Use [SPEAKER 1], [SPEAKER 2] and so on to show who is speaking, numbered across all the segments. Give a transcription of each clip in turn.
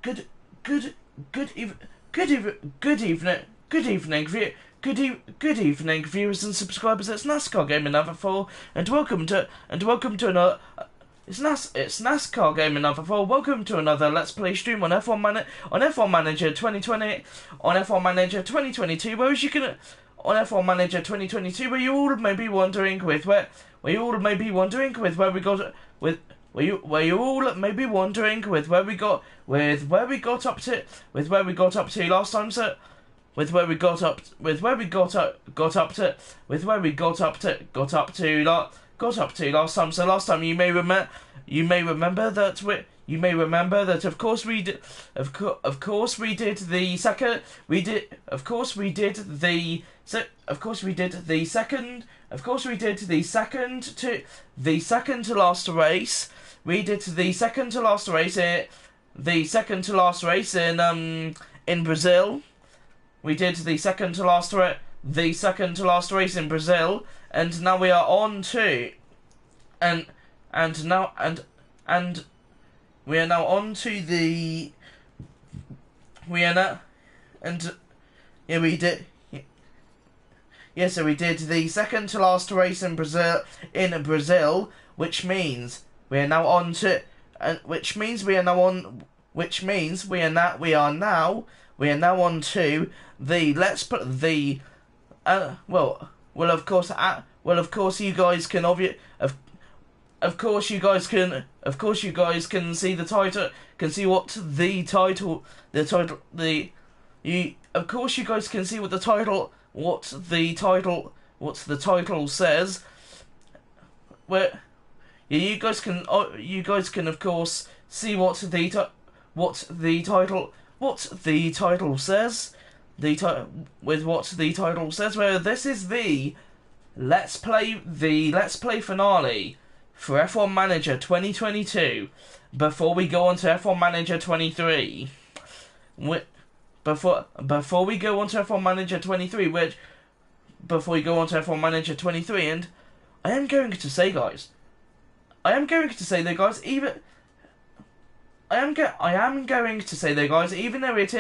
[SPEAKER 1] good good good eve- good eve- good evening good evening view good evening viewers and subscribers. It's NASCAR Gaming Number 4 and welcome to another it's NASCAR Gaming Number 4. Welcome to another Let's Play stream on F1 Manager 2020 on F1 Manager 2022, where you can on F1 Manager 2022, where you all may be wondering where we got up to last time, sir. With where we got up to last time. So last time you may remember that of course we did the second to last race. We did the second to last race in Brazil. We did the second to last race in Brazil, and now we are on to, and we are now on to the, so we did the second to last race in Brazil, which means we are now on to, we are now on to the of course you guys can of course you guys can see the title, can see what the title says, where you guys can of course see what the title says, where this is the Let's Play finale for F1 Manager 2022. Before we go on to F1 Manager 23, before we go on to F1 Manager 23, and I am going to say, guys, even though it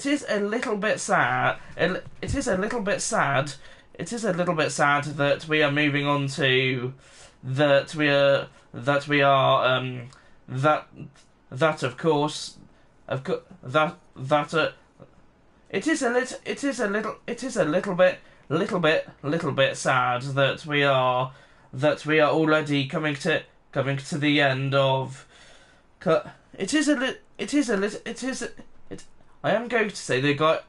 [SPEAKER 1] is a little bit sad that we are moving on to that it is a little bit sad that we are already coming to the end of. I am going to say the guys.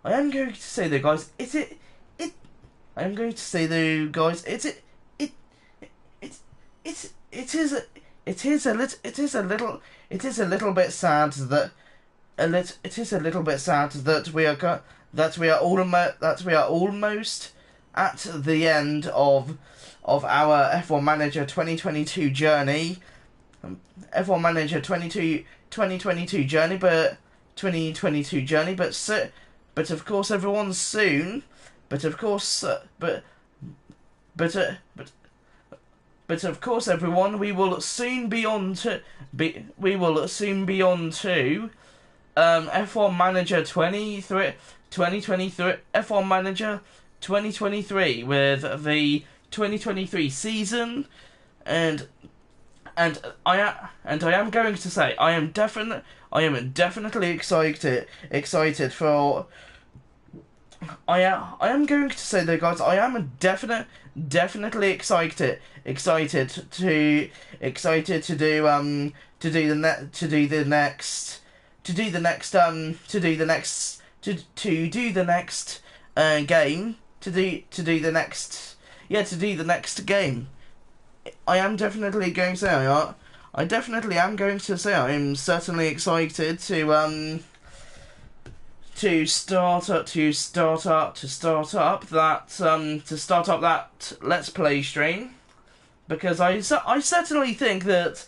[SPEAKER 1] I am going to say the guys. It is a little bit sad that we are almost at the end of our F1 Manager 2022 journey. F1 Manager 2022 journey, but of course everyone's soon. But of course everyone, we will soon be on to F1 Manager 2023, F1 Manager 2023 with the 2023 season, and I am going to say I am definitely excited for. I am going to say that, guys. I am definitely excited to do the next game. I am definitely going to say I definitely am going to say I am certainly excited to start up that Let's Play stream, because I certainly think that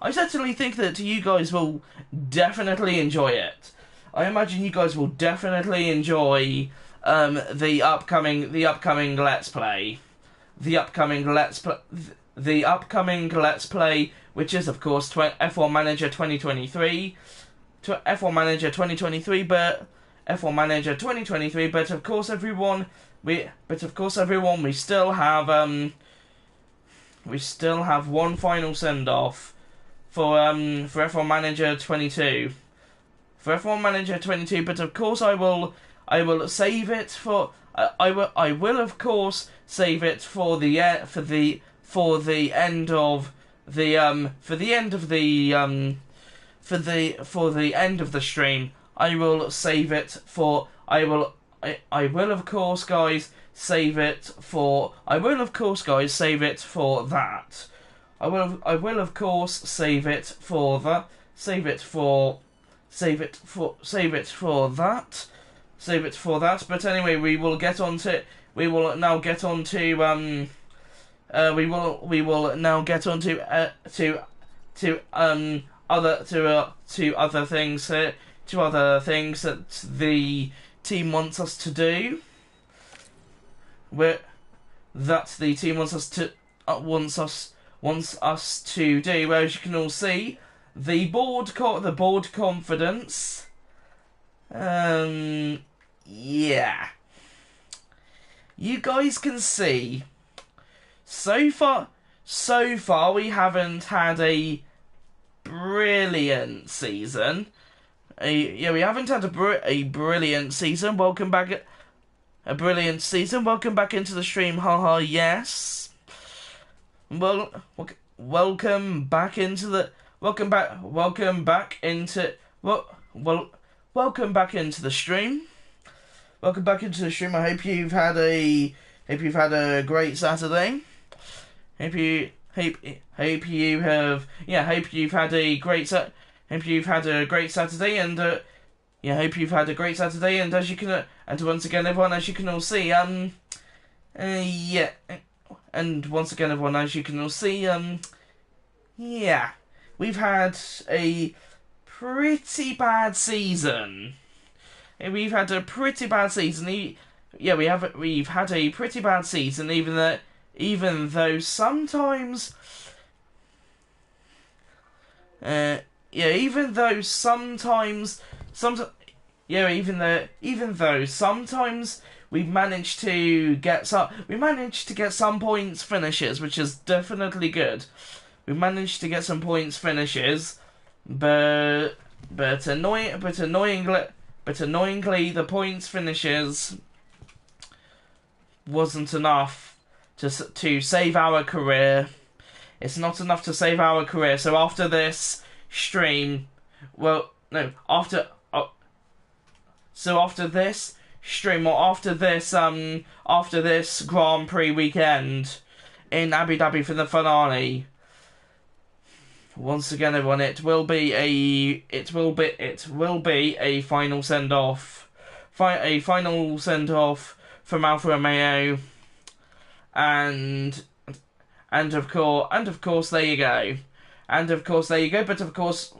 [SPEAKER 1] I certainly think that you guys will definitely enjoy it. I imagine you guys will definitely enjoy the upcoming Let's Play. The upcoming Let's Play, which is of course F1 Manager 2023. F1 Manager 2023, but F1 Manager 2023. But of course, everyone, we still have one final send off for F1 Manager 22. For F1 Manager 22, but of course I will save it for I will of course save it for the end of the stream. I will save it for I will of course guys save it for that. I will of course save it for that. But anyway, we will now get on to other things that the team wants us to do. That the team wants us to do. Where, as you can all see, the board confidence. Yeah. You guys can see. So far we haven't had a brilliant season. We haven't had a brilliant season. Welcome back. A brilliant season. Welcome back into the stream. Haha. Yes. Well, welcome back into the. Welcome back into the stream. Welcome back into the stream. I hope you've had a great Saturday. Hope you've had a great Saturday, and hope you've had a great Saturday. And as you can, and once again, everyone, as you can all see, and once again, everyone, as you can all see, we've had a pretty bad season. We've had a pretty bad season. We've had a pretty bad season, even though sometimes we've managed to get some points finishes, which is definitely good. We managed to get some points finishes, but annoyingly the points finishes wasn't enough to save our career. It's not enough to save our career. So after this stream, after this Grand Prix weekend in Abu Dhabi for the finale, once again, everyone, it will be a final send off, from Alfa Romeo, and of course there you go, but of course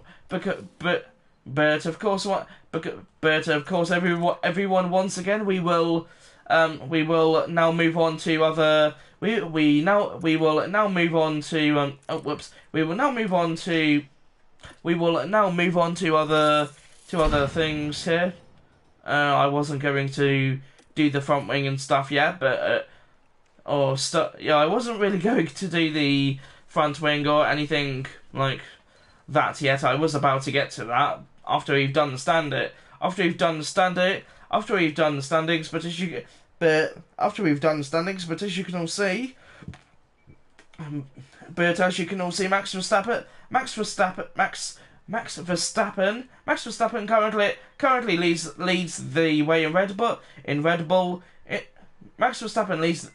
[SPEAKER 1] everyone, once again, we will now move on to other. We will now move on to other things here. I wasn't going to do the front wing and stuff yet, but I wasn't really going to do the front wing or anything like that yet. I was about to get to that after we've done the standings, but as you can all see, Max Verstappen currently leads the way in Red Bull. Max Verstappen leads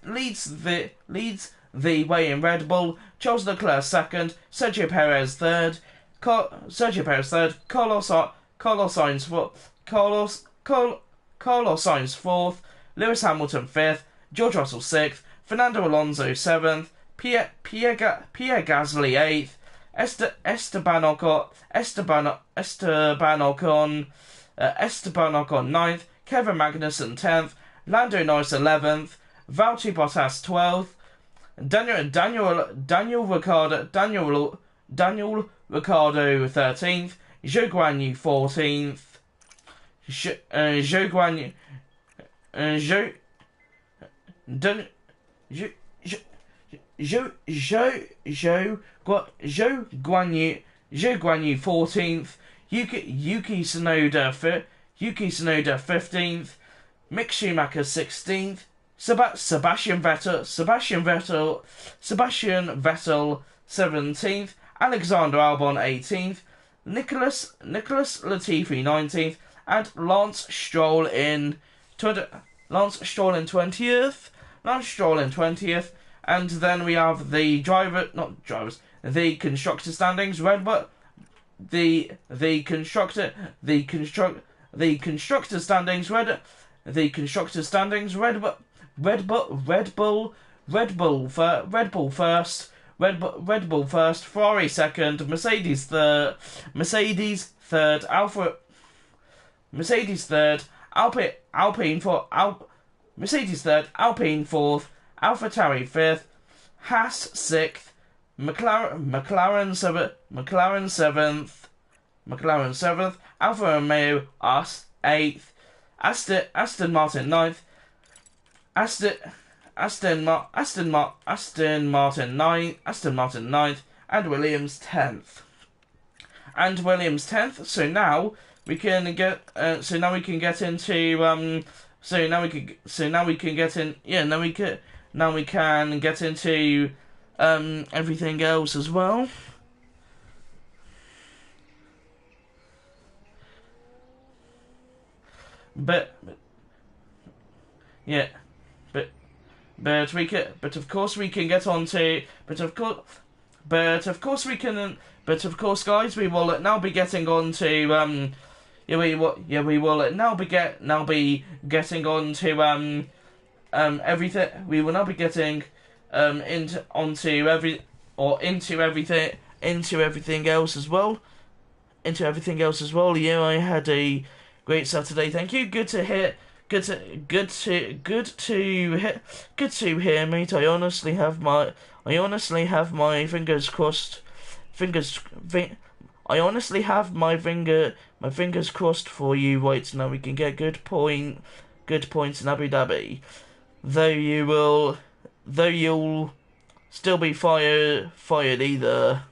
[SPEAKER 1] the way in Red Bull. Charles Leclerc second, Sergio Perez third, Carlos Sainz fourth, Lewis Hamilton fifth, George Russell sixth, Fernando Alonso seventh, Pierre Gasly eighth, Esteban Ocon 9th, Kevin Magnussen 10th, Lando Norris 11th, Valtteri Bottas 12th, Daniel Ricciardo 13th, Zhou Guanyu 14th, Zhou Guanyu Zhou Guanyu 14th, Yuki Tsunoda 15th, Mick Schumacher 16th, Sebastian Vettel 17th, Alexander Albon 18th, Nicholas Latifi 19th, and Lance Stroll in 20th. And then we have the the constructor standings. The constructor standings. Red Bull first. Ferrari second. Mercedes third. Mercedes third. Alpine fourth. AlphaTauri fifth. Haas sixth. McLaren seventh. Alfa Romeo eighth. Aston Martin ninth. Aston Martin ninth, and Williams 10th. So now we can get into everything else as well. But of course, guys, we will now be getting on to everything. We will now be getting into everything else as well. Yeah, I had a great Saturday. Thank you. Good to hear. Good to hear, mate. I honestly have my fingers crossed. I honestly have my fingers crossed for you. Right now, we can get good points in Abu Dhabi. Though you'll still be fired either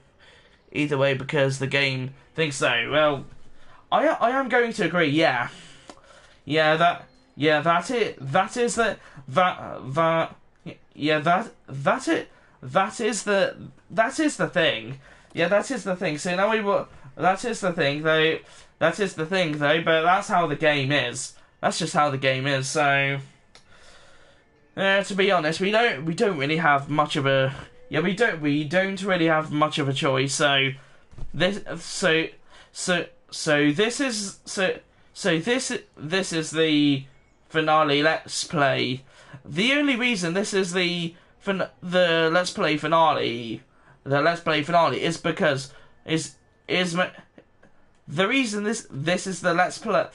[SPEAKER 1] way because the game thinks so. Well, I am going to agree. Yeah, that is the thing. Yeah, that is the thing. So now that is the thing though. But that's how the game is. That's just how the game is. So, to be honest, we don't really have much of a. Yeah, we don't really have much of a choice. So this is the finale Let's Play. The only reason this is the Let's Play finale, is because the reason this is the Let's Play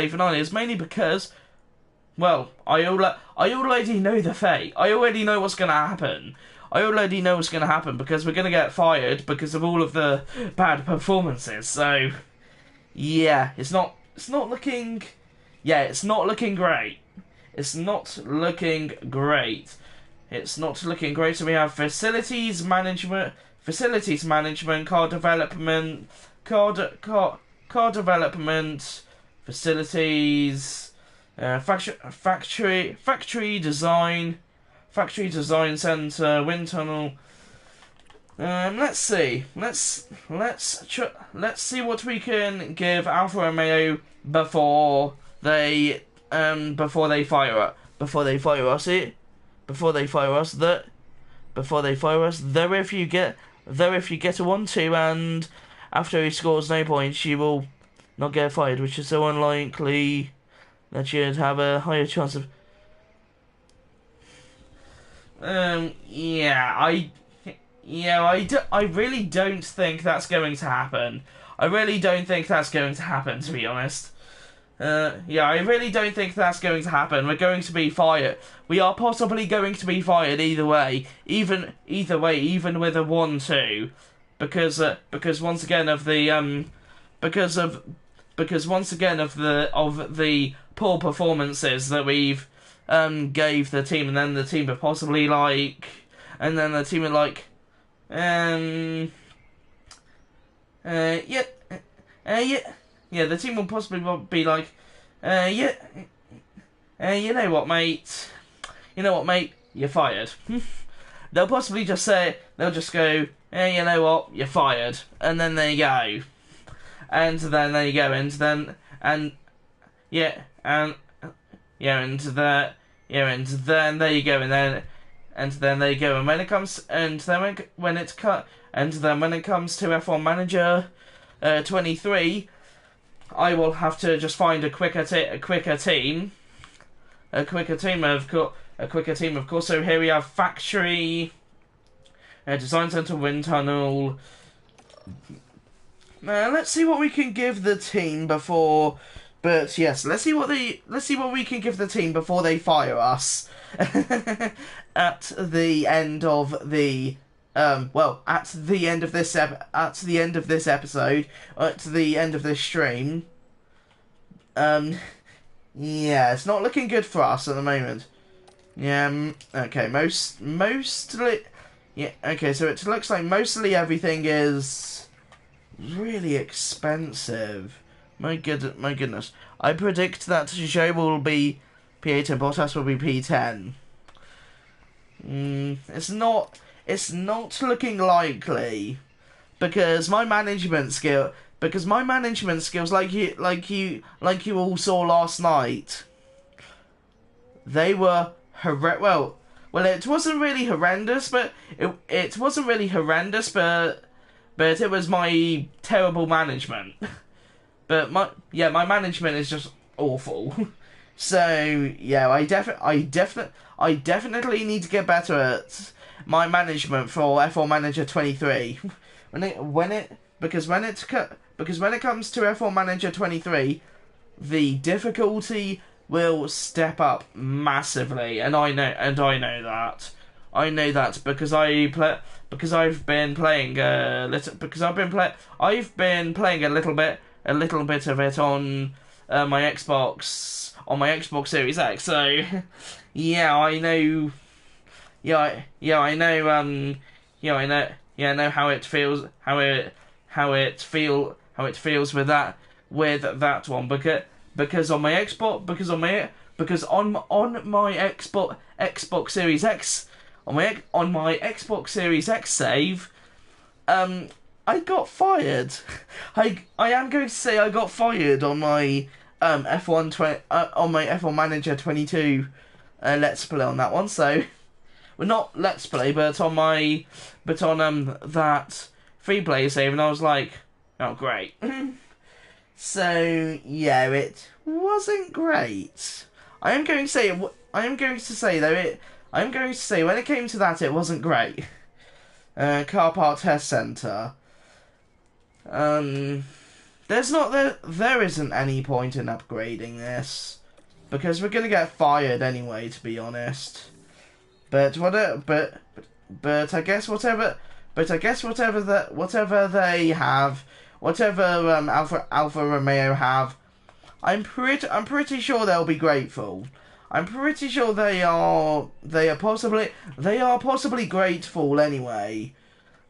[SPEAKER 1] finale is mainly because, well, I already know the fate. I already know what's gonna happen. Because we're gonna get fired because of all of the bad performances. So, yeah, it's not looking great. So we have facilities management, car development, facilities, factory design center, wind tunnel. Let's see what we can give Alfa Romeo before they fire us. If you get a 1-2 and after he scores no points, you will not get fired, which is so unlikely that you'd have a higher chance of. Yeah, I really don't think that's going to happen. I really don't think that's going to happen, to be honest. Yeah, I really don't think that's going to happen. We're going to be fired. We are possibly going to be fired either way. Even with a 1-2, because once again of the because once again of the poor performances that we've gave the team, and then the team are possibly like, and then the team are like, yeah, yeah, the team will possibly be like, yeah, you know what, mate? You know what, mate? You're fired. They'll possibly just say, they'll just go, you know what? You're fired. And then there you go. And then there you go. And then, and, yeah, and, yeah, and the, yeah, and then there you go. And then there you go. And when it comes, and then when it cut, and then when it comes to F1 Manager 23, I will have to just find a quicker team, of course. So here we have factory, design center, wind tunnel. Let's see what we can give the team before. But yes, let's see what we can give the team before they fire us at the end of the at the end of this episode, at the end of this stream. Yeah, it's not looking good for us at the moment. Yeah, okay, mostly, yeah, okay, so it looks like mostly everything is really expensive. My goodness. I predict that Joe will be P8 and Bottas will be P10. It's not looking likely, because my management skills, like you all saw last night, they were well, it wasn't really horrendous, but it wasn't really horrendous, but it was my terrible management. But my management is just awful. So yeah, I definitely need to get better at my management for F1 Manager 23. Because when it comes to F1 Manager 23, the difficulty will step up massively, and I know that. Because I've been playing I've been playing a little bit of it on my Xbox Series X. So yeah, I know. I know how it feels. How it feels with that one. Because on my Xbox Series X, on my Xbox Series X save, I got fired. I am going to say I got fired on my on my F1 Manager 22 Let's Play on that one. So, well, not Let's Play, but on that free play save, and I was like, oh great. So yeah, it wasn't great. I am going to say when it came to that, it wasn't great. Car park test center. There isn't any point in upgrading this, because we're gonna get fired anyway, to be honest. But I guess whatever they have, whatever Alfa Romeo have, I'm pretty sure they'll be grateful. I'm pretty sure they are possibly grateful anyway.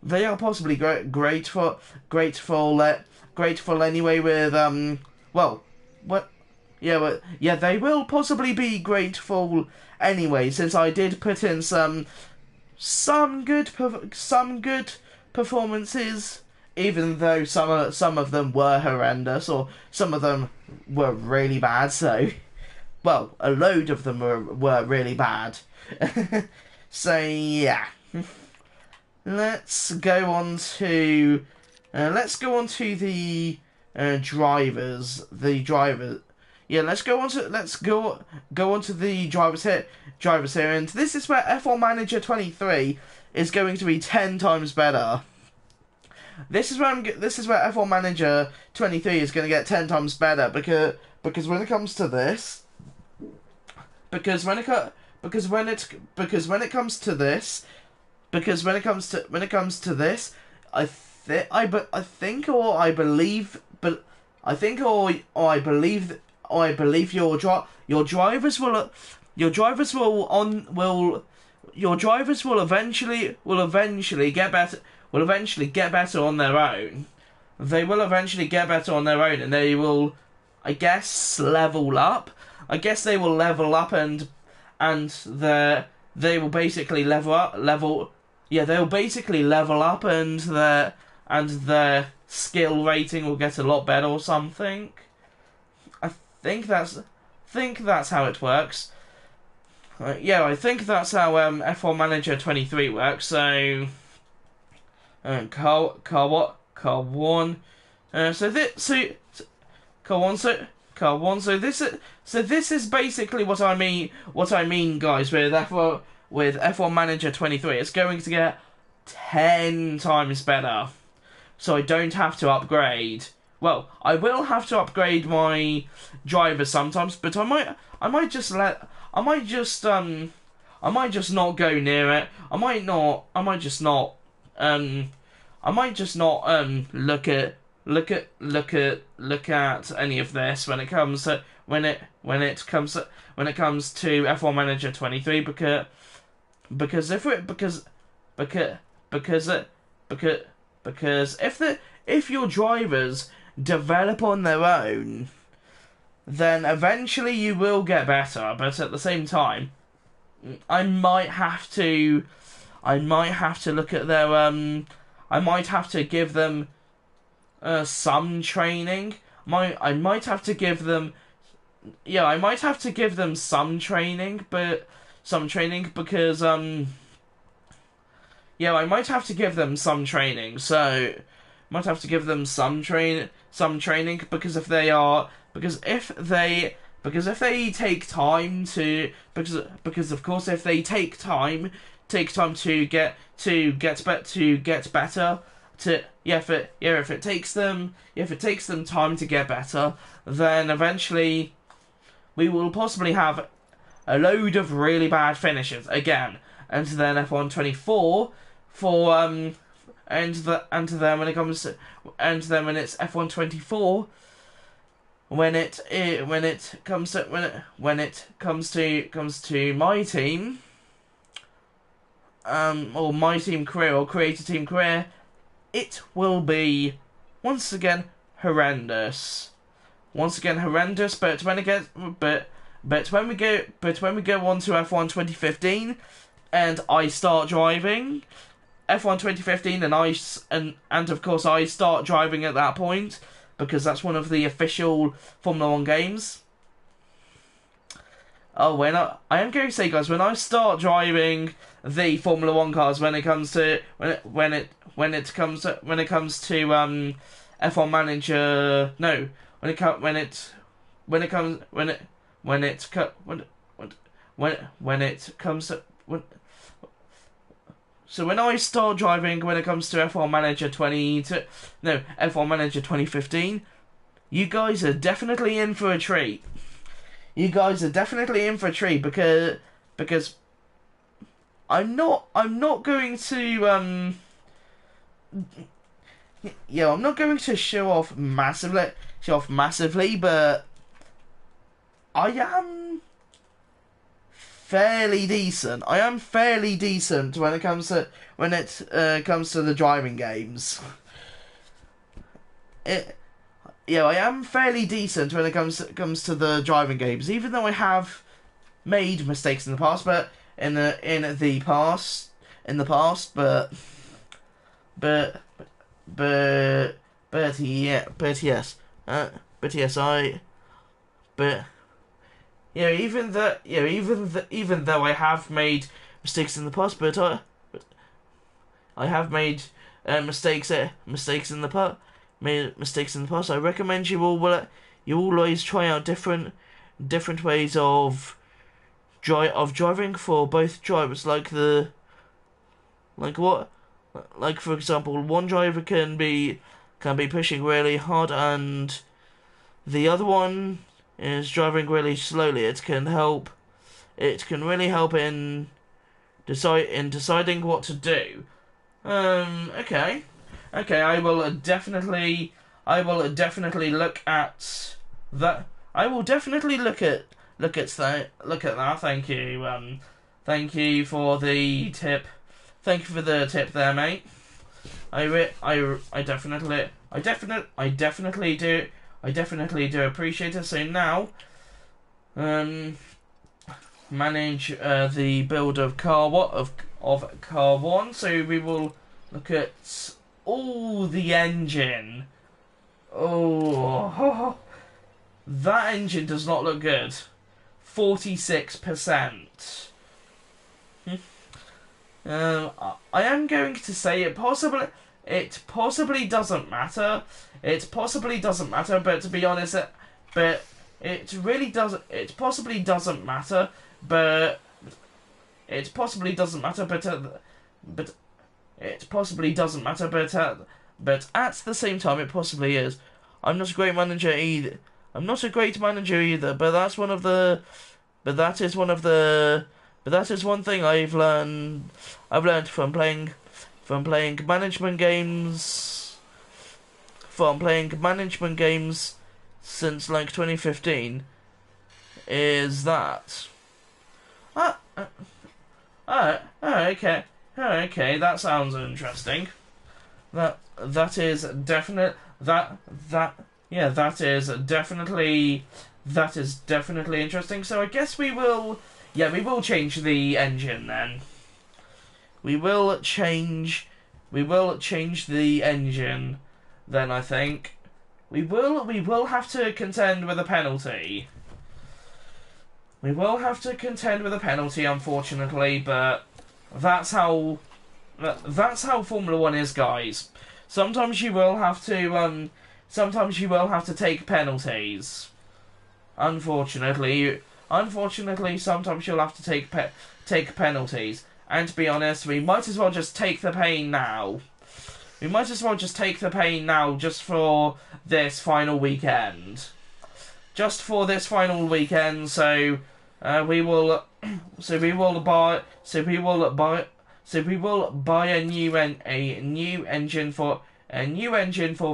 [SPEAKER 1] They are possibly grateful anyway with they will possibly be grateful anyway, since I did put in some good performances, even though some of them were horrendous, or some of them were really bad. So, well, a load of them were really bad. So yeah, let's go on to the drivers. yeah, let's go on to the drivers here, and this is where F1 Manager 23 is going to be 10 times better. This is where F1 Manager 23 is going to get 10 times better because when it comes to this, because when it comes to this, I believe your drivers will eventually get better. Will eventually get better on their own. They will eventually get better on their own, and they will, I guess, level up. I guess they will level up, and they will basically level up. They'll basically level up, and their skill rating will get a lot better or something. I think that's how it works. I think that's how F1 Manager 23 works. So. Car one. So this is basically what I mean, guys. With F1 Manager 23, it's going to get 10 times better. So I don't have to upgrade. Well, I will have to upgrade my drivers sometimes, but I might just not go near it. I might just not look at any of this when it comes to F1 Manager 23 because if your drivers develop on their own, then eventually you will get better, but at the same time I might have to look at their I might have to give them some training. I might have to give them some training, because I might have to give them some training. So might have to give them some training because if they take time to because of course if they take time to get better, if it takes them time to get better, then eventually we will possibly have a load of really bad finishes again. And then F1 24 and then when it's F1 24, when it comes to my team, or my team career, or creator team career, it will be once again horrendous. But when we go on to F1 2015 and I start driving F1 2015 and of course I start driving at that point because that's one of the official Formula 1 games. Oh, I am going to say, guys, when I start driving the Formula 1 cars, when it comes to F1 Manager, no, so when I start driving, when it comes to F1 Manager F1 Manager 2015, you guys are definitely in for a treat. Because I'm not going to I'm not going to show off massively, but I am fairly decent. When it comes to the driving games. I am fairly decent when it comes to the driving games, even though I have made mistakes in the past, but even though I have made mistakes in the past, but I have made mistakes in the past. I recommend you all you always try out different ways of driving for both drivers. Like for example, one driver can be pushing really hard, and the other one is driving really slowly. It can really help in deciding what to do. Okay. I will definitely look at that. I will definitely look at that. Thank you for the tip. Thank you for the tip there, mate. I definitely do appreciate it. So now, manage the build of car car 1. So we will look at all the engine. Oh, that engine does not look good. 46%. I am going to say it possibly doesn't matter. It possibly doesn't matter, but to be honest, but it really does. It possibly doesn't matter, but it possibly doesn't matter. But it possibly doesn't matter. But at the same time, it possibly is. I'm not a great manager either. But that's one of the. But that is one of the. But that is one thing I've learned from playing management games. From playing management games since like 2015, is that. Okay, that sounds interesting. That is definitely interesting. So I guess we will change the engine then. We will change the engine then, I think. We will have to contend with a penalty. Unfortunately, but that's how Formula 1 is, guys. Sometimes you will have to take penalties. Unfortunately, sometimes you'll have to take penalties. And to be honest, we might as well just take the pain now. Just for this final weekend. So we will buy a new engine for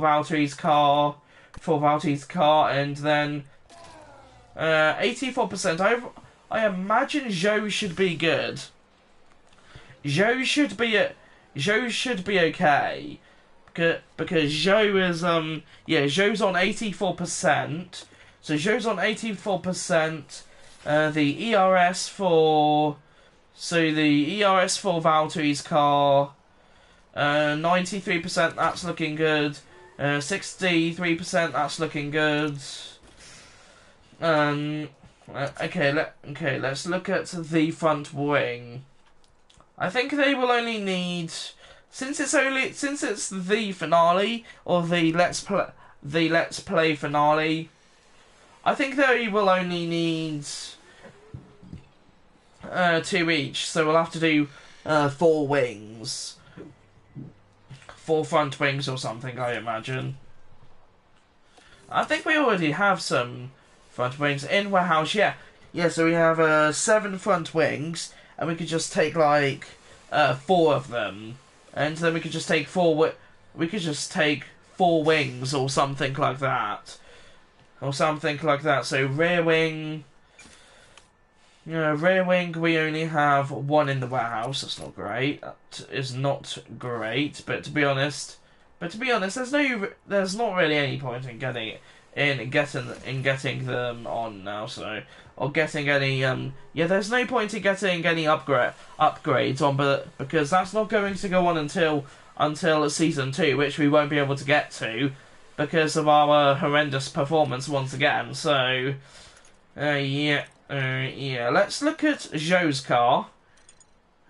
[SPEAKER 1] Valtteri's car. And then 84%. I imagine Zhou should be good. Zhou should be okay, because Zhou is Zhou's on 84%. So Zhou's on 84%. The ERS for Valtteri's car, 93%. That's looking good. 63%. That's looking good. Let's look at the front wing. I think they will only need, since it's the finale, or the Let's Play finale. I think they will only need 2 each, so we'll have to do 4 wings, 4 front wings or something, I imagine. I think we already have some front wings in warehouse. Yeah. So we have 7 front wings. And we could just take like 4 of them, and then we could just take 4. We could just take 4 wings or something like that, So rear wing. We only have 1 in the warehouse. That's not great. That is not great. But to be honest, there's not really any point in getting them on now. So. Or getting any there's no point in getting any upgrades on, but because that's not going to go on until season 2, which we won't be able to get to because of our horrendous performance once again. So let's look at Zhou's car.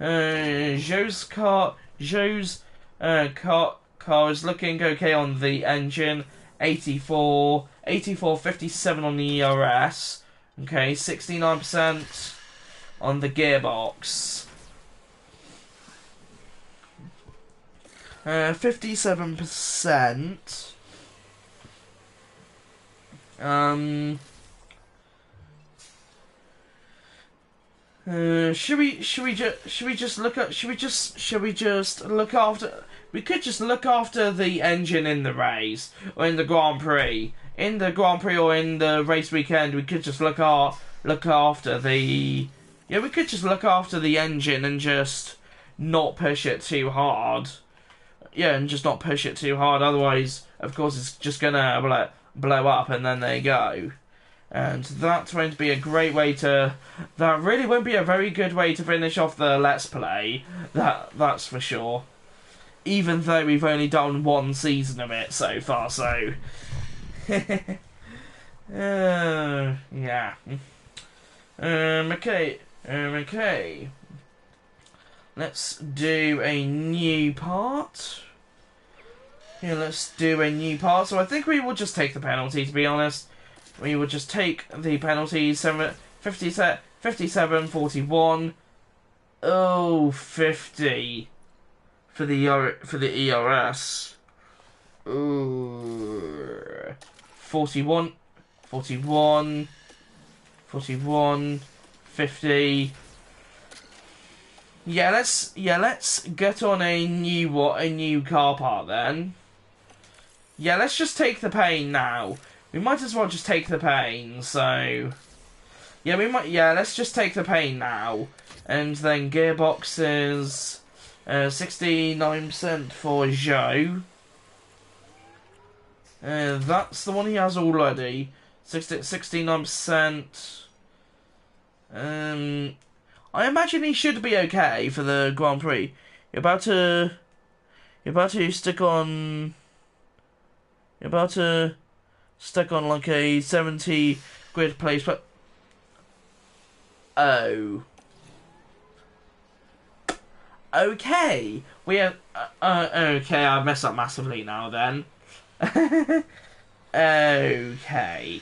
[SPEAKER 1] Zhou's car is looking okay on the engine. 84 84.57 on the ERS. Okay, 69% on the gearbox. 57%. Should we just look after? We could just look after the engine in the race or in the Grand Prix. In the Grand Prix or in the race weekend, we could just look after the. Yeah, we could just look after the engine and just not push it too hard. Yeah, and just not push it too hard. Otherwise, of course, it's just gonna blow up, and then there you go. And that won't be a great way to. That really won't be a very good way to finish off the Let's Play. That's for sure. Even though we've only done one season of it so far, so. Yeah. Okay. Okay. Let's do a new part. Yeah, let's do a new part. So I think we will just take the penalty, to be honest. We will just take the penalty. 57, 41. Oh, 50 for the ERS. Ooh. 41, 50. Yeah, let's get on a new car part then. Yeah, let's just take the pain now. We might as well just take the pain, so yeah, let's just take the pain now. And then gearboxes 69% for Joe. That's the one he has already. 69%. I imagine he should be okay for the Grand Prix. You're about to stick on like a 70 grid place, but oh, okay. We have okay. I messed up massively now. Then okay.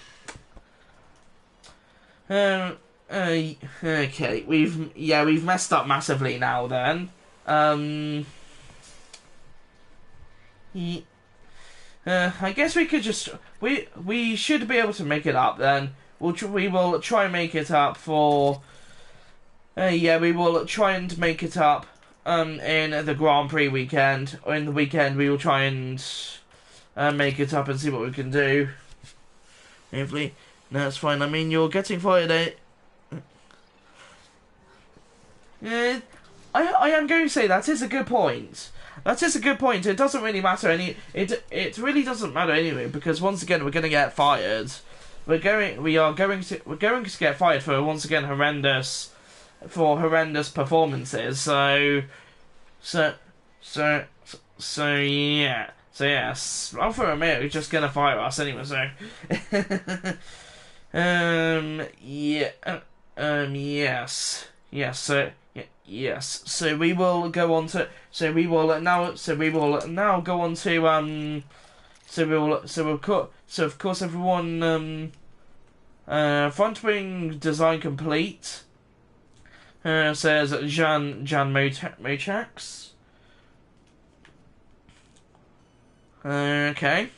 [SPEAKER 1] Okay, we've messed up massively now then. I guess we could just we should be able to make it up then. We will try and make it up for we will try and make it up in the Grand Prix weekend, or in the weekend we will try and make it up and see what we can do. Hopefully, no, it's fine. I mean, you're getting fired, I am going to say that is a good point. That is a good point. It doesn't really matter it really doesn't matter anyway, because once again we're going to get fired. We're going to get fired for once again horrendous performances. So yeah. So yes, Alfa Romeo is just going to fire us anyway. So yes. Yes. So we will go on to. So we will now go on to. So of course everyone. Front wing design complete. Says Jan Mochax. Okay.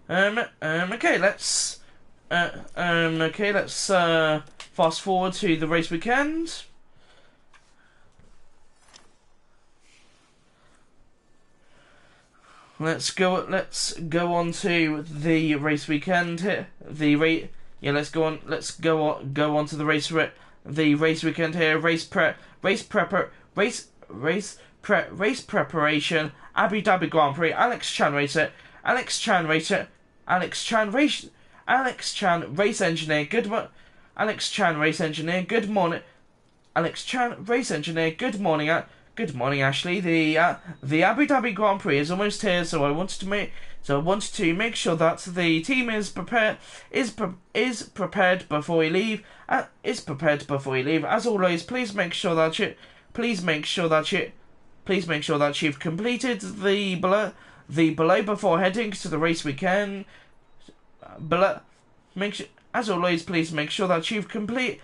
[SPEAKER 1] Okay. Let's fast forward to the race weekend. Let's go on to the race weekend here. Let's go on to the race weekend here. Race preparation. Abu Dhabi Grand Prix. Alex Chan racer. Alex Chan race engineer. Alex Chan race engineer. Good morning. Alex Chan race engineer. Good morning. Good morning, Ashley. The Abu Dhabi Grand Prix is almost here, so I wanted to make sure that the team is prepared before we leave. As always, please make sure that you've completed the below before heading to the race weekend. below. Make sure, as always, please make sure that you've completed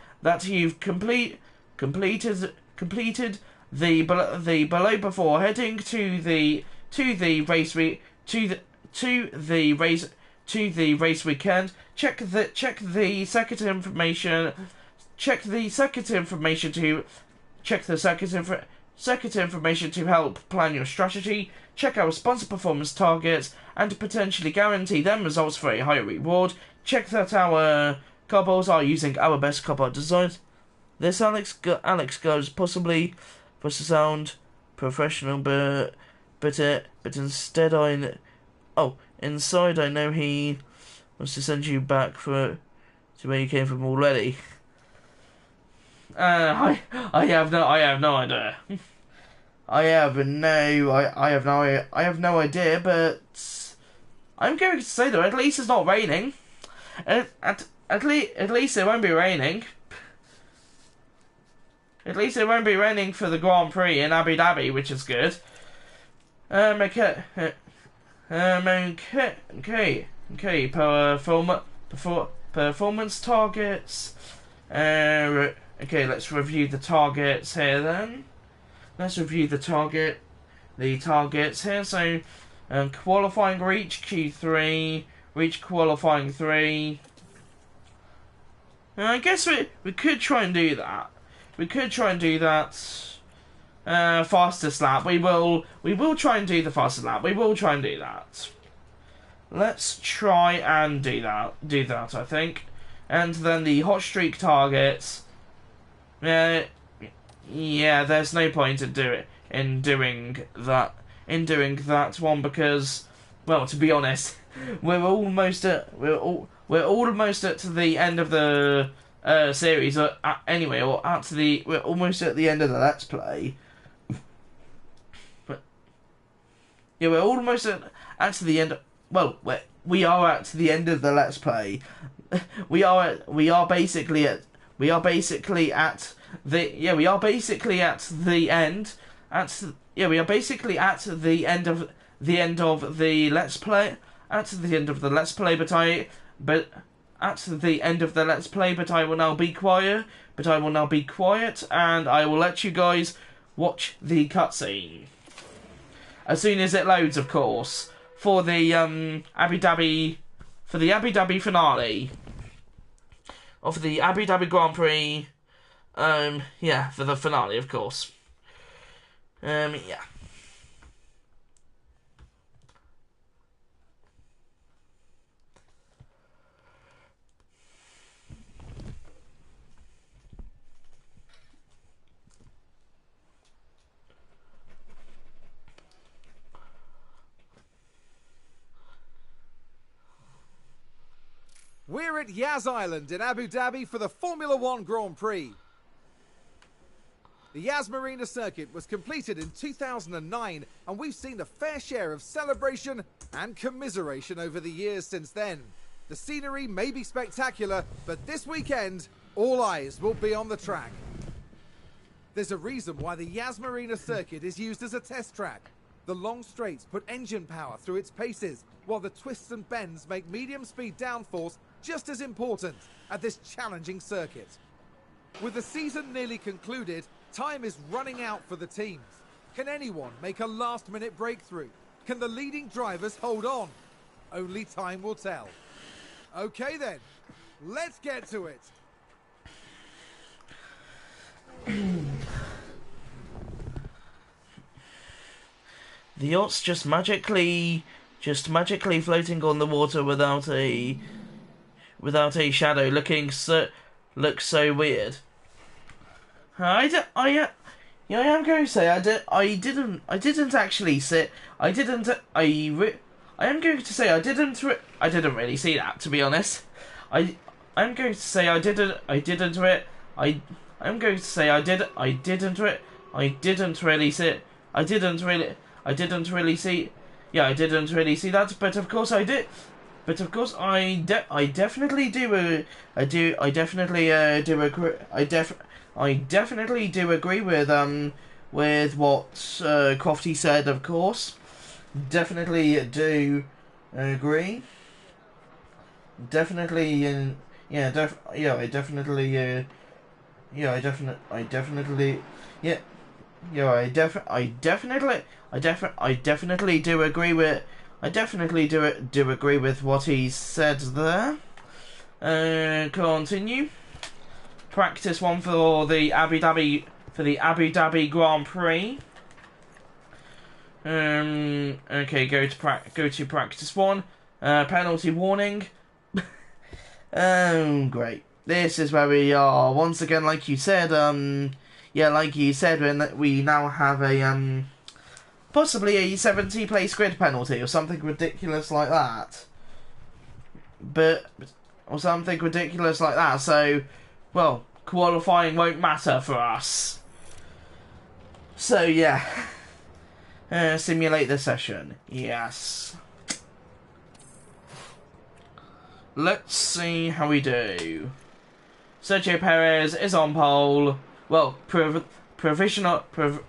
[SPEAKER 1] the below before heading to the race weekend. Check the circuit information. Check the circuit information to help plan your strategy. Check our sponsor performance targets and to potentially guarantee them results for a higher reward. Check that our cobbles are using our best cobble designs. This Alex goes possibly for to sound professional, but instead inside I know he wants to send you back to where you came from already. I have no idea. I have no idea, but I'm going to say though, at least it's not raining. At least it won't be raining. At least it won't be raining for the Grand Prix in Abu Dhabi, which is good. Okay. Performance targets. Okay, let's review the targets here then. Let's review the targets here. So, qualifying reach Q3, reach qualifying 3. I guess we could try and do that. Fastest lap. We will try and do the fastest lap. We will try and do that. Let's try and do that. I think, and then the hot streak targets. Yeah. There's no point in doing that one because, well, to be honest, we're almost at the end of the series. We're almost at the end of the Let's Play. But yeah, we're almost at the end. Well, we are at the end of the Let's Play. We are basically at the end of the Let's Play. At the end of the Let's Play, but I will now be quiet. And I will let you guys watch the cutscene as soon as it loads, of course, for the Abu Dhabi finale of the Abu Dhabi Grand Prix. For the finale, of course.
[SPEAKER 2] We're at Yas Island in Abu Dhabi for the Formula One Grand Prix. The Yas Marina circuit was completed in 2009, and we've seen a fair share of celebration and commiseration over the years since then. The scenery may be spectacular, but this weekend, all eyes will be on the track. There's a reason why the Yas Marina circuit is used as a test track. The long straights put engine power through its paces, while the twists and bends make medium-speed downforce just as important at this challenging circuit. With the season nearly concluded, time is running out for the teams. Can anyone make a last-minute breakthrough? Can the leading drivers hold on? Only time will tell. Okay then, let's get to it.
[SPEAKER 1] The yacht's just magically floating on the water without a shadow, looks so weird. I am going to say I didn't actually sit. I am going to say I didn't really see that, to be honest. I'm going to say I didn't really see. Yeah, I didn't really see that, but of course I did. But of course I definitely do. I definitely do agree. I definitely do agree with what Crofty said. Of course, definitely do agree. definitely, I definitely, I definitely, yeah, I definitely do agree with, do agree with what he said there. Continue. Practice one for the Abu Dhabi Grand Prix. Okay, go to practice one. Penalty warning. Great. This is where we are once again, like you said. Like you said, we now have a possibly a 70-place grid penalty or something ridiculous like that. So, well, qualifying won't matter for us. So yeah. Simulate the session. Yes. Let's see how we do. Sergio Perez is on pole. Well, provisional pole.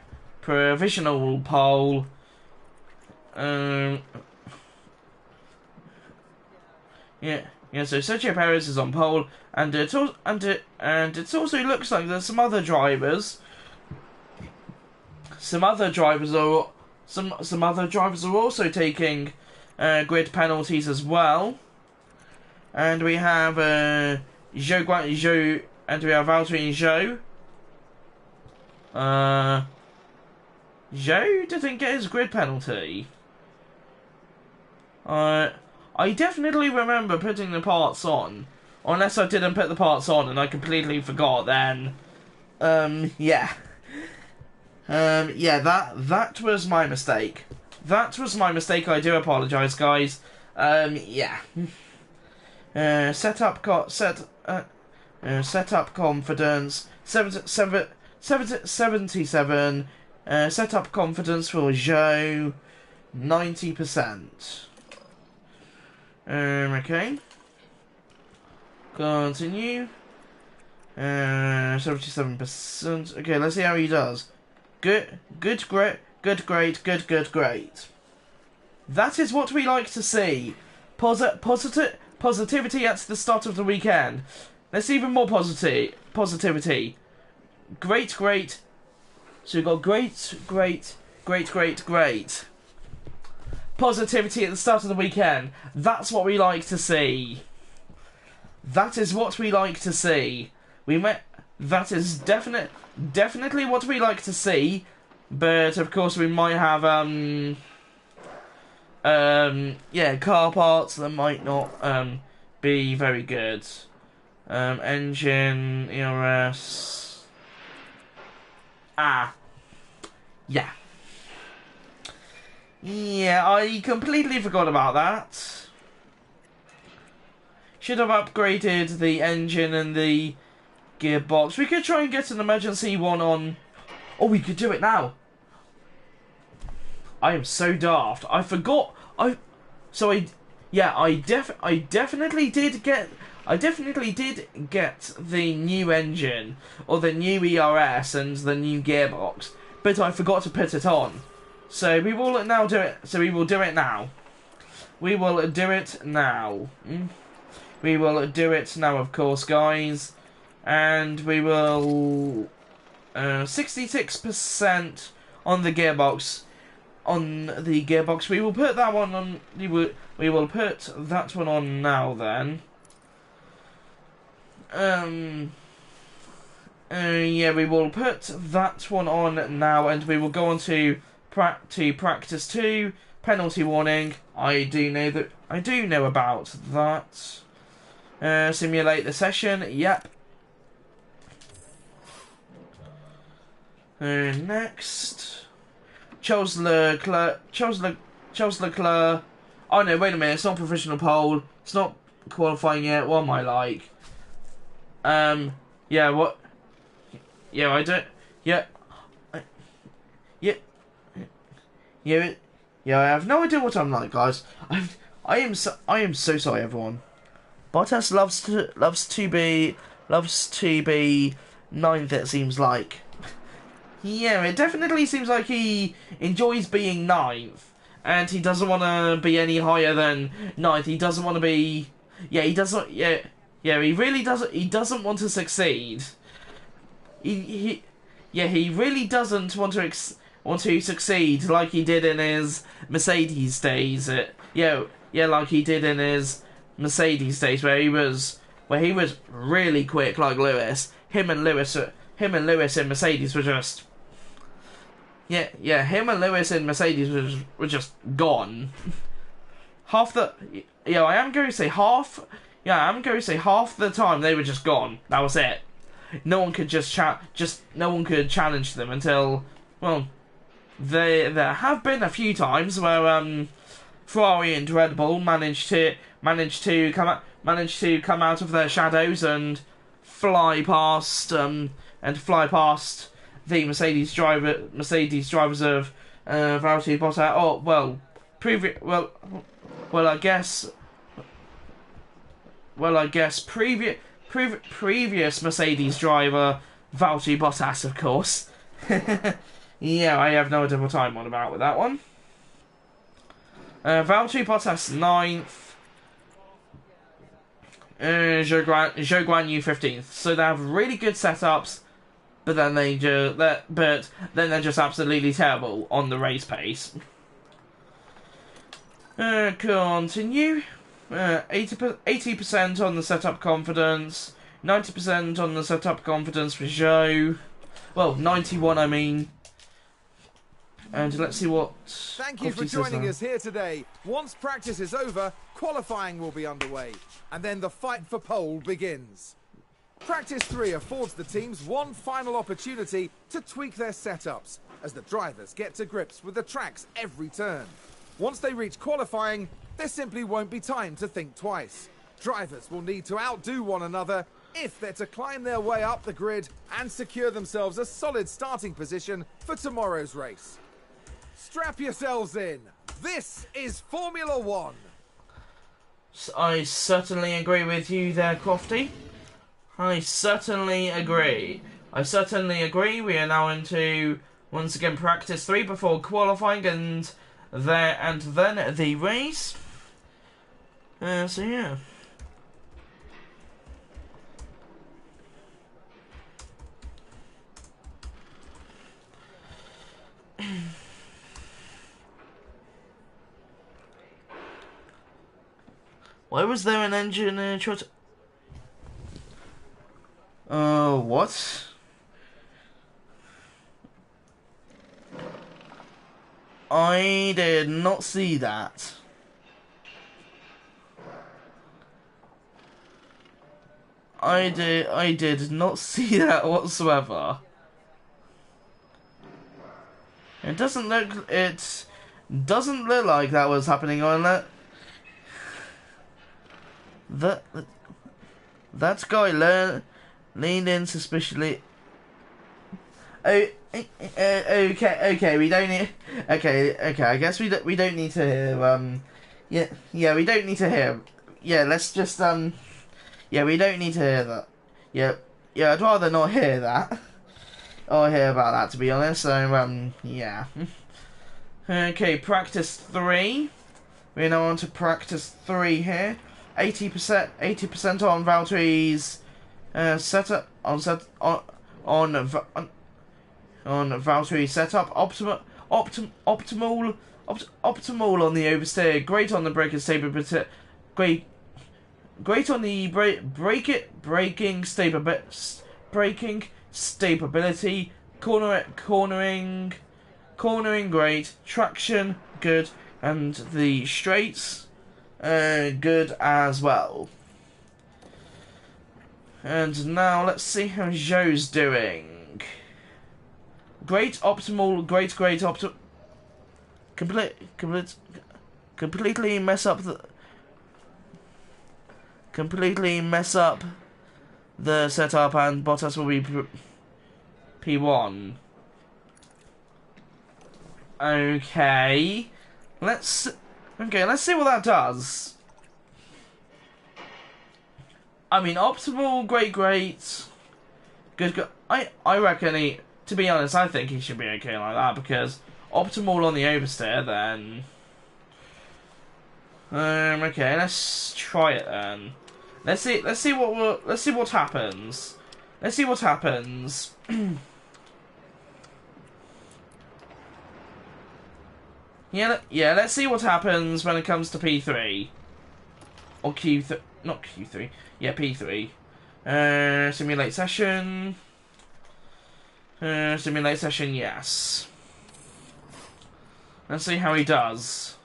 [SPEAKER 1] So Sergio Perez is on pole, and it also looks like there's some other drivers. Some other drivers are also taking grid penalties as well. And we have Valtteri Zhou. Zhou didn't get his grid penalty. I definitely remember putting the parts on. Unless I didn't put the parts on and I completely forgot, then that was my mistake. I do apologise, guys. Setup confidence 77. Setup confidence for Zhou 90%. Okay. Continue. 77%. Okay, let's see how he does. Good, great. That is what we like to see. Positivity at the start of the weekend. Let's see even more positivity. Great. So we've got great. Positivity at the start of the weekend. That's what we like to see. That is what we like to see. That is definitely what we like to see. But of course we might have car parts that might not be very good. Engine, ERS. Yeah, I completely forgot about that. Should have upgraded the engine and the gearbox. We could try and get an emergency one on. Oh, we could do it now. I am so daft. I forgot. I definitely did get the new engine or the new ERS and the new gearbox, but I forgot to put it on. So we will now do it. We will do it now, of course, guys. And we will 66% on the gearbox. We will put that one on. We will put that one on now. Then. We will put that one on now, and we will go on to practice 2. Penalty warning. I do know about that. Simulate the session. Yep. Next. Charles Leclerc. Oh no, wait a minute. It's not professional pole. It's not qualifying yet. What am I like? What? Yeah, I don't. Yeah. I have no idea what I'm like, guys. I am so sorry, everyone. Bottas loves to be ninth. It seems like. Yeah, it definitely seems like he enjoys being ninth, and he doesn't want to be any higher than ninth. He doesn't want to be. Yeah, he doesn't. Yeah, yeah, he really doesn't. He doesn't want to succeed. He really doesn't want to succeed like he did in his Mercedes days. Like he did in his Mercedes days, where he was really quick, like Lewis. Him and Lewis in Mercedes were just. Him and Lewis in Mercedes were just gone. Half the. Yeah, I am going to say half. Yeah, I'm going to say half the time they were just gone. That was it. No one could no one could challenge them until, well, there have been a few times where Ferrari and Red Bull managed to come out of their shadows and fly past the Mercedes drivers of Valtteri Bottas. Oh well, I guess previous Mercedes driver Valtteri Bottas, of course. Yeah, I have no idea what I'm on about with that one. Valtteri Bottas 9th, Zhou Guanyu 15th. So they have really good setups, but then they're just absolutely terrible on the race pace. Continue. 80% on the setup confidence, 90% on the setup confidence for Zhou. Well, 91, I mean. And let's see what.
[SPEAKER 2] Thank you for joining us here today. Once practice is over, qualifying will be underway, and then the fight for pole begins. Practice 3 affords the teams one final opportunity to tweak their setups as the drivers get to grips with the tracks every turn. Once they reach qualifying, there simply won't be time to think twice. Drivers will need to outdo one another if they're to climb their way up the grid and secure themselves a solid starting position for tomorrow's race. Strap yourselves in. This is Formula One.
[SPEAKER 1] I certainly agree with you there, Crofty. I certainly agree. We are now into, once again, practice 3 before qualifying and then the race. So yeah. Why was there an engine short? What? I did not see that. I did not see that whatsoever. It doesn't look like that was happening on that. That guy leaned in suspiciously. Okay. We don't need. Okay. I guess we don't need to hear. Yeah. We don't need to hear. Yeah. Let's just Yeah. We don't need to hear that. Yeah. I'd rather not hear that. Or hear about that, to be honest. So yeah. Okay. Practice 3. We're now on to practice 3 here. 80% on Valtteri's setup on Valtteri's setup. Optimal on the oversteer. Great on the brake and stability. Great on the braking stability. Cornering great. Traction good, and the straights good as well. And now let's see how Zhou's doing. Great, optimal, great, optimal. Completely mess up the setup, and Bottas will be P1. Okay, let's see what that does. I mean, optimal, great, good. I reckon to be honest, I think he should be okay like that, because optimal on the oversteer, then Okay, let's try it then. Let's see what happens. Let's see what happens. Yeah, let's see what happens when it comes to P3. Or Q3, not Q3. Yeah, P3. Simulate session. Simulate session, yes. Let's see how he does.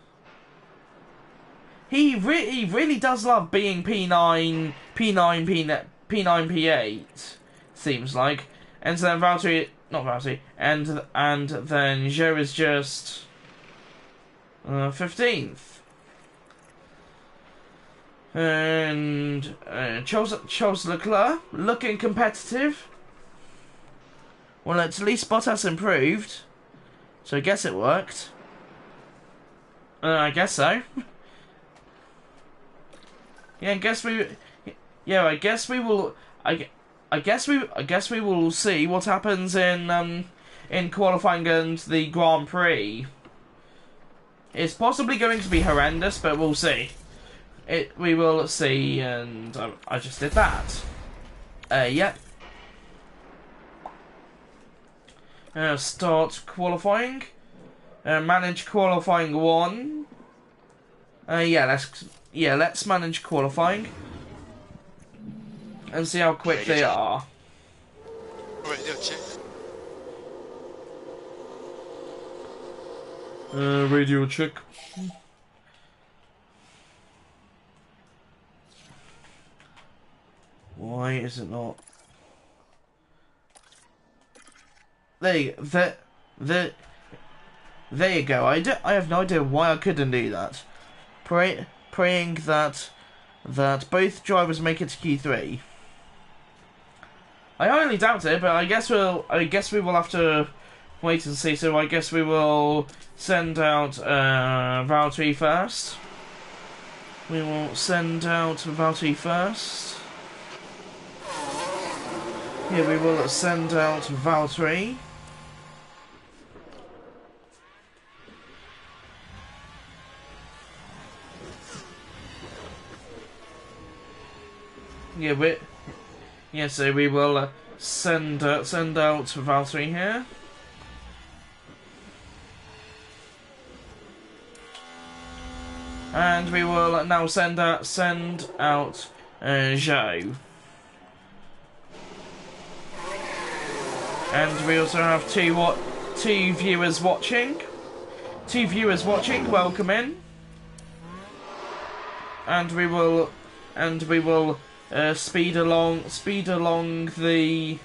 [SPEAKER 1] He really does love being P9, P8. Seems like. And so then Valtteri, and then Joe is just 15th. And Charles Leclerc looking competitive. Well, at least Bottas improved, so I guess it worked. I guess so. Yeah, I guess we will. I guess we will see what happens in qualifying and the Grand Prix. It's possibly going to be horrendous, but we'll see. We will see, and I just did that. Yep. Start qualifying. Manage qualifying 1. Let's manage qualifying and see how quick they are.
[SPEAKER 3] Radio check.
[SPEAKER 1] Radio check. Why is it not? There you go. I have no idea why I couldn't do that. Praying that both drivers make it to Q3. I highly doubt it, but I guess we will have to wait and see. So I guess we will send out Valtteri first. We will send out Valtteri first. Here we will send out Valtteri. So we will send out Valtteri here. And we will now send out Joe. And we also have two viewers watching. Welcome in. And we will speed along the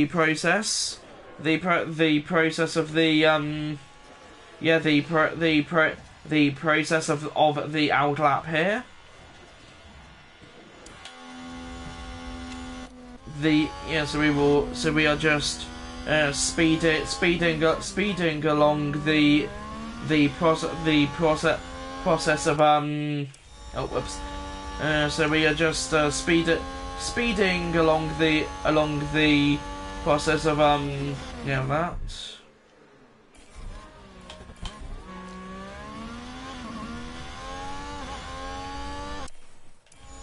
[SPEAKER 1] process. The process of the process of the outlap here. So we are just speeding along the process of so we are just speeding along the process of that.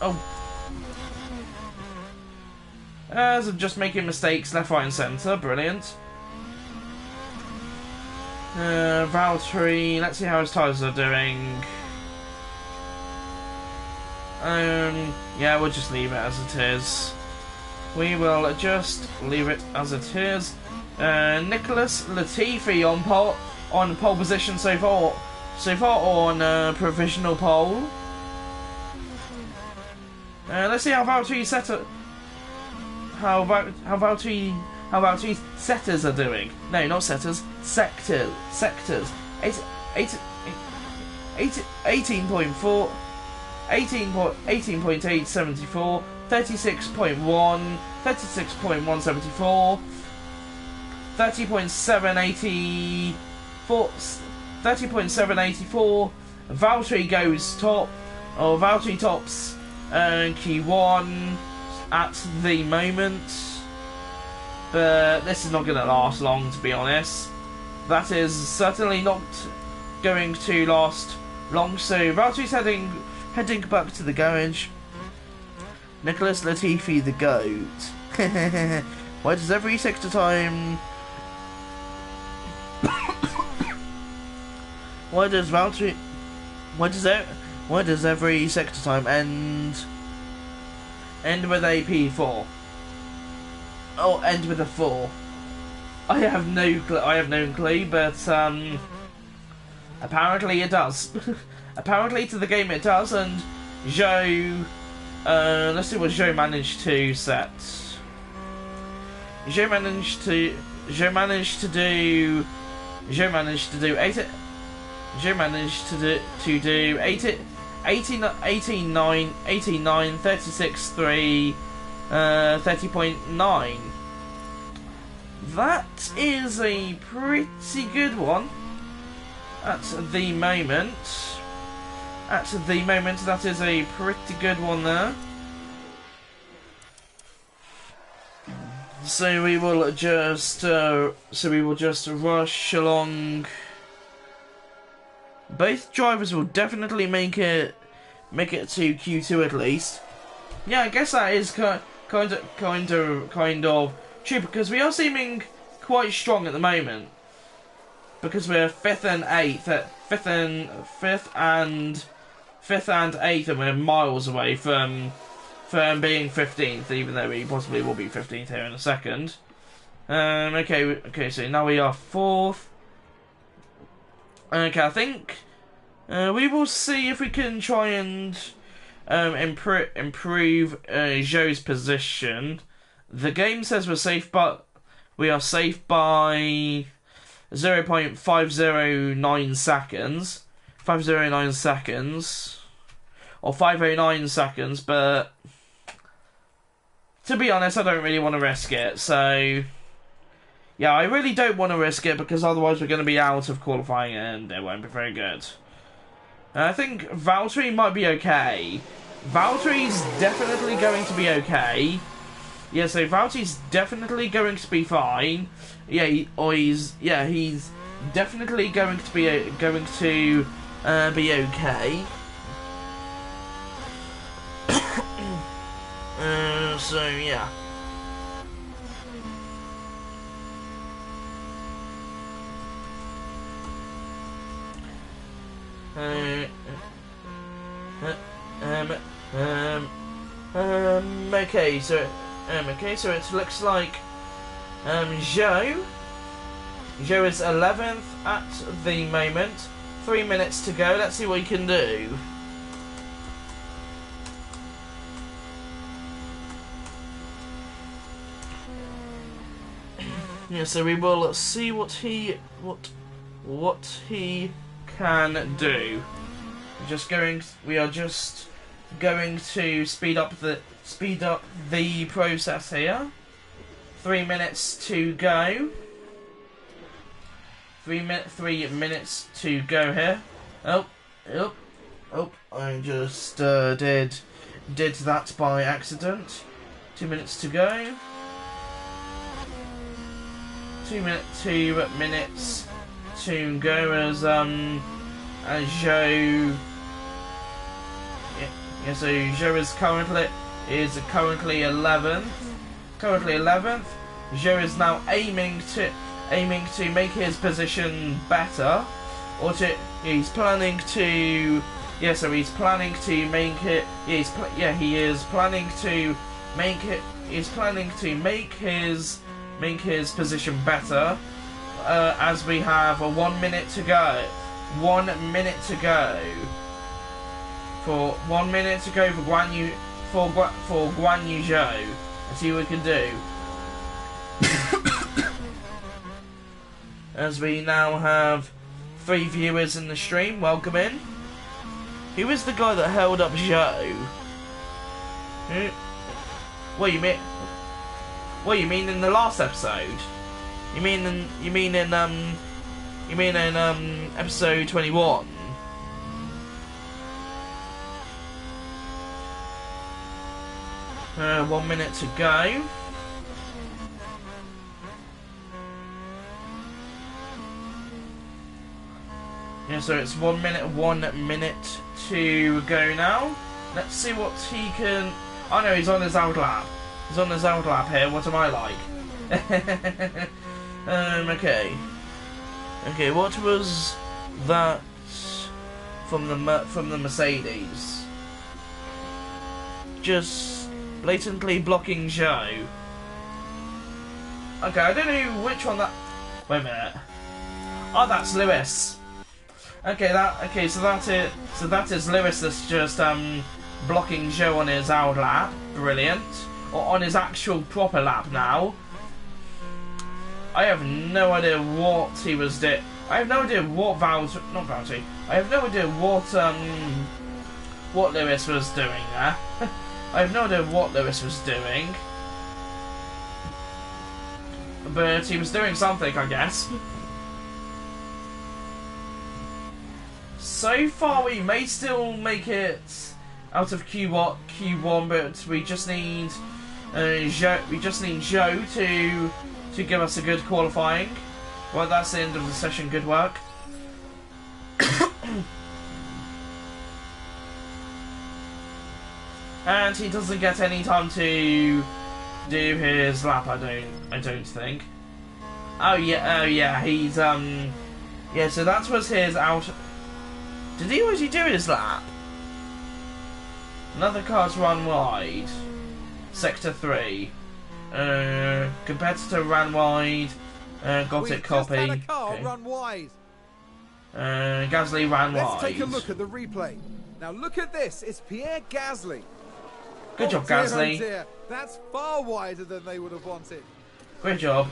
[SPEAKER 1] Oh. As of just making mistakes left, right and centre. Brilliant. Valtteri, let's see how his tyres are doing. Yeah, we'll just leave it as it is. We will just leave it as it is. Nicholas Latifi on pole position so far on provisional pole. Let's see how Valtteri's Valtteri's setters are doing. No, not setters. Sectors. 18.4. 18.874, 36.1, 36.174, 30.784, 30.784. Valtteri goes top, or Valtteri tops Q1 at the moment, but this is not going to last long, to be honest. That is certainly not going to last long, so Valtteri's heading back to the garage. Nicholas Latifi the goat. Why does every sector time? Why does Valtteri? Why does every sector time end with a P4? Oh, end with a 4. I have no clue, but apparently it does. Apparently to the game it does, and Zhou. Let's see what Zhou managed to set. Zhou managed to do 89, 36, 3, 30.9. That is a pretty good one. At the moment, that is a pretty good one there. So we will just rush along. Both drivers will definitely make it to Q2 at least. Yeah, I guess that is kind of true, because we are seeming quite strong at the moment. Because we're 5th and 8th, 5th and 8th, and we're miles away from being 15th, even though we possibly will be 15th here in a second. Okay, so now we are 4th. Okay, I think we will see if we can try and improve Zhou's position. The game says we're safe, but we are safe by 0.509 seconds. 509 seconds. Or 509 seconds, but to be honest, I don't really want to risk it, so yeah, I really don't want to risk it, because otherwise we're going to be out of qualifying and it won't be very good. I think Valtteri might be okay. Valtteri's definitely going to be okay. Yeah, so Valtteri's definitely going to be fine. Yeah, he's definitely going to be okay. So yeah. Okay, so it looks like Zhou is 11th at the moment. 3 minutes to go. Let's see what he can do. Yeah, so we will see what he can do. We are just going to speed up the process here. 3 minutes to go. 3 minutes to go here. Oh, I just did that by accident. 2 minutes to go. 2 minutes to go as Zhou. Yeah, so Zhou is currently 11th. Zhou is now aiming to make his position better, he's planning to make his position better, as we have 1 minute to go. 1 minute to go. For 1 minute to go for Guan Yu Zhou. Let's see what we can do. As we now have 3 viewers in the stream, welcome in. Who is the guy that held up Zhou? What you mean? What you mean in the last episode? You mean in episode 21? One minute to go. Yeah, so it's 1 minute to go now. Let's see what he can... Oh no, he's on his out lap. He's on his out lap here. What am I like? Okay. Okay, what was that from the Mercedes? Just blatantly blocking Joe. Okay, I don't know which one that... Wait a minute. Oh, that's Lewis. Okay, so that is Lewis that's just blocking Joe on his out lap. Brilliant. Or on his actual proper lap now. I have no idea what he was doing. I have no idea what I have no idea what Lewis was doing there. I have no idea what Lewis was doing. But he was doing something, I guess. So far, we may still make it out of Q1, but we just need Joe to give us a good qualifying. Well, that's the end of the session. Good work. And he doesn't get any time to do his lap. I don't think. Oh yeah, he's yeah. So that was his out. Did he already do his lap? Another car's run wide. Sector 3. Competitor ran wide. Got it, copy.
[SPEAKER 2] Just had a car
[SPEAKER 1] okay.
[SPEAKER 2] run wide.
[SPEAKER 1] Gasly ran wide.
[SPEAKER 2] Let's take a look at the replay. Now look at this. It's Pierre Gasly.
[SPEAKER 1] Good job,
[SPEAKER 2] dear,
[SPEAKER 1] Gasly.
[SPEAKER 2] oh dear. That's far wider than they would have wanted.
[SPEAKER 1] Great job.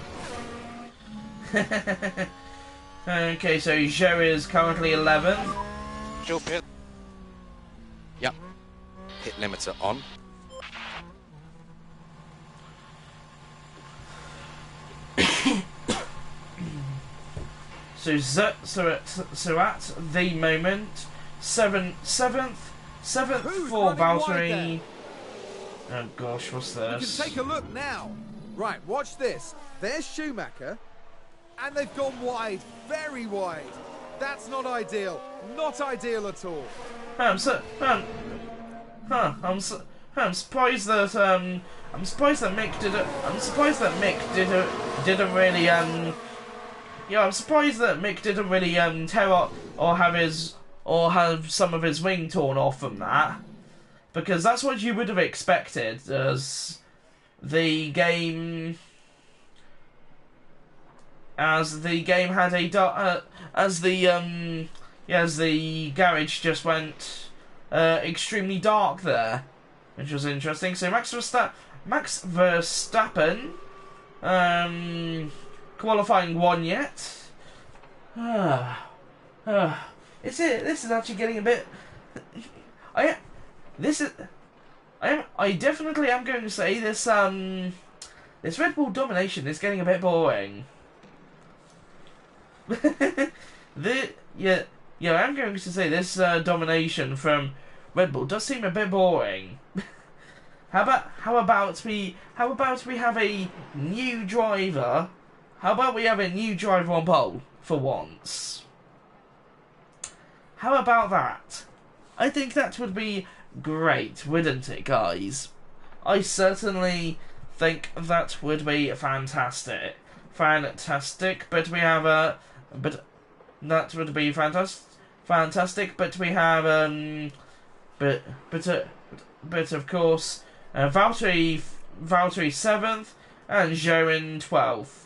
[SPEAKER 1] Okay, so Joe is currently 11th.
[SPEAKER 3] Joe pit. Yep. Hit limiter on.
[SPEAKER 1] So at the moment, seventh for Valtteri. Oh gosh, what's
[SPEAKER 2] You
[SPEAKER 1] this?
[SPEAKER 2] can take a look now. Right, watch this. There's Schumacher, and they've gone wide, very wide. That's not ideal. Not ideal at all.
[SPEAKER 1] I'm surprised that Mick didn't. I'm surprised that Mick didn't really Yeah, I'm surprised that Mick didn't really tear up or have some of his wing torn off from that, because that's what you would have expected as the game had a as the garage just went extremely dark there, which was interesting. So Max Verstappen qualifying 1 yet. This is actually getting a bit. I definitely am going to say this this Red Bull domination is getting a bit boring. I'm going to say this domination from Red Bull does seem a bit boring. How about we have a new driver? How about we have a new driver on pole for once? How about that? I think that would be great, wouldn't it, guys? I certainly think that would be fantastic. But we have but that would be fantastic. But we have but of course, Valtteri 7th and Joe in 12th.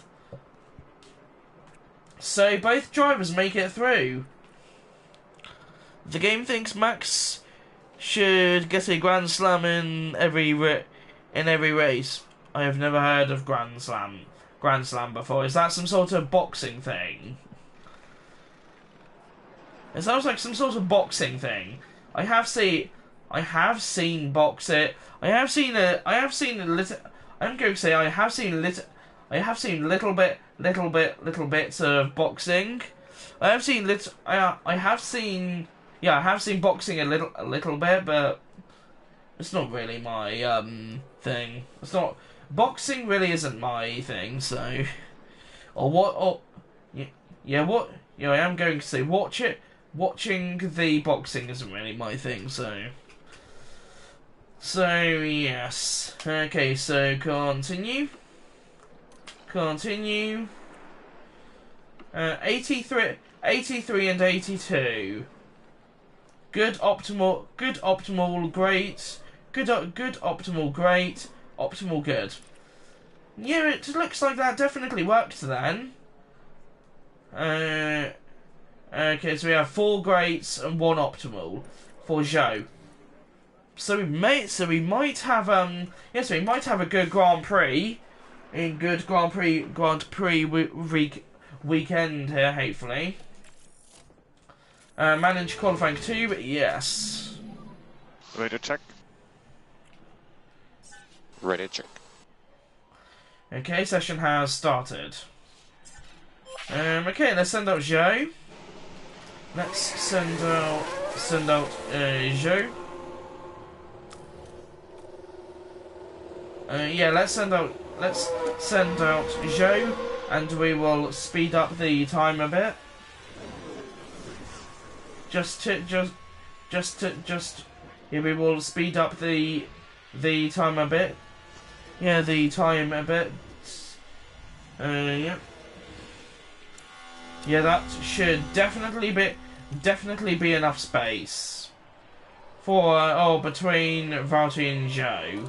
[SPEAKER 1] So both drivers make it through. The game thinks Max should get a Grand Slam in every race. I have never heard of Grand Slam before. Is that some sort of boxing thing? It sounds like some sort of boxing thing. I have seen boxing. I have seen little bits of boxing. I have seen boxing a little bit, but it's not really my thing. It's not boxing really isn't my thing. So, I am going to say watch it. watching the boxing isn't really my thing, so yes. Okay, so continue. 83 and 82. Good optimal, great. Good optimal, great. Optimal, good. Yeah, it looks like that definitely worked then. Okay, so we have 4 greats and 1 optimal for Zhou. So we might have yes, we might have a good Grand Prix, weekend here, hopefully. Managed qualifying 2, but yes.
[SPEAKER 4] Ready to check?
[SPEAKER 3] Ready to check.
[SPEAKER 1] Okay, session has started. Okay, let's send out Zhou. Let's send out Zhou. Yeah, let's send out Zhou, and we will speed up the time a bit. Yeah, we will speed up the time a bit. Yeah, the time a bit. Yeah. Yeah, that should definitely be enough space for between Valtteri and Zhou.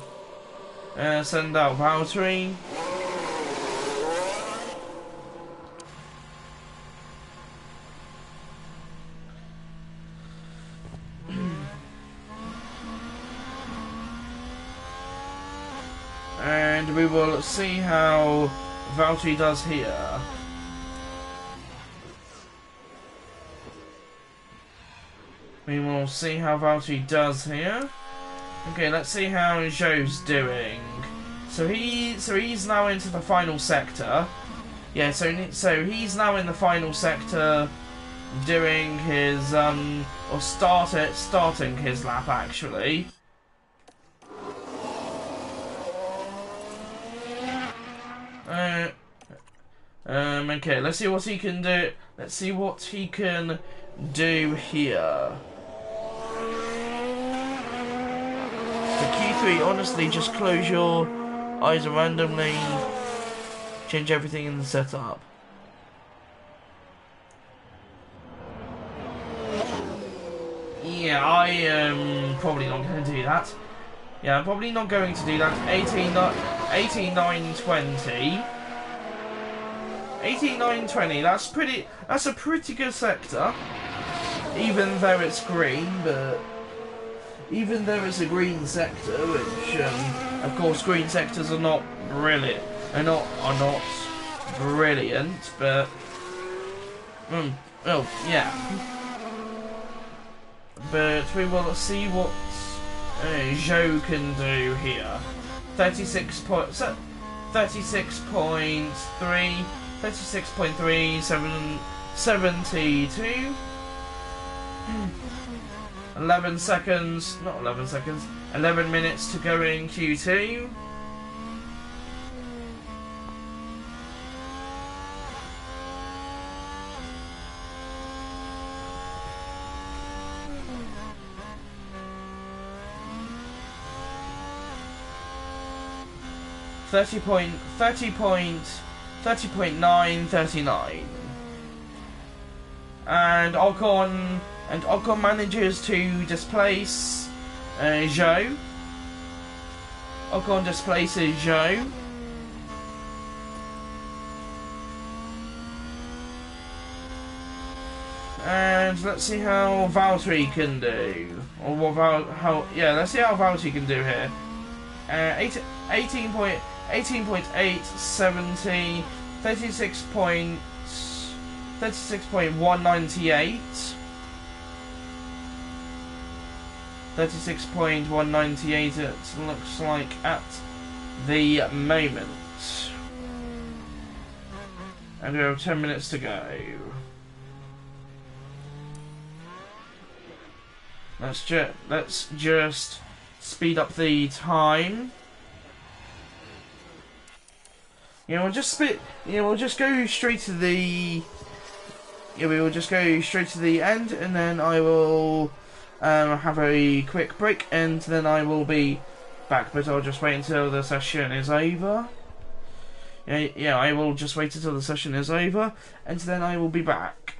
[SPEAKER 1] Send out Valtteri. And we will see how Valtteri does here. We will see how Valtteri does here. Okay, let's see how Zhou's doing. So he's now into the final sector. Yeah, so he's now in the final sector, doing his starting his lap actually. Okay, let's see what he can do. Let's see what he can do here. For Q3, honestly, just close your eyes and randomly change everything in the setup. Yeah, I am probably not going to do that. Yeah, I'm probably not going to do that. 18.920. 18.920, that's a pretty good sector. Even though it's green, but even though it's a green sector, which of course green sectors are not brilliant, are not brilliant, but well, yeah. But we will see what Zhou can do here. 36.3, 72. 11 seconds, not 11 seconds, 11 minutes to go in Q2. .39. And Ocon manages to displace Zhou. Ocon displaces Zhou. And let's see how Valtteri can do. Or let's see how Valtteri can do here. 18.8, 70, 36.198. 36.198 it looks like at the moment. And we have 10 minutes to go. Let's just speed up the time. Yeah, we'll just go straight to the yeah, we will just go straight to the end, and then I will have a quick break, and then I will be back. But I'll just wait until the session is over. Yeah, I will just wait until the session is over, and then I will be back.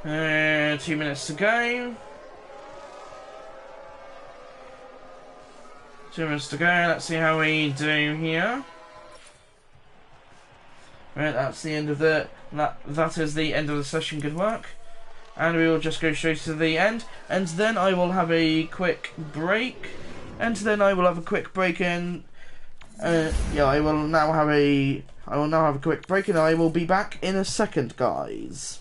[SPEAKER 1] Uh, 2 minutes to go. 2 minutes to go. Let's see how we do here. Right, that's the end of that is the end of the session. Good work. And we will just go straight to the end, and then I will have a quick break, and yeah, I will now have a quick break, and I will be back in a second, guys.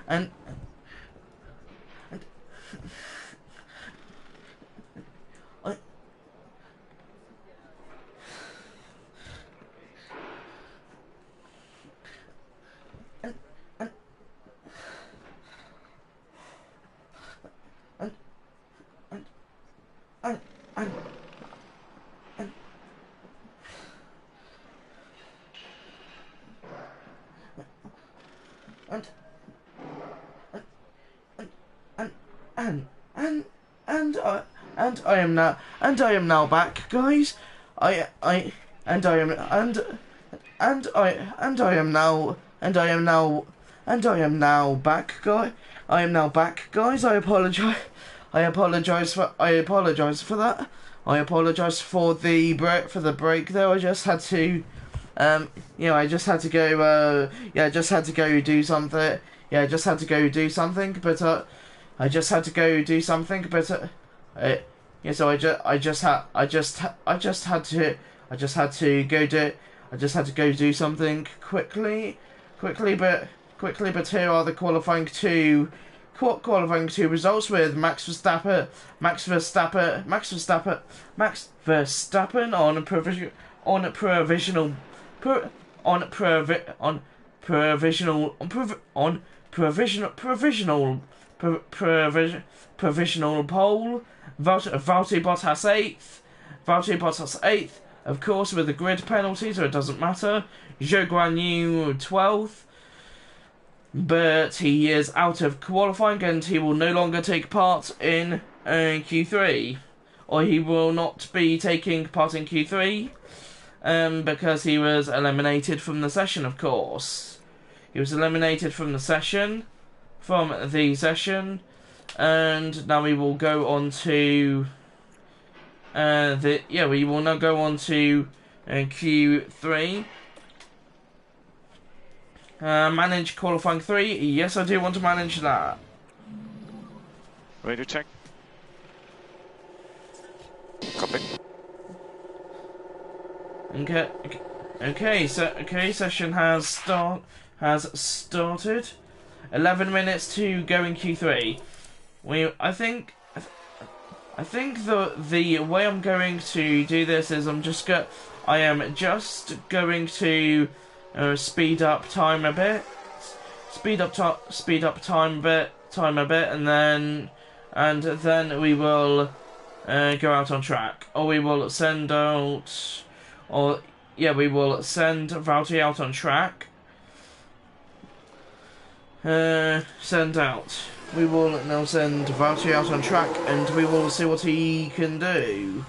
[SPEAKER 1] and I and and and I am now back, guys. I and I am now back, guys. I am now back, guys. I apologize. I apologize for that. I apologize for the break there. I just had to I just had to go do something. Yeah, I just had to go do something, but so I just had to go do something, but here are the qualifying two results with Max Verstappen provisional pole, Valtteri Bottas eighth, of course, with the grid penalty, so it doesn't matter. Zhou Guanyu 12th, but he is out of qualifying and he will no longer take part in Q3, or he will not be taking part in Q3, because he was eliminated from the session, of course. He was eliminated from the session, and now we will go on to we will now go on to Q3. Manage qualifying 3. Yes, I do want to manage that.
[SPEAKER 3] Radio check. Copy. Session has started. 11 minutes to go in Q3. I think the way I'm going to do this is I am just going to speed up time a bit, and then we will go out on track, or we will send Valtteri out on track. We will now send Valtteri out on track, and we will see what he can do.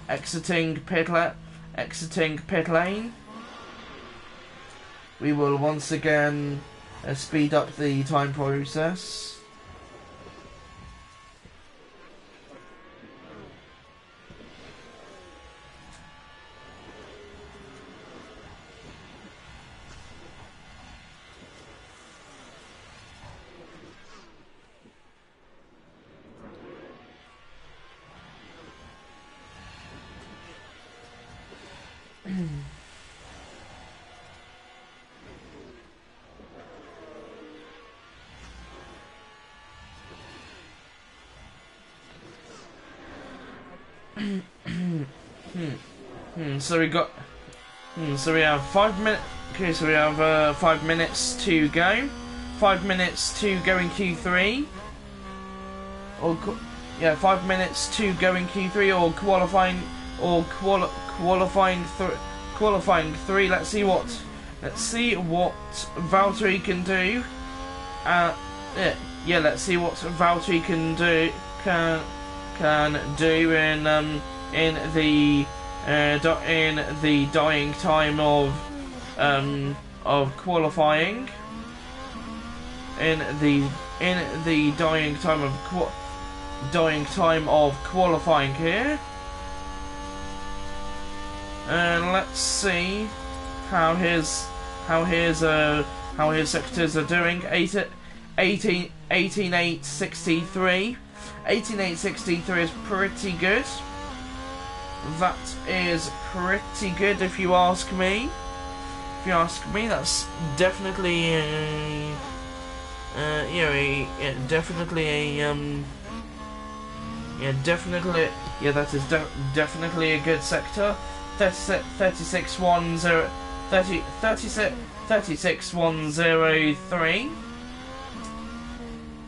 [SPEAKER 3] Exiting pit lane. We will once again speed up the time process. So we have 5 minutes. Okay, so we have 5 minutes to go. 5 minutes to go in Q3. 5 minutes to go in Q3 or qualifying qualifying 3. Let's see what Valtteri can do. Let's see what Valtteri can do in the dying time of qualifying. In the dying time of qualifying here. And let's see how his sectors are doing. 18.863. 18.863 is pretty good. That is pretty good if you ask me. If you ask me, that's definitely definitely a good sector. 36103.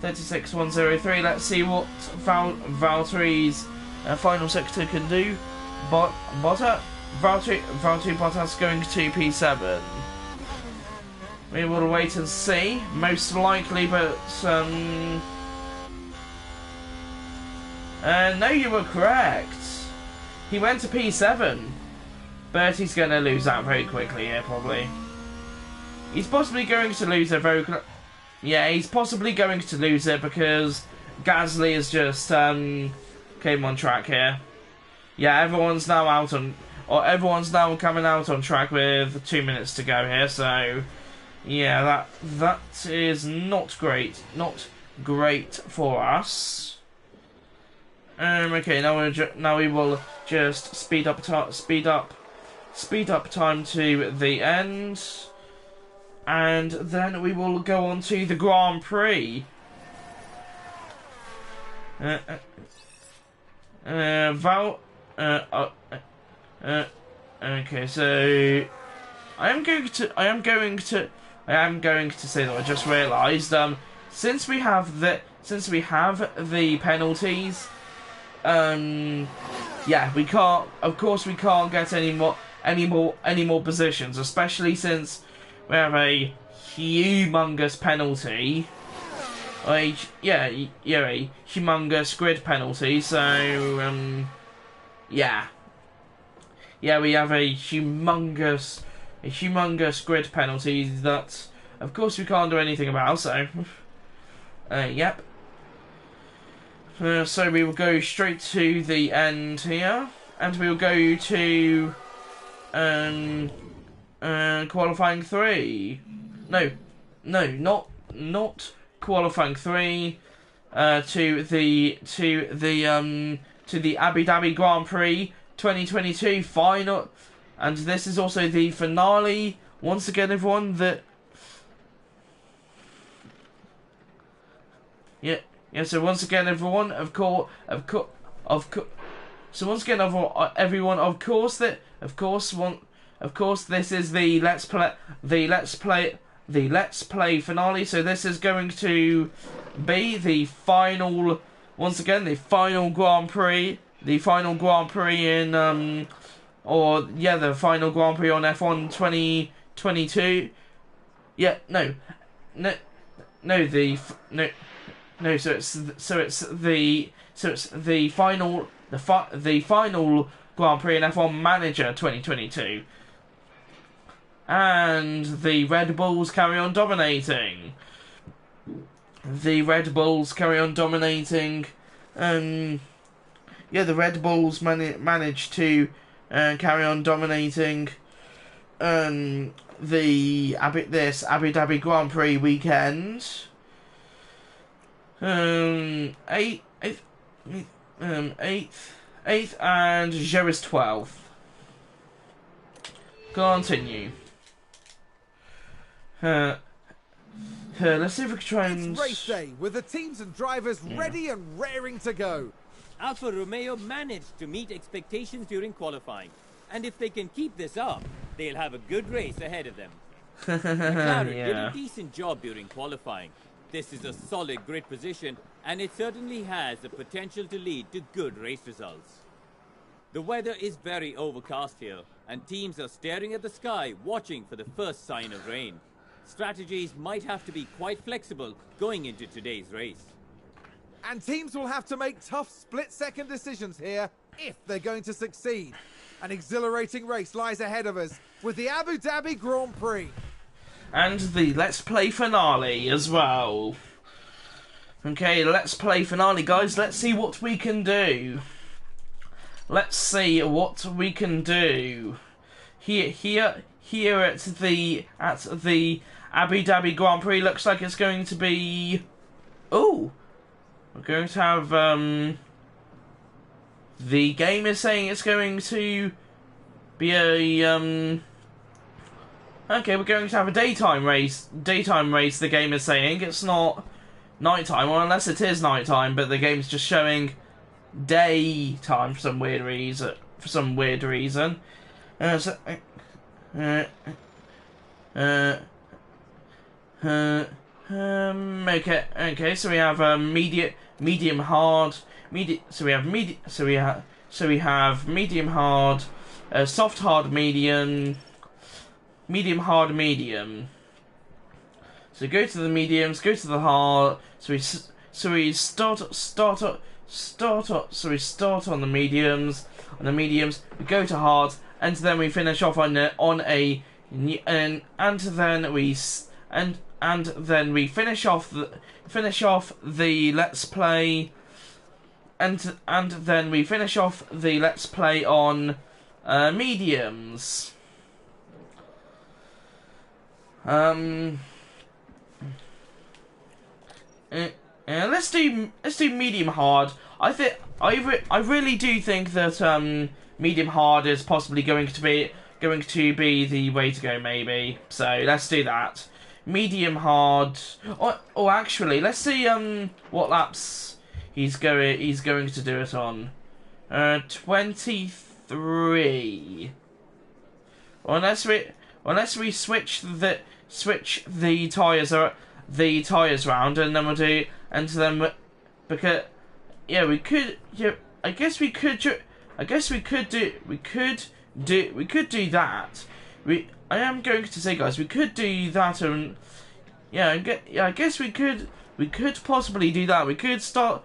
[SPEAKER 3] 36103. Let's see what Valtteri's final sector can do. Valtteri Bottas going to P7. We will wait and see. Most likely, but no, you were correct. He went to P7, but he's going to lose that very quickly here, probably. He's possibly going to lose it very quickly. Yeah, he's possibly going to lose it because Gasly has just came on track here. Yeah, everyone's now coming out on track with 2 minutes to go here. So, yeah, that is not great. Not great for us. Okay, now we will just speed up time to the end. And then we will go on to the Grand Prix. Okay, so I am going to say that I just realised since we have the penalties, yeah, we can't get any more positions, especially since we have a humongous penalty. A humongous grid penalty. So yeah, we have a humongous grid penalty that, of course, we can't do anything about. So yep. So we will go straight to the end here, and we will go to qualifying 3. No, not qualifying 3. To the Abu Dhabi Grand Prix 2022 final, and this is also the finale. Once again, everyone, so once again, everyone, of course, this is the Let's Play finale. So this is going to be the final, once again, the final Grand Prix in the final Grand Prix on F1 2022. So it's the final Grand Prix in F1 Manager 2022. And the Red Bulls carry on dominating. The Red Bulls managed to carry on dominating this Abu Dhabi Grand Prix weekend. Eighth, and Joe is 12th. Continue. Let's see if we can try and...
[SPEAKER 2] It's race day, with the teams and drivers ready and raring to go.
[SPEAKER 4] Alfa Romeo managed to meet expectations during qualifying. And if they can keep this up, they'll have a good race ahead of them. McLaren did a decent job during qualifying. This is a solid grid position, and it certainly has the potential to lead to good race results. The weather is very overcast here, and teams are staring at the sky, watching for the first sign of rain. Strategies might have to be quite flexible going into today's race.
[SPEAKER 2] And teams will have to make tough split-second decisions here if they're going to succeed. An exhilarating race lies ahead of us with the Abu Dhabi Grand Prix.
[SPEAKER 3] And the Let's Play finale as well. Okay, Let's Play finale, guys. Let's see what we can do. Let's see what we can do. Here at the Abu Dhabi Grand Prix, looks like it's going to be... Oh! We're going to have, the game is saying it's going to be a, Okay, we're going to have a daytime race. Daytime race, the game is saying. It's not nighttime, or unless it is nighttime, but the game's just showing daytime for some weird reason. Okay. So we have medium hard, So we have medium hard, soft hard, medium hard, medium. So go to the mediums, go to the hard. So we start on the mediums. On the mediums, we go to hard, and then we finish off and then we finish off the let's play, and then we finish off the let's play on mediums. Let's do medium hard. I really do think that medium hard is possibly going to be the way to go, maybe. So let's do that. Medium hard. Or actually, let's see what laps he's going to do it on. 23. Unless we switch the tires round, and then we'll do, and then because we could do that. I am going to say, guys, we could do that, and I guess we could possibly do that. We could start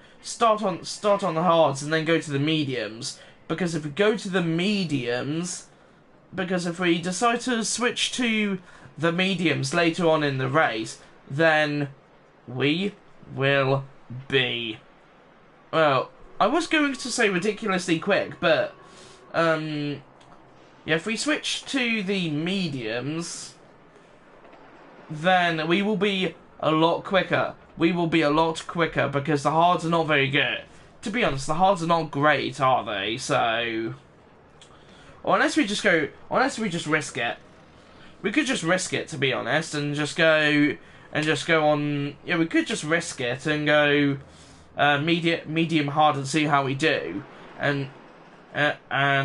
[SPEAKER 3] on the hards and then go to the mediums, because if we go to the mediums, if we decide to switch to the mediums later on in the race, then we will be, well, I was going to say ridiculously quick, but if we switch to the mediums, then we will be a lot quicker. Because the hards are not very good. To be honest, the hards are not great, are they? So, or unless we just risk it. We could just risk it, to be honest, and just go on. Yeah, we could just risk it and go medium hard and see how we do, and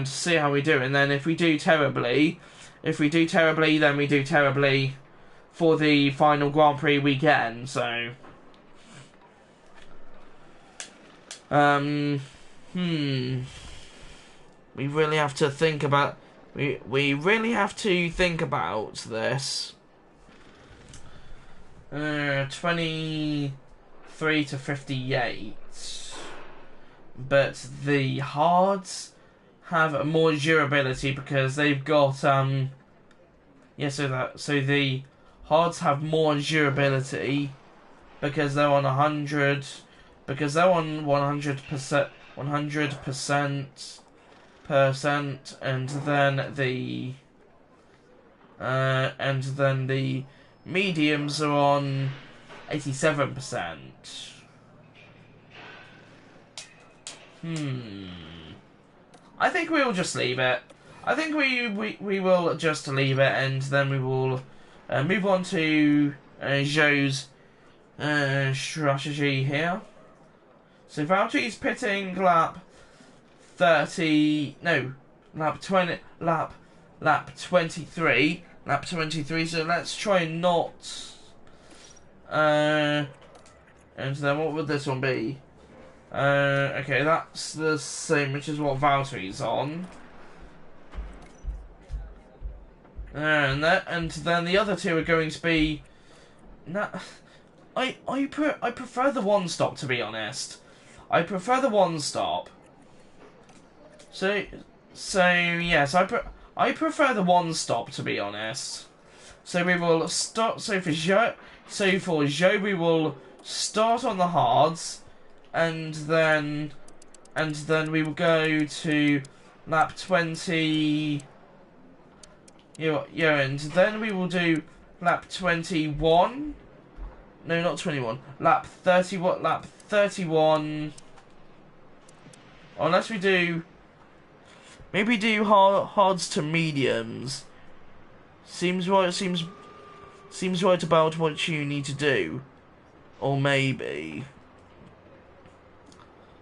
[SPEAKER 3] see how we do. And then if we do terribly, then we do terribly for the final Grand Prix weekend. So, we really have to think about. We really have to think about this. 23 to 58. But the hards have more durability because they've got so the hards have more durability because they're on 100, because they're on 100%, and then the mediums are on 87%. I think we will just leave it. I think we will just leave it, and then we will move on to Zhou's strategy here. So Valtteri's pitting lap 23. So let's try not. And then what would this one be? Okay, that's the same, which is what Valtteri's on. And then the other two are going to be. I prefer the one stop, to be honest. I prefer the one stop. So yes, I prefer the one stop, to be honest. So we will start. So for Zhou, we will start on the hards, and then we will go to lap 20. Yeah, and then we will do lap 21. No, not 21. Lap 30. What? Lap 31. Unless we do. Maybe do hards to mediums.
[SPEAKER 1] Seems right. Seems right about what you need to do, or maybe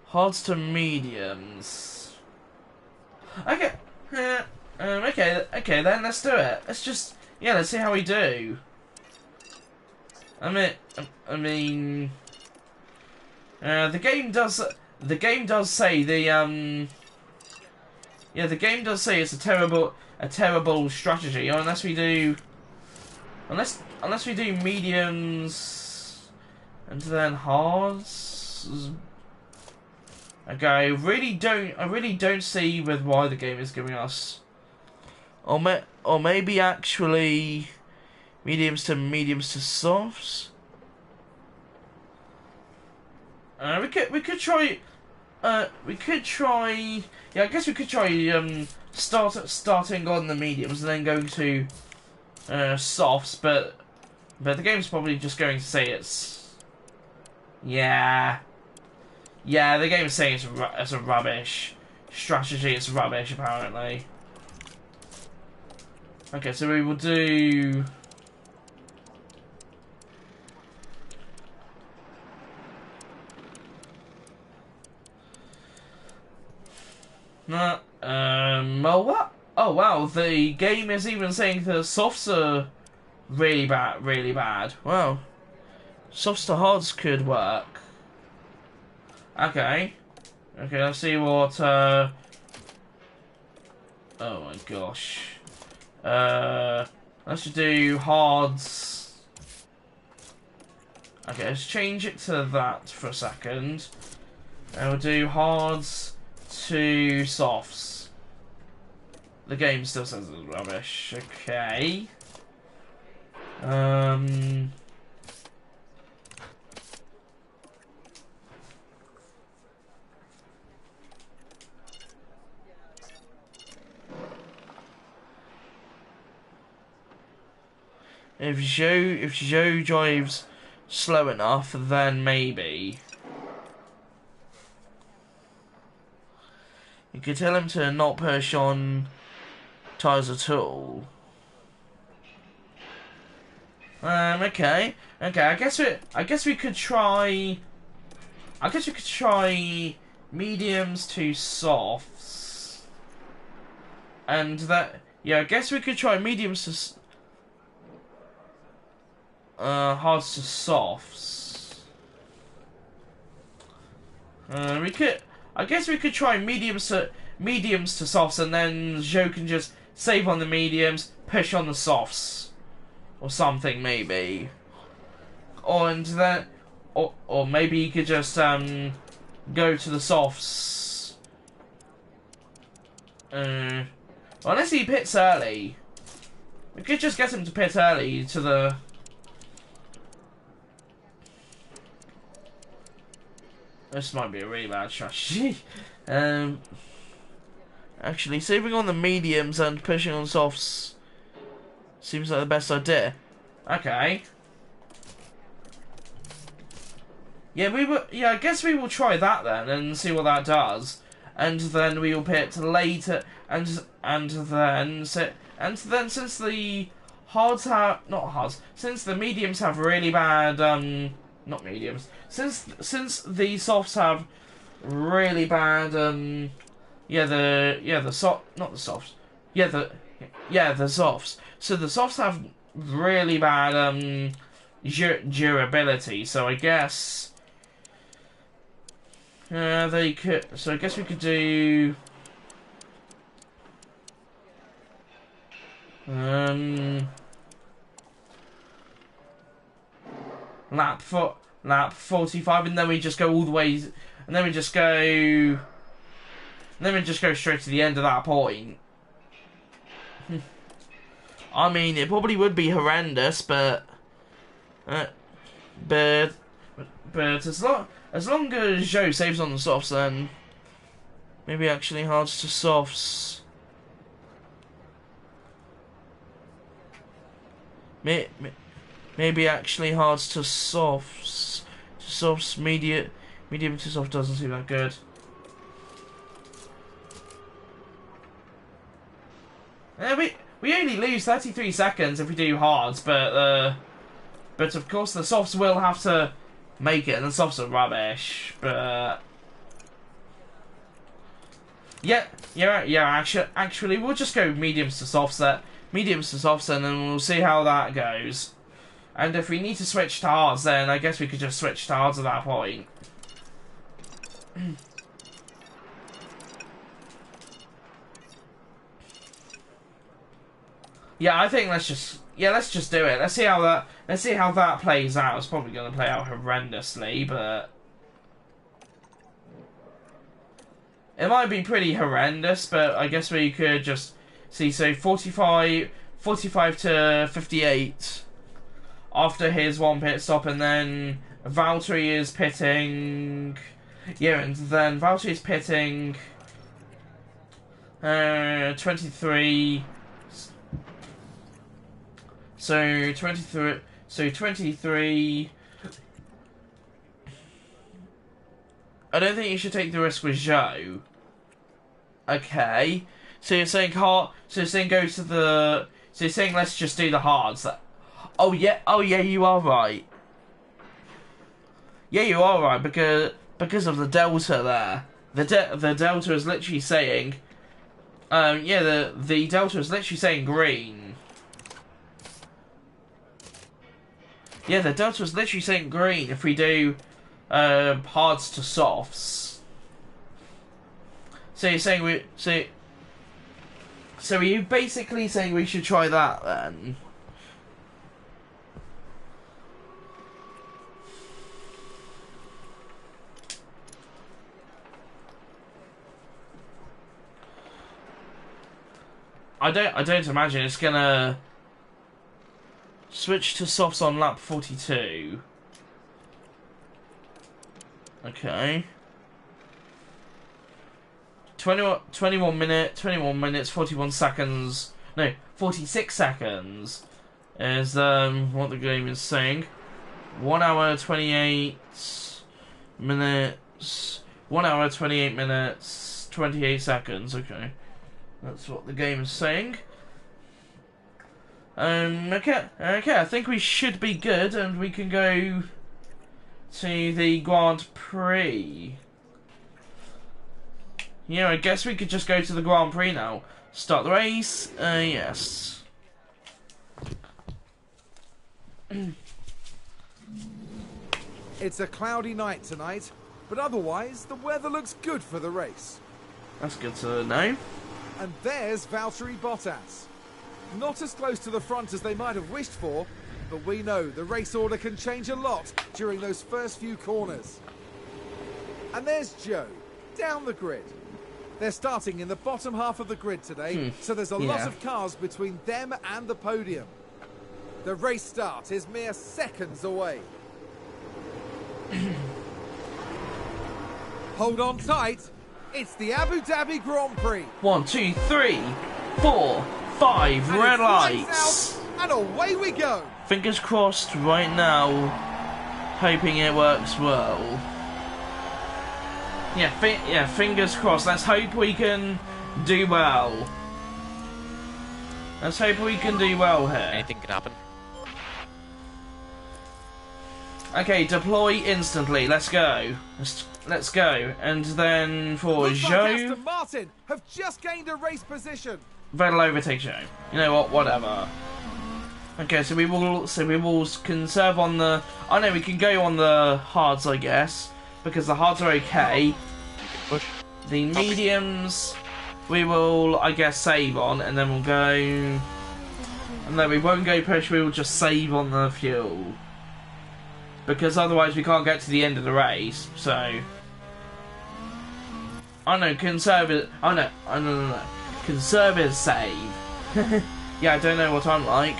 [SPEAKER 1] hards to mediums. Okay. Okay, then let's do it. Let's see how we do. I mean, the game does say the game does say it's a terrible strategy, unless we do mediums and then hards. Okay, I really don't see with why the game is giving us, or maybe actually mediums to softs. We could try. Yeah, I guess we could try starting on the mediums and then going to softs, but the game's probably just going to say it's the game is saying it's a rubbish strategy. It's rubbish apparently. Okay, so we will do. Well, what? Oh wow, the game is even saying the softs are really bad. Wow, softs to hards could work. Okay, let's see what. Oh my gosh. Let's do hards. Okay, let's change it to that for a second. And we'll do hards to softs. The game still says it's rubbish. Okay. If Joe drives slow enough, then maybe. You could tell him to not push on tires at all. Okay. I guess we could try. I guess we could try mediums to softs, and that. Yeah, I guess we could try mediums to. Hards to softs. I guess we could try mediums to softs, and then Joe can just save on the mediums, push on the softs, or something maybe. Or maybe he could just go to the softs. Unless he pits early, we could just get him to pit early to the. This might be a really bad strategy. Actually, saving on the mediums and pushing on softs seems like the best idea. Okay. Yeah, I guess we will try that then and see what that does, and then we will pit later, and then since the hards have since the mediums have really bad not mediums. Since the softs have really bad the softs. So the softs have really bad durability. So I guess they could. So I guess we could do lap 45, and then we just go all the way, and then we just go straight to the end of that point. I mean, it probably would be horrendous, but as long as Joe saves on the softs, then maybe actually hards to softs. Maybe actually hards to softs. Medium to soft doesn't seem that good. We
[SPEAKER 3] really lose 33 seconds if we do hards, but of course the softs will have to make it, and the softs are rubbish. But yeah. Actually, we'll just go mediums to softs, and then we'll see how that goes. And if we need to switch to hards, then I guess we could just switch to hards at that point. Yeah, I think let's just do it. Let's see how that plays out. It's probably going to play out horrendously, but it might be pretty horrendous. But I guess we could just see. So 45 to 58 after his one pit stop, and then Valtteri is pitting. Yeah, and then Valtteri is pitting 23. So 23. I don't think you should take the risk with Zhou. Okay. So you're saying hard. So you're saying go to the. So you're saying let's just do the hards. Oh yeah. You are right. Yeah, you are right because of the delta there. The delta is literally saying. The delta is literally saying green. Yeah, the delta was literally saying green if we do hards to softs. So you're saying so are you basically saying we should try that then? I don't imagine it's gonna switch to softs on lap 42. Okay. 21 minutes, 41 seconds. No, 46 seconds is what the game is saying. 1 hour 28 minutes. 1 hour 28 minutes, 28 seconds. Okay, that's what the game is saying. Okay, I think we should be good, and we can go to the Grand Prix. Yeah, I guess we could just go to the Grand Prix now. Start the race, yes.
[SPEAKER 2] It's a cloudy night tonight, but otherwise the weather looks good for the race.
[SPEAKER 3] That's good to know.
[SPEAKER 2] And there's Valtteri Bottas. Not as close to the front as they might have wished for, but we know the race order can change a lot during those first few corners. And there's Zhou, down the grid. They're starting in the bottom half of the grid today, so there's a lot of cars between them and the podium. The race start is mere seconds away. Hold on tight, it's the Abu Dhabi Grand Prix.
[SPEAKER 3] 1, 2, 3, 4, 5
[SPEAKER 2] And
[SPEAKER 3] red
[SPEAKER 2] it's
[SPEAKER 3] lights.
[SPEAKER 2] out, and away we go.
[SPEAKER 3] Fingers crossed right now, hoping it works well. Yeah, fingers crossed. Let's hope we can do well. Let's hope we can do well here.
[SPEAKER 5] Anything can happen.
[SPEAKER 3] Okay, deploy instantly. Let's go. Let's go. And then for
[SPEAKER 2] Looks like
[SPEAKER 3] Zhou,
[SPEAKER 2] Aston Martin have just gained a race position.
[SPEAKER 3] Vettel overtake Zhou. You know what? Whatever. Okay, so we will conserve on the. Oh no, we can go on the hards, I guess, because the hards are okay.
[SPEAKER 5] Push.
[SPEAKER 3] The mediums, we will, I guess, save on, and then we'll go. And then we won't go push. We will just save on the fuel, because otherwise we can't get to the end of the race. So. Oh no, conserve it. Oh no, no. Conserve is save. Yeah, I don't know what I'm like.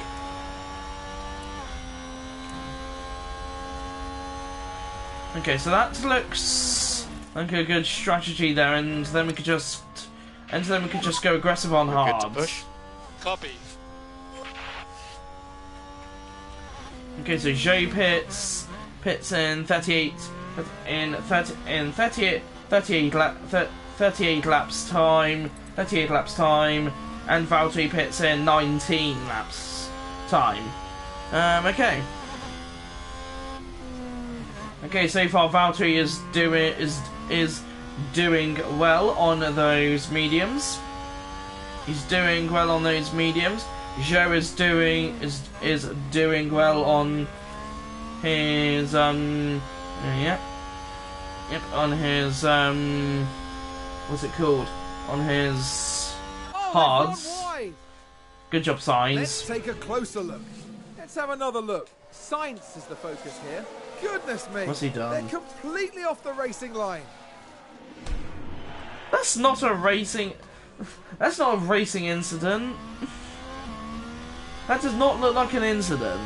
[SPEAKER 3] Okay, so that looks like a good strategy there, and then we could just go aggressive on hards.
[SPEAKER 5] Good to push.
[SPEAKER 6] Copy.
[SPEAKER 3] Okay, so Zhou pits in 38 38 laps time,
[SPEAKER 1] and Valtteri pits in 19 laps time. Okay. Okay, so far Valtteri is doing well on those mediums. He's doing well on those mediums. Joe is doing well on his on his what's it called? On his hards. Good job, Sainz.
[SPEAKER 2] Let's take a closer look. Let's have another look. Sainz is the focus here. Goodness me.
[SPEAKER 1] What's he done?
[SPEAKER 2] They're completely off the racing line.
[SPEAKER 1] That's not a racing incident. That does not look like an incident.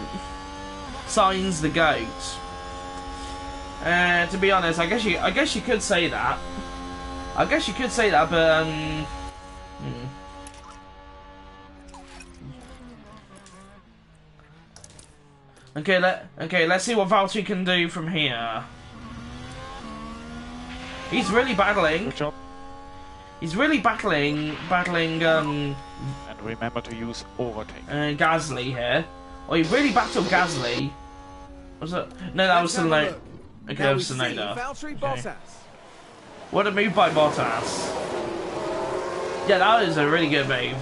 [SPEAKER 1] Sainz the GOAT. To be honest, I guess you could say that. I guess you could say that, but Okay, let's see what Valtteri can do from here. He's really battling.
[SPEAKER 5] Good job.
[SPEAKER 1] He's really battling.
[SPEAKER 5] And remember to use overtake.
[SPEAKER 1] Gasly here. Oh, he really battled Gasly. Was it? No, that was Sonoda. Okay, that was Sonoda. Okay. What a move by Bottas. Yeah, that is a really good move.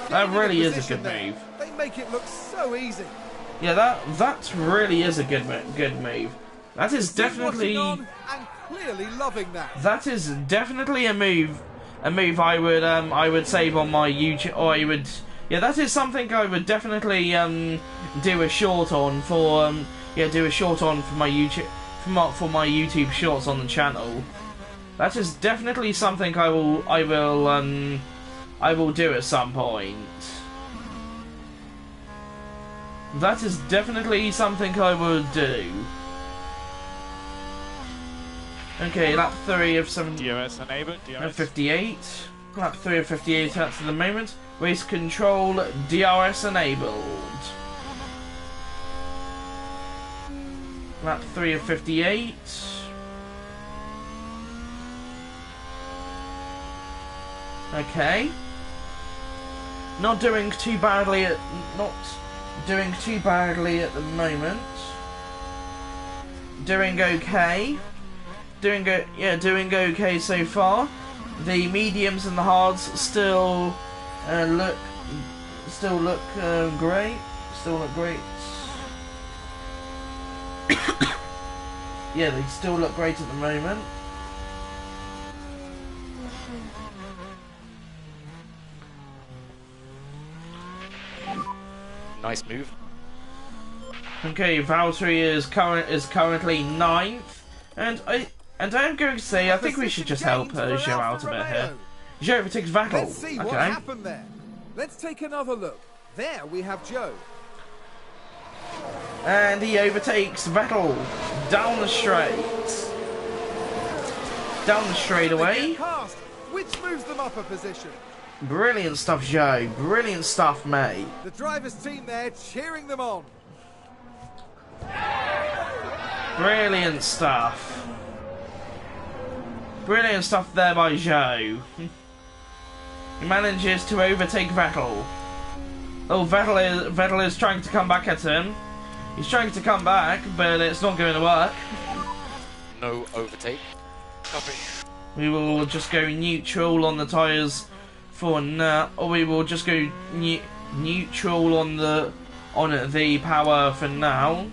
[SPEAKER 1] That really is a good move.
[SPEAKER 2] They make it look so easy.
[SPEAKER 1] Yeah, that really is a good move. That is definitely
[SPEAKER 2] and clearly loving that.
[SPEAKER 1] That is definitely a move I would save on my YouTube, or that is something I would definitely do a short on for my YouTube for my YouTube shorts on the channel. That is definitely something I will do at some point. That is definitely something I will do. Okay, lap 3 of 7.
[SPEAKER 5] DRS enabled. DRS.
[SPEAKER 1] 58. Lap 3 of 58 at the moment. Race control DRS enabled. Lap 3 of 58. Okay. Not doing too badly at the moment. Doing okay. Doing okay so far. The mediums and the hards still look great. Still look great. Yeah, they still look great at the moment.
[SPEAKER 5] Nice move.
[SPEAKER 1] Okay, Valtteri is currently 9th, and I'm going to say I think we should just help Joe out a bit here. Joe overtakes Vettel.
[SPEAKER 2] Let's see what happened there. Let's take another look. There we have Joe.
[SPEAKER 1] And he overtakes Vettel down the straight. Down the straightaway.
[SPEAKER 2] Which moves them up a position.
[SPEAKER 1] Brilliant stuff, Joe. Brilliant stuff, mate.
[SPEAKER 2] The driver's team there cheering them on.
[SPEAKER 1] Brilliant stuff. Brilliant stuff there by Joe. He manages to overtake Vettel. Oh, Vettel is trying to come back at him. He's trying to come back, but it's not going to work.
[SPEAKER 5] No overtake. Copy.
[SPEAKER 1] We will just go neutral on the tyres for now, or we will just go neutral on the power for now.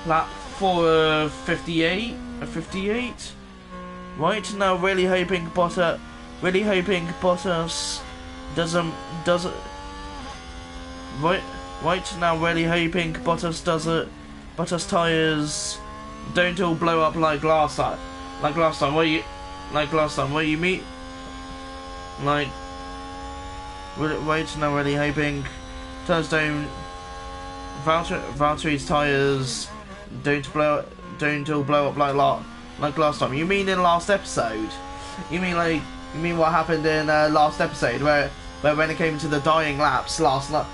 [SPEAKER 1] Lap 4 of 58. Right now, really hoping Bottas doesn't. Right now, really hoping Bottas doesn't. Bottas tyres don't all blow up like last time. What you mean? Like, right now, really hoping tyres don't. Valtteri's tyres don't all blow up like last time. You mean in last episode? You mean what happened in last episode where when it came to the dying laps last night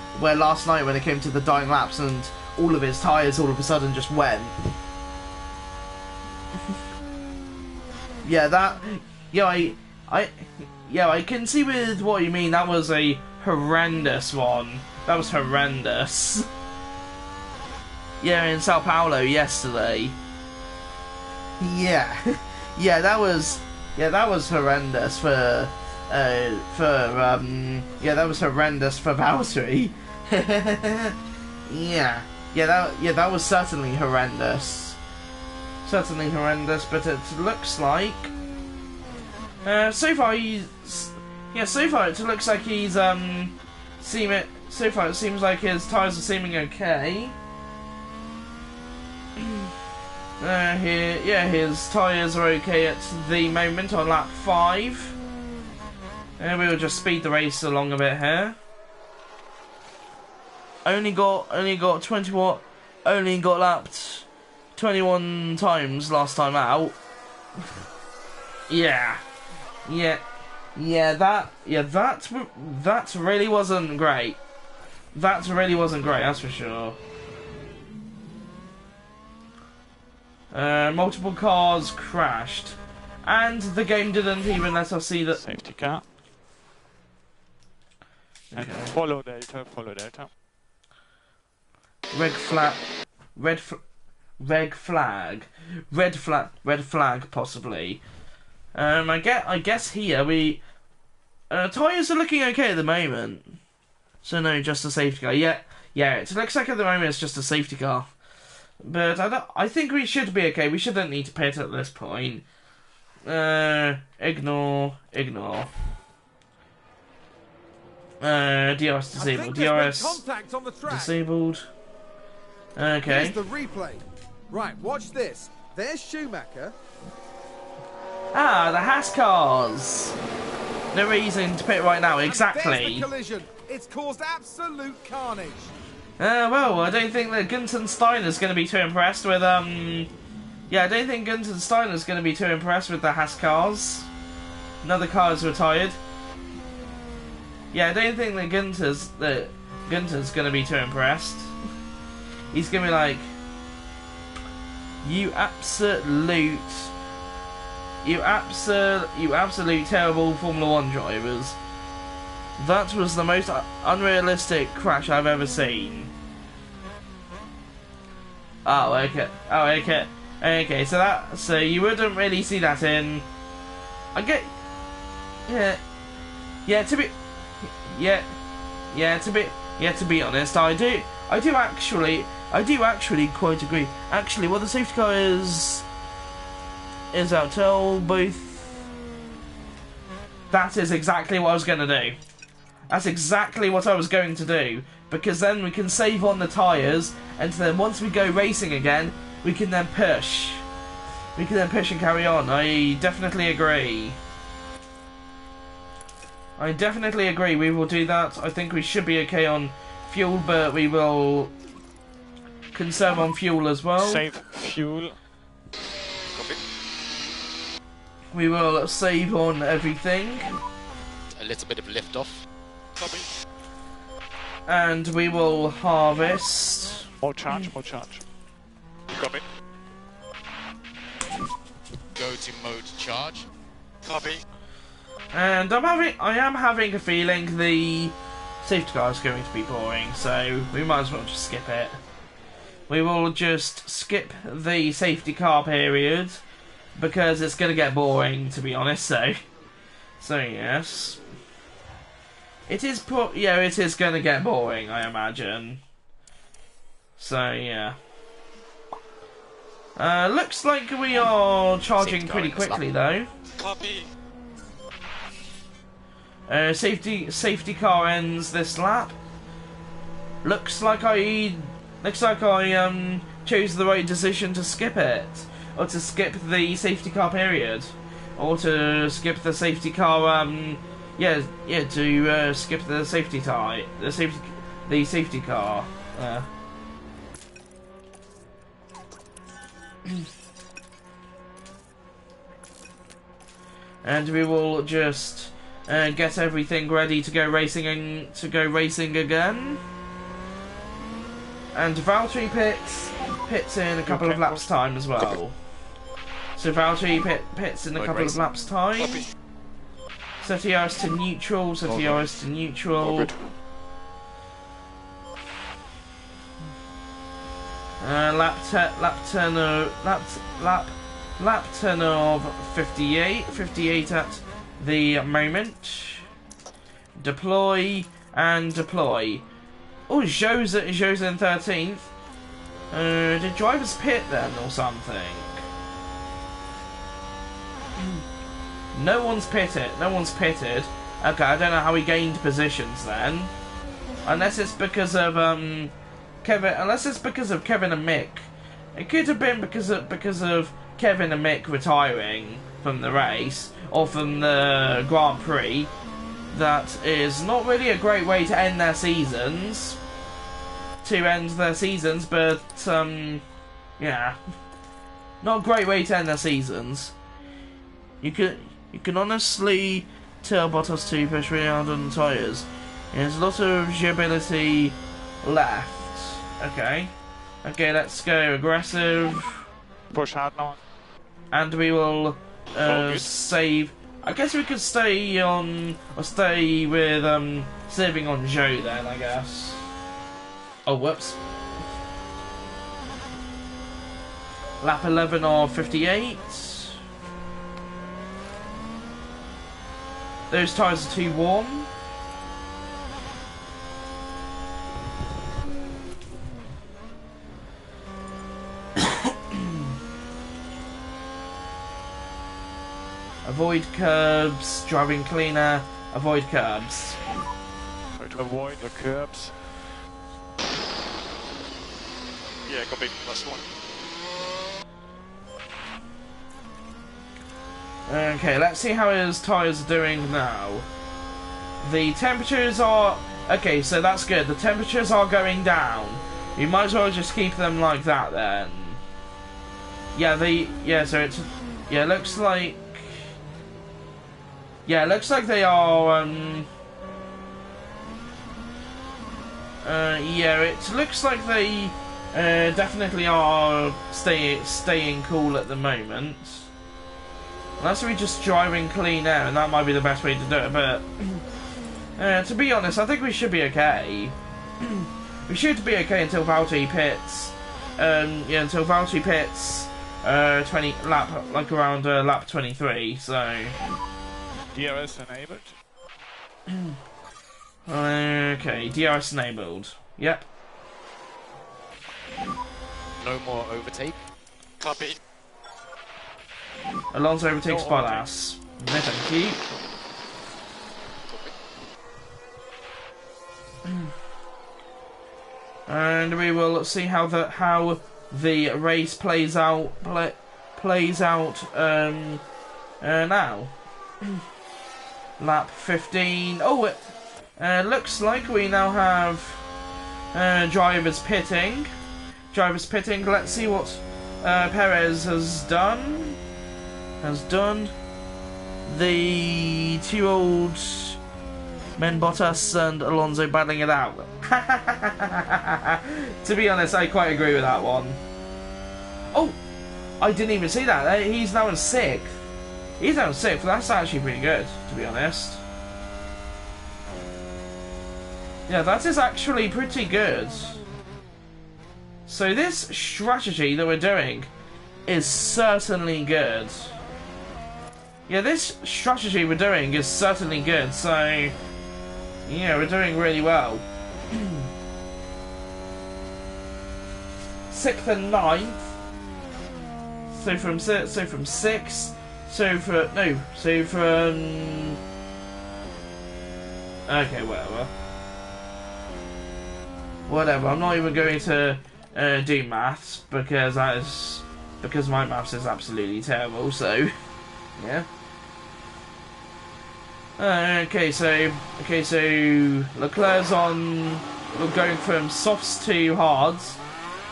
[SPEAKER 1] when it came to the dying laps and all of his tyres all of a sudden just went. Yeah, that. Yeah, I can see with what you mean. That was a horrendous one. That was horrendous. Yeah, in Sao Paulo yesterday. Yeah, yeah, that was horrendous for that was horrendous for Valtteri. That was certainly horrendous. Certainly horrendous, but it looks like so far it looks like he's so far it seems like his tyres are seeming okay. His tyres are okay at the moment on lap 5. And we'll just speed the race along a bit here. Only got lapped 21 times last time out. That really wasn't great. That really wasn't great, that's for sure. Multiple cars crashed, and the game didn't even let us see that.
[SPEAKER 5] Safety car. And follow Delta. Red flag, possibly. I guess here we tyres are looking okay at the moment. So no, just a safety car. Yeah. It looks like at the moment it's just a safety car. But I think we should be okay. We shouldn't need to pit at this point. Ignore. DRS disabled. DRS disabled. Okay.
[SPEAKER 2] Here's the replay. Right, watch this. There's Schumacher.
[SPEAKER 1] Ah, the Haas cars. No reason to pit right now. Exactly.
[SPEAKER 2] There's the collision. It's caused absolute carnage.
[SPEAKER 1] Well, I don't think that Gunther Steiner's going to be too impressed with, I don't think Gunther Steiner's going to be too impressed with the Haas cars. Another car is retired. Yeah, I don't think that Gunther's going to be too impressed. He's going to be like, you absolute terrible Formula 1 drivers. That was the most unrealistic crash I've ever seen. Oh, okay. Okay, so you wouldn't really see that in. I get. To be honest, I do actually quite agree. Actually, what the safety car is out till both. That is exactly what I was going to do. That's exactly what I was going to do, because then we can save on the tyres, and then once we go racing again, we can then push. We can then push and carry on. I definitely agree. We will do that. I think we should be okay on fuel, but we will conserve on fuel as well.
[SPEAKER 5] Save fuel. Copy.
[SPEAKER 1] We will save on everything.
[SPEAKER 6] A little bit of lift off.
[SPEAKER 5] Copy.
[SPEAKER 1] And we will harvest.
[SPEAKER 5] More charge. Copy.
[SPEAKER 6] Go to mode charge.
[SPEAKER 5] Copy.
[SPEAKER 1] And I am having a feeling the safety car is going to be boring, so we might as well just skip it. We will just skip the safety car period, because it's going to get boring, to be honest, so yes. It is going to get boring, I imagine. So, yeah. Looks like we are charging pretty quickly, though.
[SPEAKER 5] Copy.
[SPEAKER 1] Safety car ends this lap. Looks like I chose the right decision to skip it, or to skip the safety car period, or to skip the safety car. To skip the safety tie, the safety car. And we will just get everything ready to go racing again.
[SPEAKER 5] And Valtteri pits in a couple of laps time as well. So Valtteri pits in a couple of laps time. Set ERS to neutral, set ERS to neutral. Lap turn of 58 at the moment. Deploy and deploy. Oh, Joe's in 13th. Did drivers pit then or something? No one's pitted. Okay, I don't know how he gained positions then. Unless it's because of Kevin. Unless it's because of Kevin and Mick. It could have been because of Kevin and Mick retiring from the race or from the Grand Prix. That is not really a great way to end their seasons. But yeah, not a great way to end their seasons. You can honestly tell Bottas to push really hard on the tyres. There's a lot of durability left. Okay, let's go aggressive.
[SPEAKER 7] Push hard now.
[SPEAKER 5] And we will save. I guess we could stay with saving on Joe then, I guess. Oh, whoops. Lap 11 of 58. Those tyres are too warm. Avoid curbs, driving cleaner, avoid curbs.
[SPEAKER 7] Try to avoid the curbs.
[SPEAKER 6] Yeah, copy. Last one.
[SPEAKER 5] Okay, let's see how his tyres are doing now. The temperatures are... Okay, so that's good. The temperatures are going down. You might as well just keep them like that then. So it's... Yeah, it looks like... Yeah, it looks like they are, yeah, it looks like they, definitely are staying cool at the moment. Unless we're just driving clean air, and that might be the best way to do it, but... to be honest, I think we should be okay. We should be okay until Valtteri pits. Until Valtteri pits, around lap 23, so...
[SPEAKER 7] DRS enabled.
[SPEAKER 5] Okay, DRS enabled. Yep.
[SPEAKER 6] No more overtake. Copy.
[SPEAKER 5] Alonso overtakes Bottas. No, thank you. And we will see how the race plays out. Now. Lap 15. Oh, it looks like we now have drivers pitting. Let's see what Perez has done. The two old men, Bottas and Alonso, battling it out. To be honest, I quite agree with that one. Oh, I didn't even see that. He's now in 6th. He's down 6th, that's actually pretty good, to be honest. Yeah, that is actually pretty good. So this strategy that we're doing is certainly good. Yeah, this strategy we're doing is certainly good, so... Yeah, we're doing really well. 6th and 9th. So from 6th... Okay, whatever. I'm not even going to do maths because my maths is absolutely terrible. So, yeah. So Leclerc's going from softs to hards.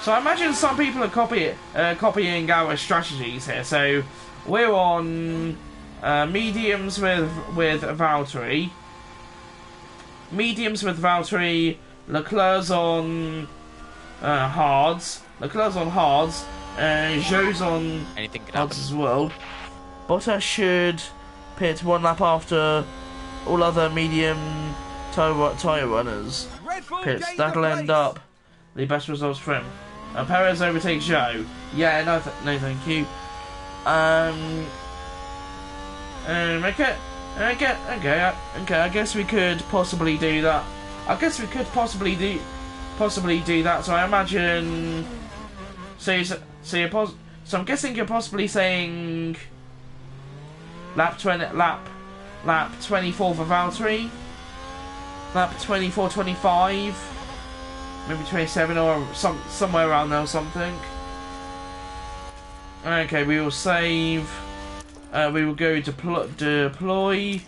[SPEAKER 5] So I imagine some people are copying our strategies here. So we're on mediums with Valtteri. Leclerc's on hards. Leclerc's on hards. Zhou's on
[SPEAKER 6] Anything can
[SPEAKER 5] hards
[SPEAKER 6] happen.
[SPEAKER 5] as well. Bottas should pit 1 lap after all other medium tyre runners
[SPEAKER 2] Red Bull
[SPEAKER 5] pits.
[SPEAKER 2] gained
[SPEAKER 5] That'll
[SPEAKER 2] the
[SPEAKER 5] end
[SPEAKER 2] place.
[SPEAKER 5] up the best results for him. Perez overtakes Zhou. Yeah, no, no, thank you. Okay, I guess we could possibly do that. So I imagine. So I'm guessing you're possibly saying lap 24 for Valtteri, lap 24, 25, maybe 27 or somewhere around there or something. Okay, we will save. We will go deploy.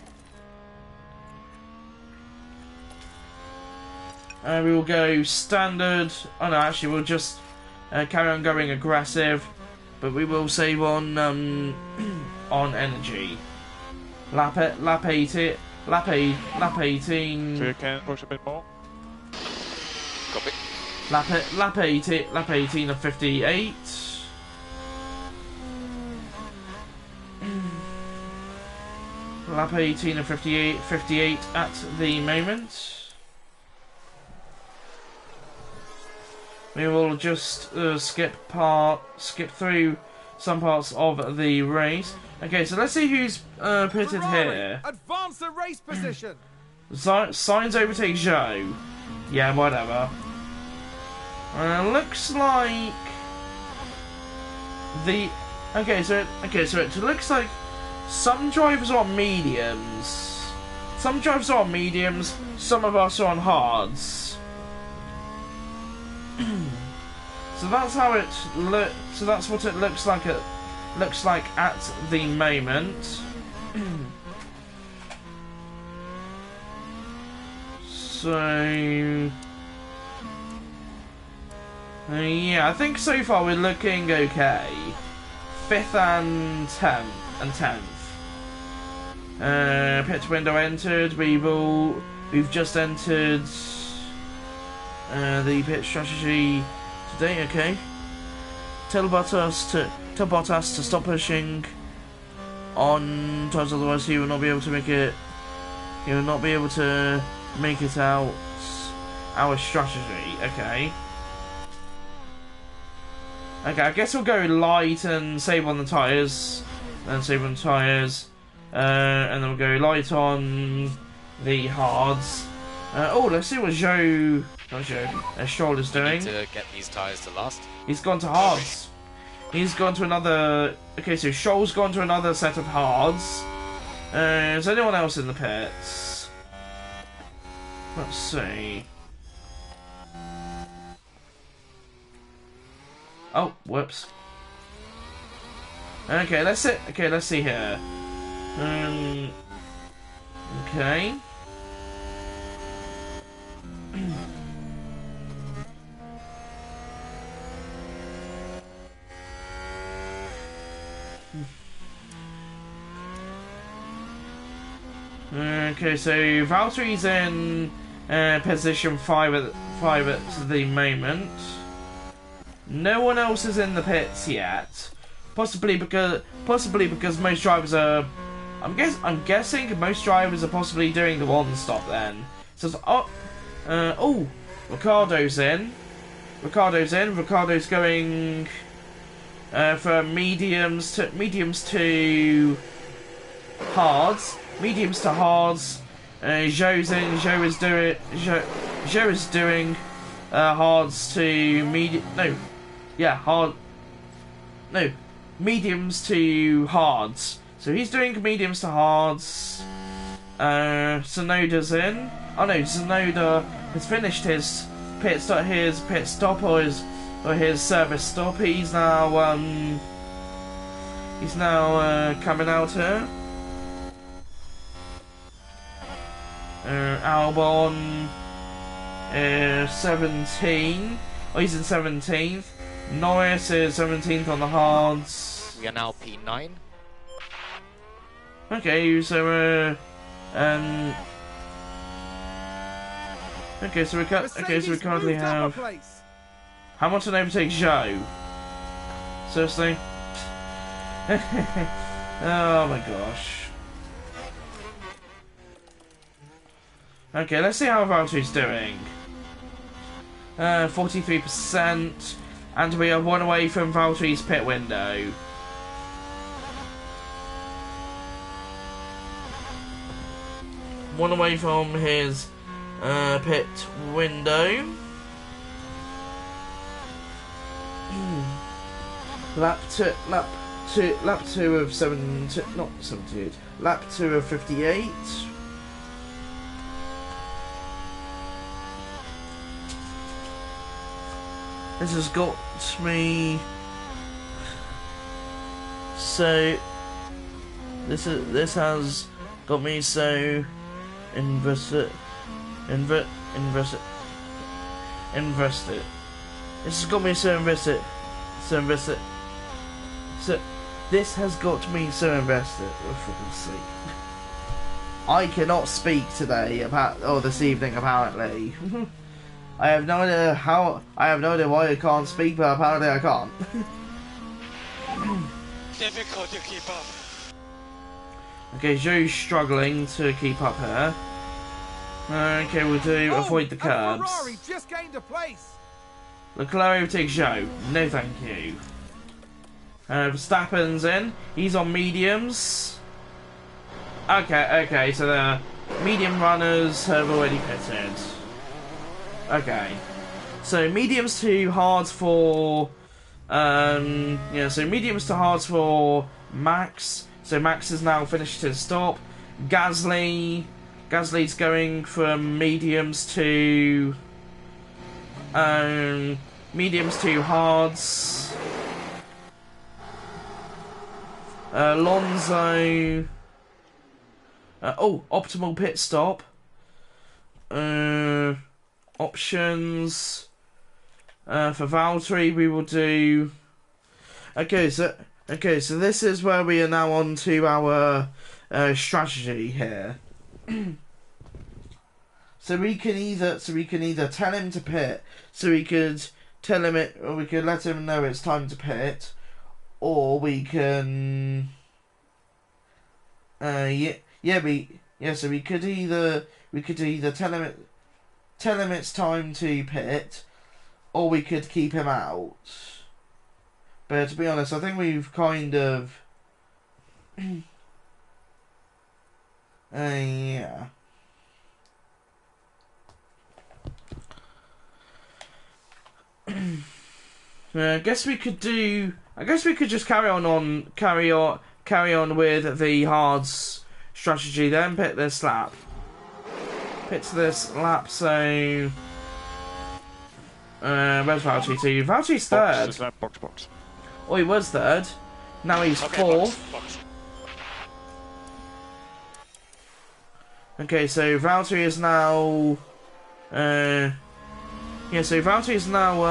[SPEAKER 5] We will go standard. Oh no, actually, we'll just carry on going aggressive, but we will save on on energy. Lap 18.
[SPEAKER 7] So you can push a bit more.
[SPEAKER 6] Copy.
[SPEAKER 5] Lap 18 of 58. Lap 18 of 58 at the moment. We will just skip through some parts of the race. Okay, so let's see who's pitted
[SPEAKER 2] Ferrari
[SPEAKER 5] here.
[SPEAKER 2] advance the race position.
[SPEAKER 5] Sainz overtakes Zhou. Yeah, whatever. Looks like the so it looks like some drivers are on mediums. Some drivers are on mediums. Some of us are on hards. So that's how it look. So that's what it looks like. It looks like at the moment. So yeah, I think so far we're looking okay. 5th and 10th. Pit window entered. We've just entered the pit strategy today. Okay. Tell Bottas to stop pushing on tires, otherwise he will not be able to make it. He will not be able to make it out our strategy. Okay. Okay, I guess we'll go light and save on the tyres. And save on the tyres. And then we'll go light on the hards. Oh, let's see what Stroll is doing.
[SPEAKER 6] To get these tyres to last.
[SPEAKER 5] He's gone to hards. He's gone to another. Okay, so Stroll's gone to another set of hards. Is anyone else in the pits? Let's see. Oh, whoops. Okay, let's see here. Okay. Okay, so Valtteri's in position 5 at the moment. No one else is in the pits yet. Possibly because most drivers are. I'm guessing most drivers are possibly doing the one stop then. So Ricardo's in. Ricardo's going for mediums to hards. Zhou's in. Zhou is doing hards to mediums to hards. So he's doing mediums to hards. Tsunoda's in. Oh no, Tsunoda has finished his pit stop or his service stop. He's now coming out here. Albon 17. Oh, he's in 17th. Norris is 17th on the hards.
[SPEAKER 6] We are now P9.
[SPEAKER 5] Okay, so we currently have. Hamilton overtakes Zhou. Seriously? Oh my gosh. Okay, let's see how Valtteri's doing. 43%, and we are 1 away from Valtteri's pit window. One away from his pit window. Lap two of 78. Lap 2 of 58. This has got me. So this has got me so invested. This has got me so invested. So this has got me so invested. For goodness sake. I cannot speak today this evening apparently. I have no idea why I can't speak, but apparently I can't.
[SPEAKER 6] Difficult to keep up.
[SPEAKER 5] Okay, Zhou's struggling to keep up here. Okay, we'll do avoid the curbs.
[SPEAKER 2] Ferrari just gained a place.
[SPEAKER 5] Leclerc overtakes Zhou. No, thank you. Verstappen's in. He's on mediums. Okay, so the medium runners have already pitted. Okay, so mediums to hards for so mediums to hards for Max. So Max has now finished his stop. Gasly's going from mediums to hards. Alonso. Optimal pit stop. Options for Valtteri we will do. Okay, so this is where we are now on to our strategy here. So we can either tell him to pit, so we could tell him it, or we could let him know it's time to pit, or we can so we could either tell him it's time to pit, or we could keep him out. But to be honest, I think we've kind of yeah. I guess we could just carry on with the hards strategy then. Pit this lap. So where's Valtteri to? Valtteri's third.
[SPEAKER 7] Box.
[SPEAKER 5] Oh, he was third. Now he's fourth.
[SPEAKER 6] Box.
[SPEAKER 5] Okay, so Valtteri is now Valtteri is now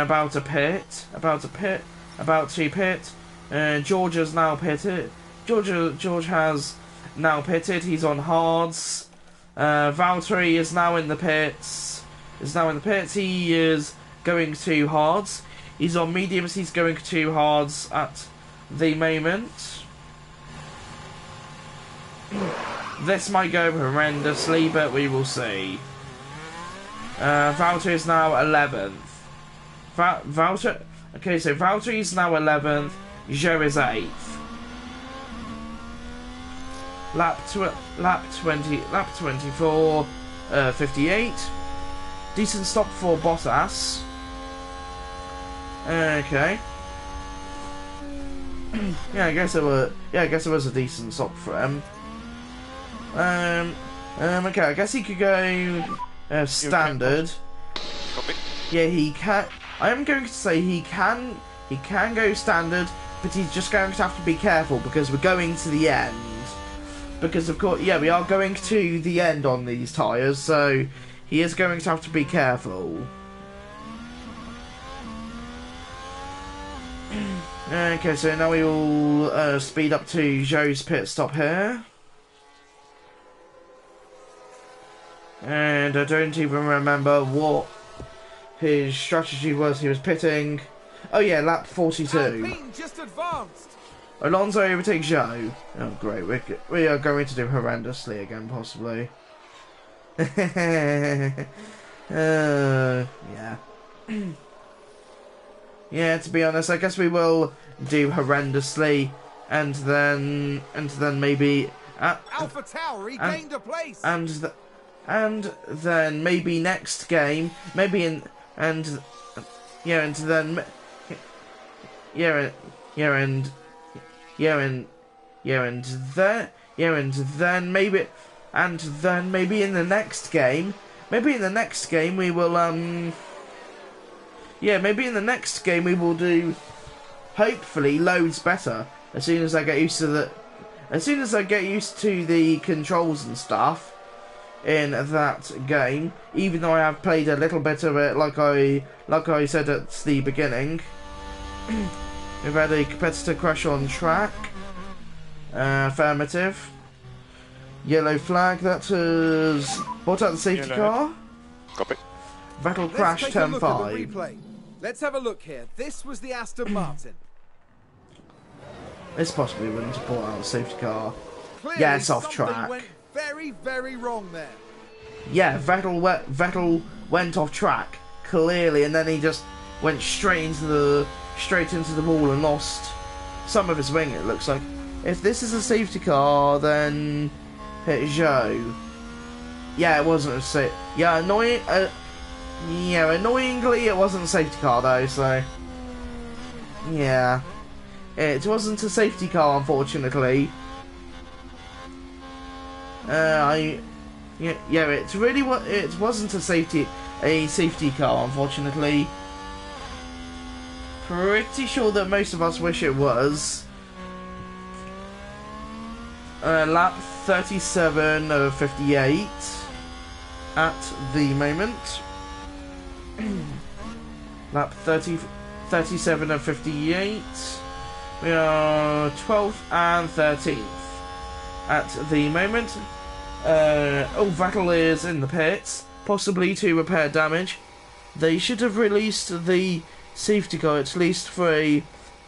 [SPEAKER 5] about to pit. George has now pitted. George has now pitted. He's on hards. Valtteri is now in the pits. He is going to hards. He's on mediums. He's going to hards at the moment. This might go horrendously, but we will see. Valtteri is now 11th. Okay, so Valtteri is now 11th. Zhou is 8th. Lap 24, 58. Decent stop for Bottas. Okay. I guess it was a decent stop for him. Okay, I guess he could go standard.
[SPEAKER 6] Copy.
[SPEAKER 5] Yeah, he can. I am going to say he can go standard, but he's just going to have to be careful because we're going to the end. Because of course, we are going to the end on these tyres, so he is going to have to be careful. Okay, so now we will speed up to Zhou's pit stop here. And I don't even remember his strategy was he was pitting. Oh yeah, lap 42.
[SPEAKER 2] Alpine just advanced.
[SPEAKER 5] Alonso overtakes Zhou. Oh great, we are going to do horrendously again, possibly. Yeah. Yeah, to be honest, I guess we will do horrendously, and then maybe
[SPEAKER 2] Alpha Tower regained a place.
[SPEAKER 5] and then maybe next game, maybe in and yeah, and then yeah, and then maybe in the next game, maybe in the next game we will maybe in the next game we will do hopefully loads better as soon as I get used to the controls and stuff in that game, even though I have played a little bit of it like I said at the beginning. We've had a competitor crash on track. Affirmative. Yellow flag, that was brought out the safety car.
[SPEAKER 7] Copy.
[SPEAKER 5] Vettel
[SPEAKER 2] Let's
[SPEAKER 5] crash
[SPEAKER 2] take a
[SPEAKER 5] turn
[SPEAKER 2] look at the
[SPEAKER 5] 5.
[SPEAKER 2] replay. Let's have a look here. This was the Aston Martin.
[SPEAKER 5] This possibly wouldn't have brought out the safety car.
[SPEAKER 2] Clearly
[SPEAKER 5] Yeah, it's off
[SPEAKER 2] something
[SPEAKER 5] track.
[SPEAKER 2] went very, very wrong there.
[SPEAKER 5] Yeah, Vettel went off track clearly, and then he just went straight into the wall and lost some of his wing. It looks like. If this is a safety car, then hit Zhou. Yeah, it wasn't a safety. Yeah, annoyingly, it wasn't a safety car though. So yeah, it wasn't a safety car, unfortunately. It wasn't a safety car, unfortunately. Pretty sure that most of us wish it was. Lap 37 of 58 at the moment. Lap 37 of 58. We are 12th and 13th at the moment. Vettel is in the pits, possibly to repair damage. They should have released the safety car at least for a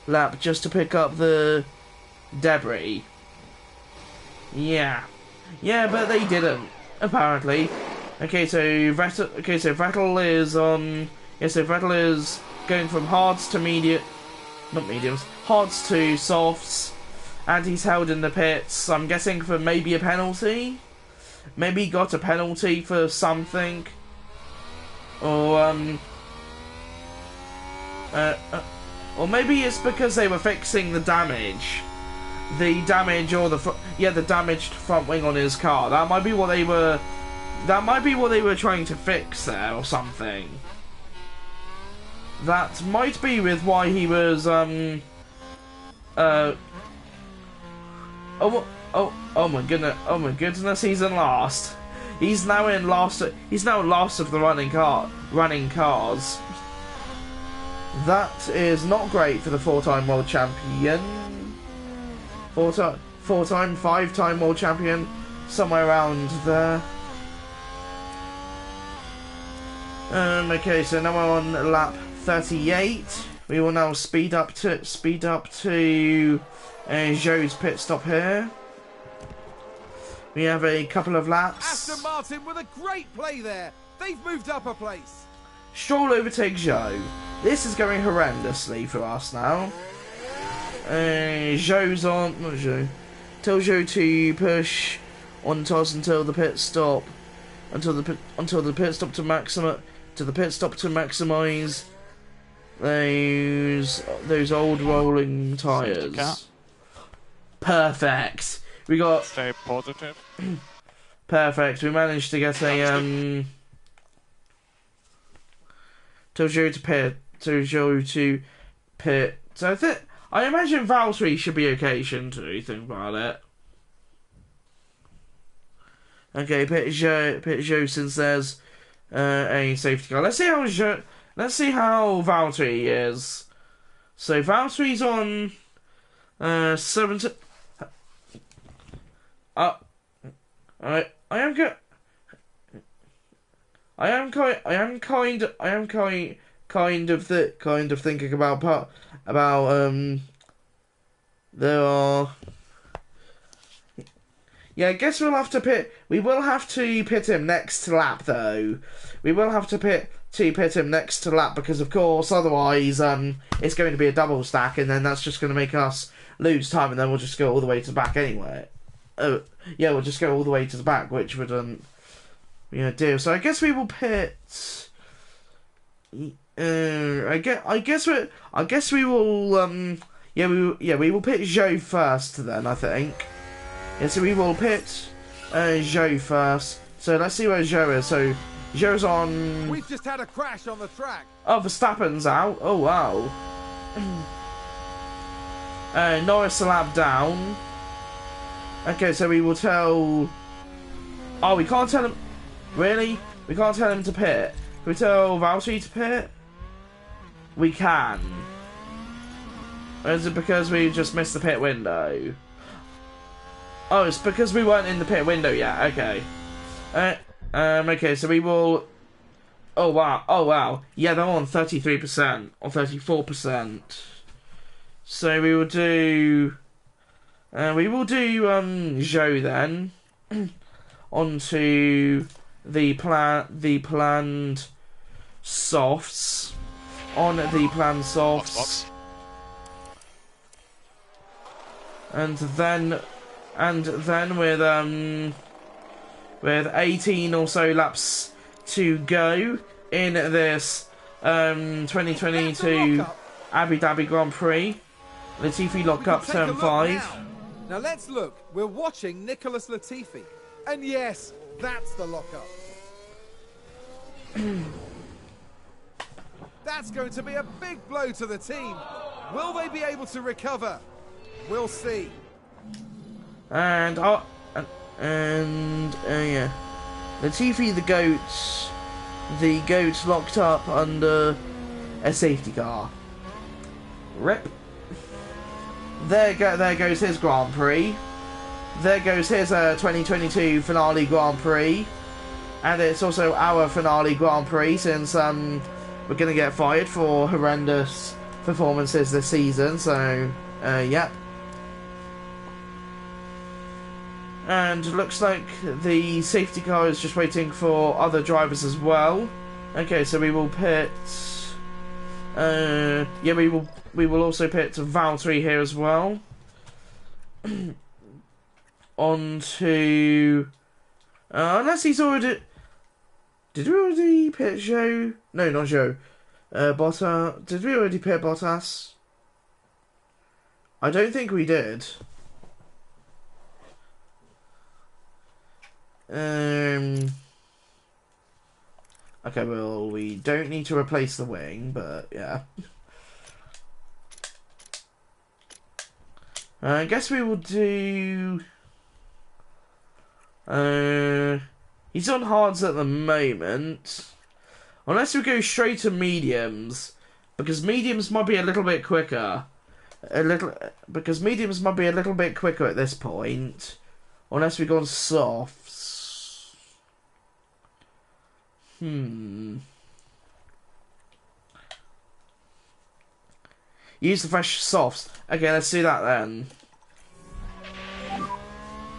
[SPEAKER 5] lap just to pick up the debris. Yeah, but they didn't, apparently. Vettel is on. Vettel is going from hards to hards to softs, and he's held in the pits. I'm guessing for maybe a penalty. Maybe he got a penalty for something, or maybe it's because they were fixing the damage. The damaged front wing on his car. That might be what they were trying to fix there, or something. That might be with why he was oh my goodness, he's in last. He's now last of the running cars. That is not great for the four-time world champion. Five-time world champion, somewhere around there. Okay, so now we're on lap 38. We will now speed up to Zhou's pit stop here. We have a couple of laps.
[SPEAKER 2] Aston Martin with a great play there. They've moved up a place.
[SPEAKER 5] Stroll overtakes Zhou. This is going horrendously for us now. Zhou's on. Not Zhou. Tell Zhou to push on toss until the pit stop. Until the pit stop to maximize those old rolling tires. Perfect. We got.
[SPEAKER 7] Stay positive.
[SPEAKER 5] Perfect. We managed to get a Tell Zhou to pit. So I imagine Valtteri should be okay, shouldn't he? Think about it. Okay, pit Zhou since there's a safety car. Let's see how Valtteri is. So Valtteri's on 7. I am good. I am kind of thinking about there are. Yeah, I guess we will have to pit him next lap though. We will have to pit him next lap because of course otherwise it's going to be a double stack and then that's just going to make us lose time and then we'll just go all the way to the back anyway. Yeah, we'll just go all the way to the back, which would do. So I guess we will pit. I guess we will. We will pit Zhou first then. I think. Yeah, so we will pit Zhou first. So let's see where Zhou is. So Zhou's on.
[SPEAKER 2] We've just had a crash on the track.
[SPEAKER 5] Oh, Verstappen's out. Oh wow. Norris a lap down. Okay, so we will tell. Oh, we can't tell him. Really? We can't tell him to pit. Can we tell Valtteri to pit? We can. Or is it because we just missed the pit window? Oh, it's because we weren't in the pit window yet. Okay. Okay, so we will. Oh wow. Yeah, they're on 33% or 34%. So we will do. Zhou then. Onto the planned softs. On the planned softs.
[SPEAKER 7] Box.
[SPEAKER 5] And then with 18 or so laps to go in this 2022 Abu Dhabi Grand Prix. Latifi lock up turn 5.
[SPEAKER 2] Now let's look. We're watching Nicholas Latifi. And yes, that's the lockup. That's going to be a big blow to the team. Will they be able to recover? We'll see.
[SPEAKER 5] And yeah, Latifi the goats locked up under a safety car. Rip. There goes his Grand Prix. There goes his 2022 finale Grand Prix. And it's also our finale Grand Prix since we're going to get fired for horrendous performances this season. So, yep. And looks like the safety car is just waiting for other drivers as well. Okay, so we will pit. Yeah, we will also pit Valtteri here as well. On to unless he's already. Did we already pit Zhou? No, not Zhou. Bottas. Did we already pit Bottas? I don't think we did. Okay, well, we don't need to replace the wing, but yeah. I guess we will do. He's on hards at the moment. Unless we go straight to mediums, because mediums might be a little bit quicker. Because mediums might be a little bit quicker at this point. Unless we go on softs. Use the fresh softs. Okay, let's do that then.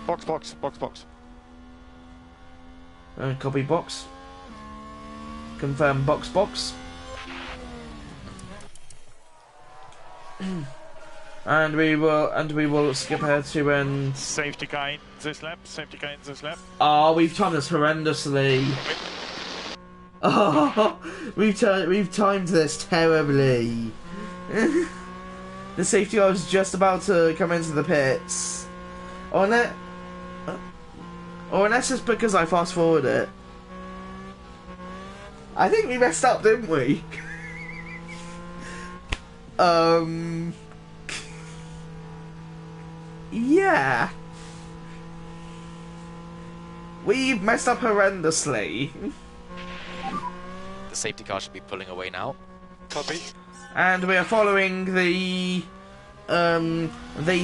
[SPEAKER 7] Box.
[SPEAKER 5] Copy box. Confirm box. And we will skip ahead to
[SPEAKER 7] Safety car in this lap.
[SPEAKER 5] Oh, we've timed this horrendously. Oh, we've timed this terribly. The safety car was just about to come into the pits. Or unless it's because I fast forward it. I think we messed up, didn't we? Yeah. We've messed up horrendously.
[SPEAKER 8] The safety car should be pulling away now.
[SPEAKER 6] Copy.
[SPEAKER 5] And we are following the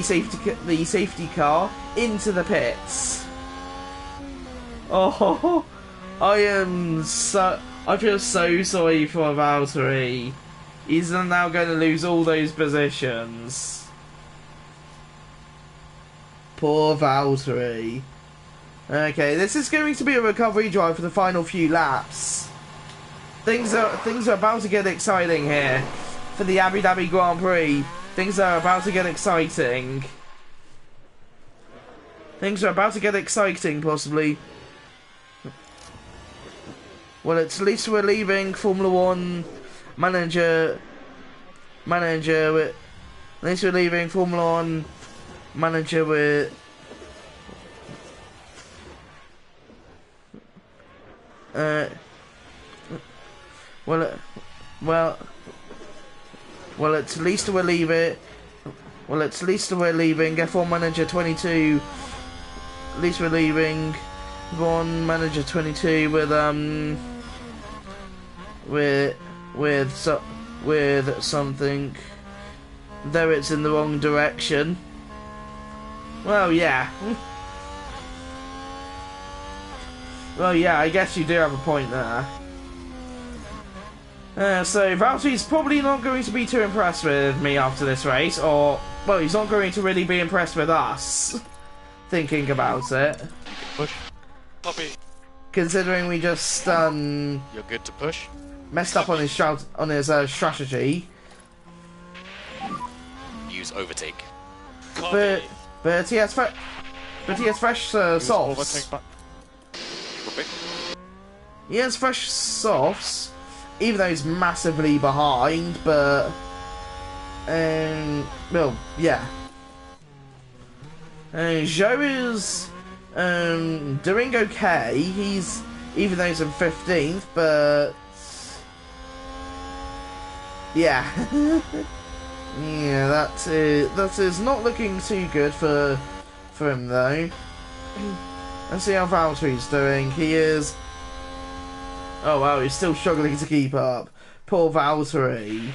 [SPEAKER 5] safety car into the pits. Oh, I feel so sorry for Valtteri. He's now going to lose all those positions. Poor Valtteri. Okay, this is going to be a recovery drive for the final few laps. Things are about to get exciting here for the Abu Dhabi Grand Prix. Things are about to get exciting. Things are about to get exciting, possibly. Well, at least we're leaving Formula One manager. At least we're leaving Formula One manager with. Well, at least we're leaving. Well, at least we're leaving F1 Manager 22. At least we're leaving F1 Manager 22 with something. Though it's in the wrong direction. Well, yeah. Well, yeah, I guess you do have a point there. So Valtteri's probably not going to be too impressed with me after this race, or, well, he's not going to really be impressed with us, thinking about it.
[SPEAKER 6] Push. Copy.
[SPEAKER 5] Considering we just,
[SPEAKER 8] You're good to push.
[SPEAKER 5] messed up on his strategy.
[SPEAKER 8] Use overtake.
[SPEAKER 6] Copy.
[SPEAKER 5] But he has fresh softs.
[SPEAKER 7] Overtake
[SPEAKER 6] Copy.
[SPEAKER 5] He has fresh softs, even though he's massively behind, but well, yeah. Joe is doing okay. He's, even though he's in 15th, but yeah. Yeah, that is not looking too good for him though. Let's see how Valtteri's doing. He is. Oh wow, he's still struggling to keep up. Poor Valtteri.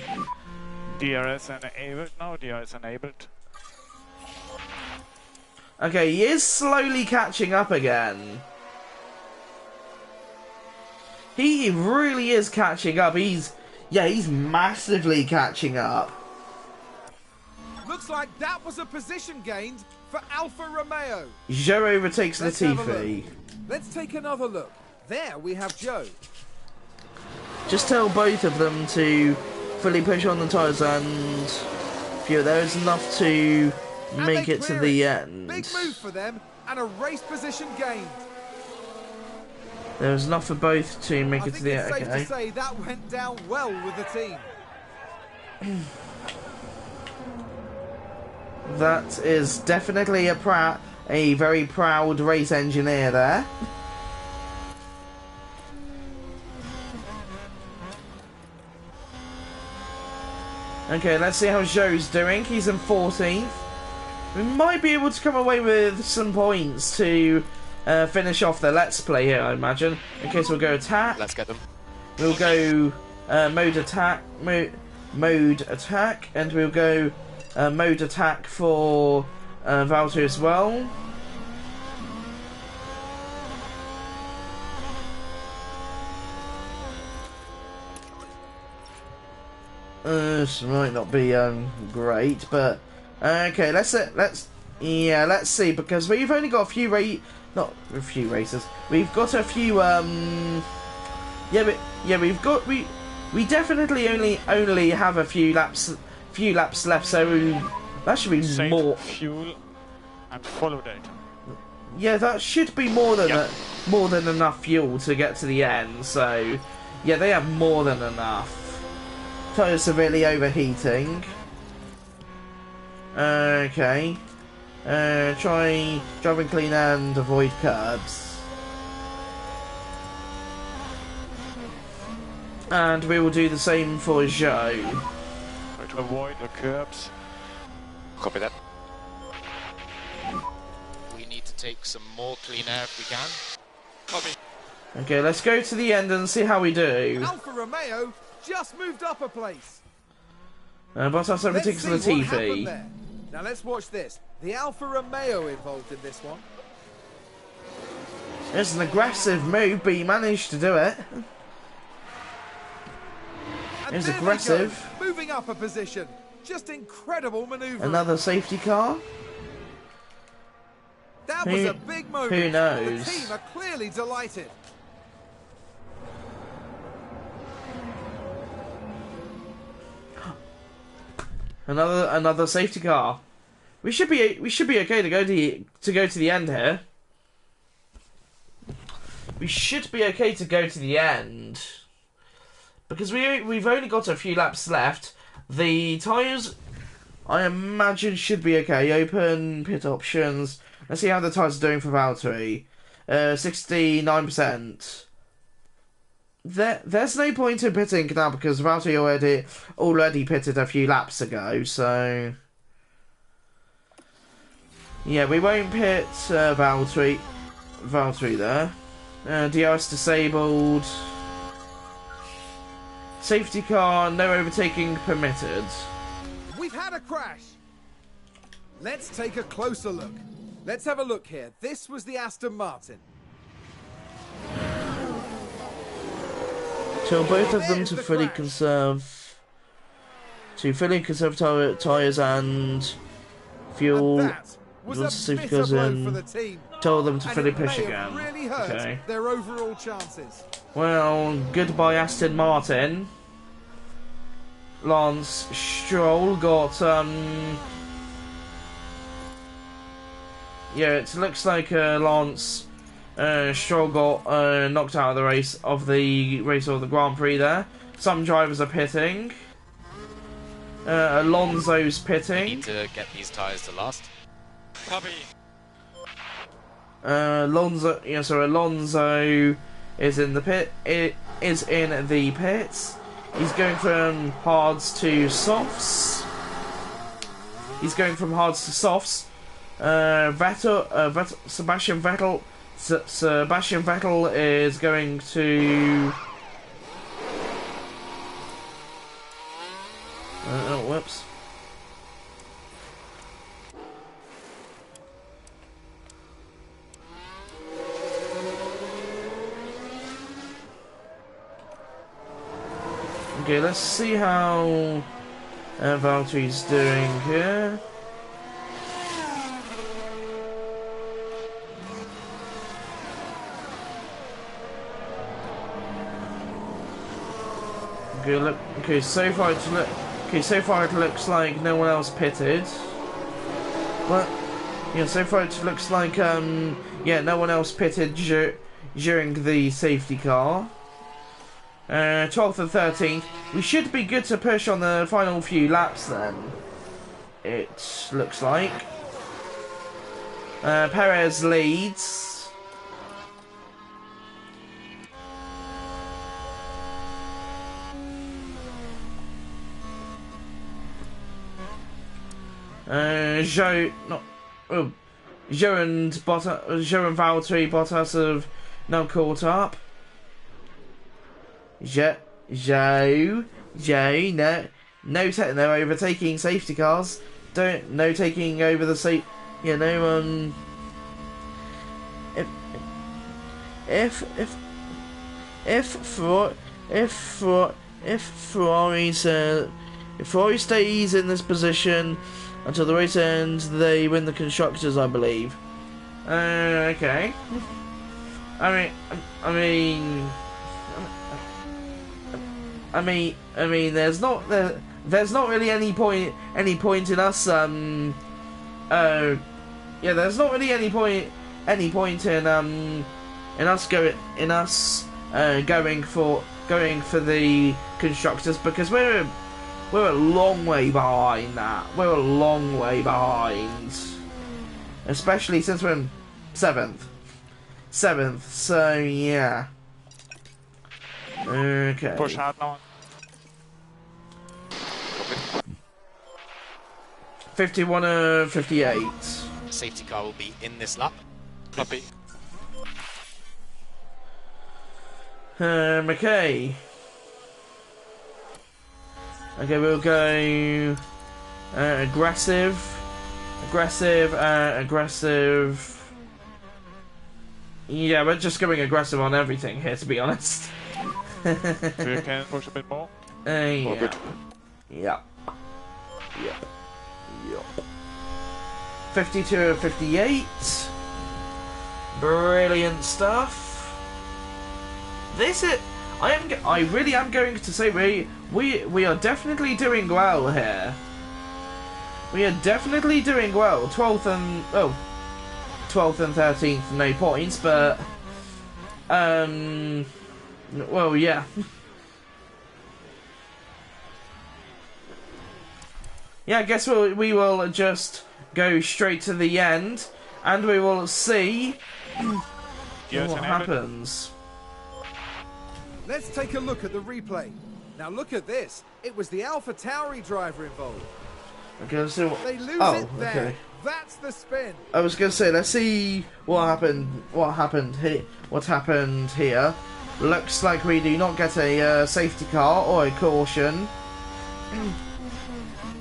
[SPEAKER 7] DRS enabled now. DRS enabled.
[SPEAKER 5] Okay, he is slowly catching up again. He really is catching up. He's massively catching up.
[SPEAKER 2] Looks like that was a position gained for Alfa Romeo.
[SPEAKER 5] Joe overtakes
[SPEAKER 2] Let's have a
[SPEAKER 5] Latifi.
[SPEAKER 2] look. Let's take another look. There we have Joe.
[SPEAKER 5] Just tell both of them to fully push on the tyres and phew, there is enough to
[SPEAKER 2] And
[SPEAKER 5] make
[SPEAKER 2] they
[SPEAKER 5] it to
[SPEAKER 2] clear
[SPEAKER 5] the
[SPEAKER 2] it.
[SPEAKER 5] end.
[SPEAKER 2] Big move for them and a race position gained.
[SPEAKER 5] There's enough for both to make
[SPEAKER 2] I
[SPEAKER 5] it to
[SPEAKER 2] think
[SPEAKER 5] the
[SPEAKER 2] it's
[SPEAKER 5] end.
[SPEAKER 2] safe
[SPEAKER 5] Okay.
[SPEAKER 2] to say that went down well with the team.
[SPEAKER 5] That is definitely a very proud race engineer there. Okay, let's see how Joe's doing. He's in 14th. We might be able to come away with some points to finish off the Let's Play here, I imagine. Okay, so we'll go attack.
[SPEAKER 8] Let's get them.
[SPEAKER 5] We'll go mode attack, and we'll go mode attack for Valtteri as well. This might not be great, but okay. Let's see, because we've only got a few races. We've got a few we definitely only have a few laps left, so that should be
[SPEAKER 7] Save
[SPEAKER 5] more.
[SPEAKER 7] fuel and follow data.
[SPEAKER 5] Yeah, that should be more than more than enough fuel to get to the end. So yeah, they have more than enough. Tires are really overheating. Okay. Try driving clean and avoid curbs. And we will do the same for Joe.
[SPEAKER 7] Try to avoid the curbs.
[SPEAKER 8] Copy that. We need to take some more clean air if we can.
[SPEAKER 6] Copy.
[SPEAKER 5] Okay, let's go to the end and see how we do.
[SPEAKER 2] Alfa Romeo just moved up a place.
[SPEAKER 5] But also
[SPEAKER 2] Let's
[SPEAKER 5] overtakes
[SPEAKER 2] see what happened
[SPEAKER 5] Latifi.
[SPEAKER 2] there. Now let's watch this. The Alfa Romeo involved in this one.
[SPEAKER 5] It's an aggressive move, but he managed to do it.
[SPEAKER 2] And
[SPEAKER 5] It was
[SPEAKER 2] there they
[SPEAKER 5] aggressive.
[SPEAKER 2] go, moving up a position. Just incredible manoeuvre.
[SPEAKER 5] Another safety car.
[SPEAKER 2] That was a big moment.
[SPEAKER 5] Who knows?
[SPEAKER 2] The team are clearly delighted.
[SPEAKER 5] Another safety car. We should be okay to go to the end here. We should be okay to go to the end because we've only got a few laps left. The tyres, I imagine, should be okay. Open pit options. Let's see how the tyres are doing for Valtteri. 69%. There's no point in pitting now because Valtteri already pitted a few laps ago. So yeah, we won't pit Valtteri there. DRS disabled. Safety car, no overtaking permitted.
[SPEAKER 2] We've had a crash. Let's take a closer look. Let's have a look here. This was the Aston Martin.
[SPEAKER 5] Tell both of them to fully conserve tyres and fuel.
[SPEAKER 2] And that was
[SPEAKER 5] Once the
[SPEAKER 2] a
[SPEAKER 5] safety
[SPEAKER 2] bitter
[SPEAKER 5] goes
[SPEAKER 2] blow
[SPEAKER 5] in,
[SPEAKER 2] for the team.
[SPEAKER 5] tell them to
[SPEAKER 2] And
[SPEAKER 5] fully
[SPEAKER 2] it
[SPEAKER 5] push
[SPEAKER 2] may
[SPEAKER 5] again.
[SPEAKER 2] have really hurt
[SPEAKER 5] Okay.
[SPEAKER 2] their overall chances.
[SPEAKER 5] Well, goodbye Aston Martin. Lance Stroll got yeah, it looks like Lance Stroll got knocked out of the race of the Grand Prix there. Some drivers are pitting. Alonso's pitting.
[SPEAKER 8] Need to get these tyres to last.
[SPEAKER 6] Copy.
[SPEAKER 5] Alonso is in the pit. It is in the pits. He's going from hards to softs. Sebastian Vettel is going to. Whoops. Okay, let's see how Valtteri's doing here. Okay, so far it looks like no one else pitted. But yeah, so far it looks like no one else pitted during the safety car. 12th and 13th. We should be good to push on the final few laps then. It looks like. Perez leads. Joe and Valtteri Bottas have now caught up. Joe, no overtaking safety cars. No taking over the safe. You know, if Ferrari stays in this position until the race ends, they win the constructors, I believe. Okay. I mean, there's not really any point in us there's not really any point in us going for the constructors because we're a long way behind that. We're a long way behind, especially since we're in seventh. So yeah. Okay.
[SPEAKER 7] Push hard now.
[SPEAKER 5] 51 58.
[SPEAKER 8] Safety car will be in this lap.
[SPEAKER 6] Copy.
[SPEAKER 5] Okay. Okay, we'll go aggressive. Yeah, we're just going aggressive on everything here, to be honest.
[SPEAKER 7] You can push a bit more.
[SPEAKER 5] Yeah. Yeah. Yeah. 52 of 58. Brilliant stuff. This is. I really am going to say we are definitely doing well here. We are definitely doing well. 12th and 12th and 13th, no points, but well, yeah. Yeah, I guess we will just go straight to the end, and we will see what happens.
[SPEAKER 2] Let's take a look at the replay. Now look at this. It was the Alfa Tauri driver involved.
[SPEAKER 5] Okay, so
[SPEAKER 2] they lose it there.
[SPEAKER 5] Okay.
[SPEAKER 2] That's the spin.
[SPEAKER 5] I was gonna say, let's see what happened. What happened here? What happened here? Looks like we do not get a safety car or a caution.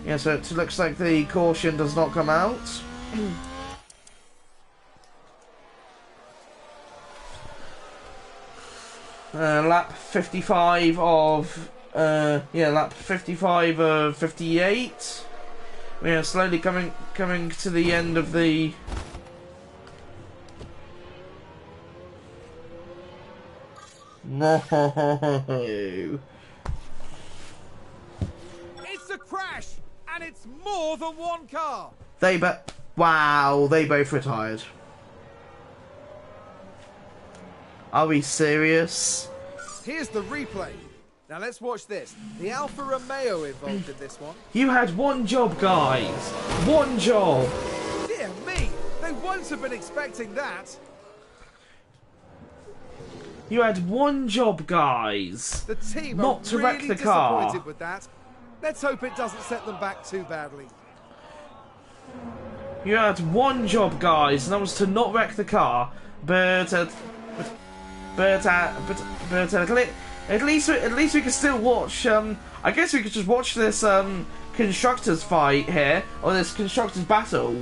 [SPEAKER 5] Yeah, so it looks like the caution does not come out. Lap 55 of lap 55 of 58. We are slowly coming to the end of the. No.
[SPEAKER 2] It's a crash, and it's more than one car.
[SPEAKER 5] Wow, they both retired. Are we serious?
[SPEAKER 2] Here's the replay. Now let's watch this. The Alfa Romeo involved in this one.
[SPEAKER 5] You had one job, guys. One job.
[SPEAKER 2] Dear me, they won't have been expecting that.
[SPEAKER 5] You had one job, guys.
[SPEAKER 2] The team
[SPEAKER 5] not
[SPEAKER 2] are
[SPEAKER 5] to
[SPEAKER 2] really
[SPEAKER 5] wreck the car.
[SPEAKER 2] disappointed with that. Let's hope it doesn't set them back too badly.
[SPEAKER 5] You had one job, guys, and that was to not wreck the car. But at least we can still watch. I guess we could just watch this constructors fight here, or this constructors battle.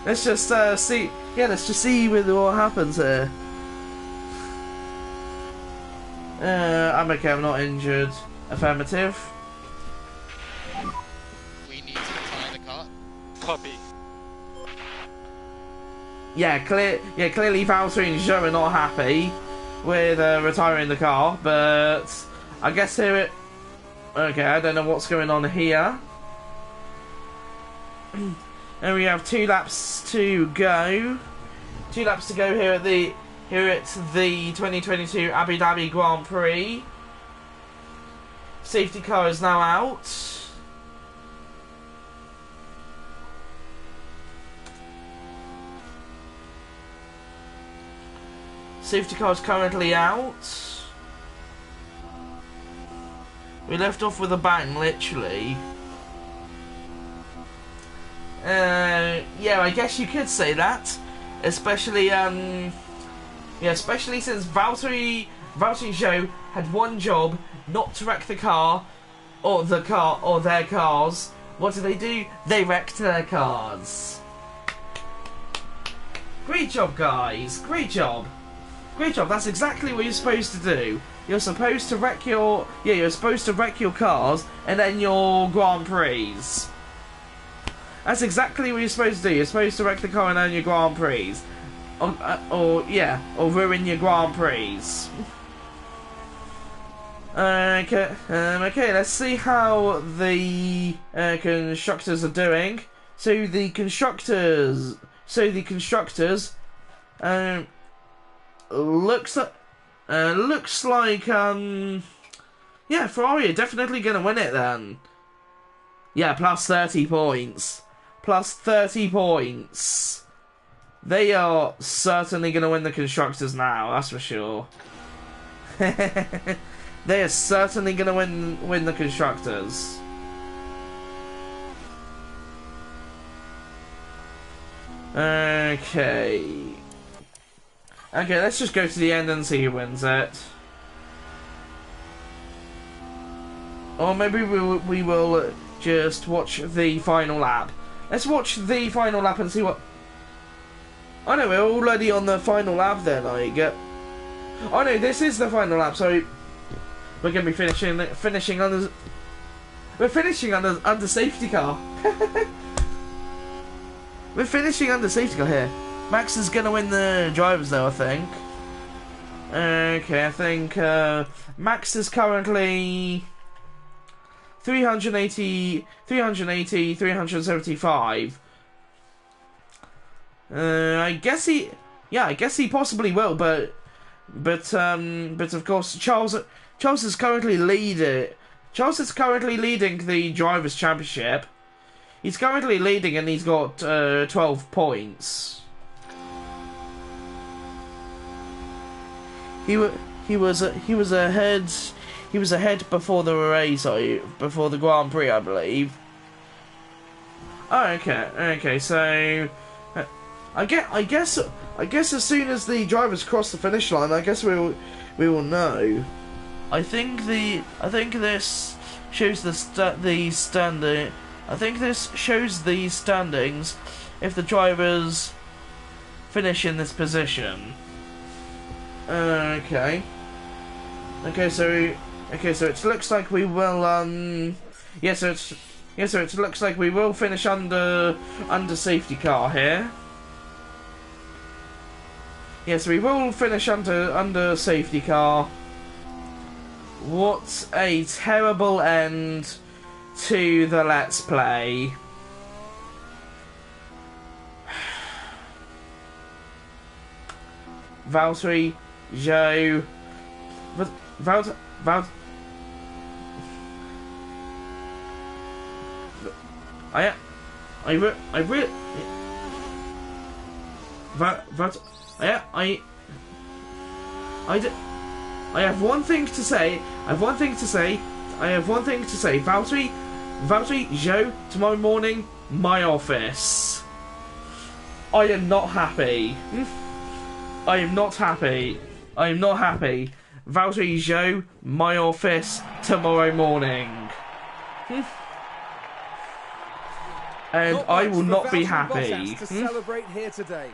[SPEAKER 5] Let's just see. Yeah, let's just see what happens here. I'm okay. I'm not injured. Affirmative.
[SPEAKER 8] We need to retire the car.
[SPEAKER 6] Copy.
[SPEAKER 5] Yeah, clearly Valtteri and Zhou are not happy with retiring the car, but I guess here it. Okay, I don't know what's going on here. And we have 2 laps to go. 2 laps to go here at the 2022 Abu Dhabi Grand Prix. Safety car is now out. Safety car is currently out. We left off with a bang, literally. Yeah, I guess you could say that. Especially, especially since Valtteri and Zhou had one job, not to wreck the car, or their cars. What did they do? They wrecked their cars. Great job, guys. Great job. Great job. That's exactly what you're supposed to do. You're supposed to wreck your cars and then your Grand Prix. That's exactly what you're supposed to do. You're supposed to wreck the car and then your Grand Prix, or ruin your Grand Prix. Okay. Let's see how the constructors are doing. So the constructors. Looks like yeah, Ferrari are definitely gonna win it then. Yeah, plus 30 points. Plus 30 points. They are certainly gonna win the constructors now, that's for sure. They are certainly gonna win the constructors. Okay. Okay, let's just go to the end and see who wins it. Or maybe we will just watch the final lap. Let's watch the final lap and see what. Oh no, we're already on the final lap then, like. Oh no, this is the final lap, so we're gonna be finishing under. We're finishing under safety car. We're finishing under safety car here. Max is gonna win the drivers though, I think. Okay, I think Max is currently 380, 375. I guess he possibly will, but of course Charles is currently leading the drivers' championship. He's currently leading, and he's got 12 points. He was ahead before the race, before the Grand Prix, I believe. Oh, okay. So I guess as soon as the drivers cross the finish line, I guess we will know. I think this shows the standing. I think this shows the standings if the drivers finish in this position. Okay, so it looks like we will so it looks like we will finish under safety car here. Yes, we will finish under safety car. What a terrible end to the Let's Play. Valtteri, Joe, Valtteri. I have one thing to say. Valtteri, Joe, tomorrow morning, my office. I am not happy. I am not happy. Valtteri, Joe, my office, tomorrow morning. And I will not be happy.
[SPEAKER 2] To celebrate here today.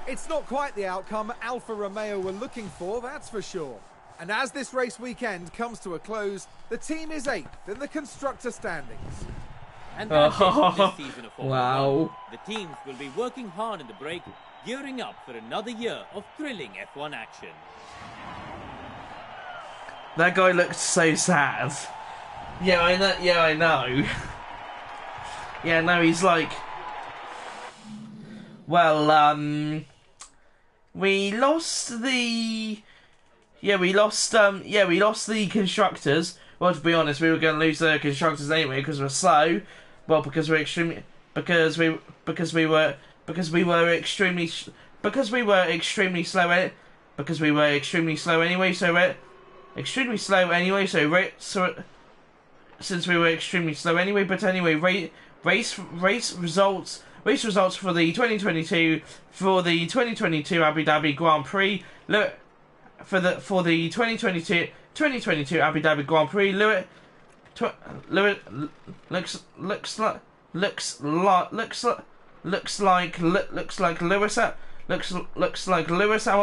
[SPEAKER 2] It's not quite the outcome Alfa Romeo were looking for, that's for sure. And as this race weekend comes to a close, the team is 8th in the constructor standings.
[SPEAKER 4] And that's it for this season of Formula
[SPEAKER 5] Wow.
[SPEAKER 4] 1. The teams will be working hard in the break, gearing up for another year of thrilling F1 action.
[SPEAKER 5] That guy looks so sad. Yeah, I know. Yeah, no, he's like, well, we lost the constructors. Well, to be honest, we were going to lose the constructors anyway because we're slow. Well, because we were extremely slow. Because we were extremely slow anyway. So since we were extremely slow anyway. But anyway, race results for the 2022 Abu Dhabi Grand Prix. Look, for the 2022 Abu Dhabi Grand Prix, looks like Lewis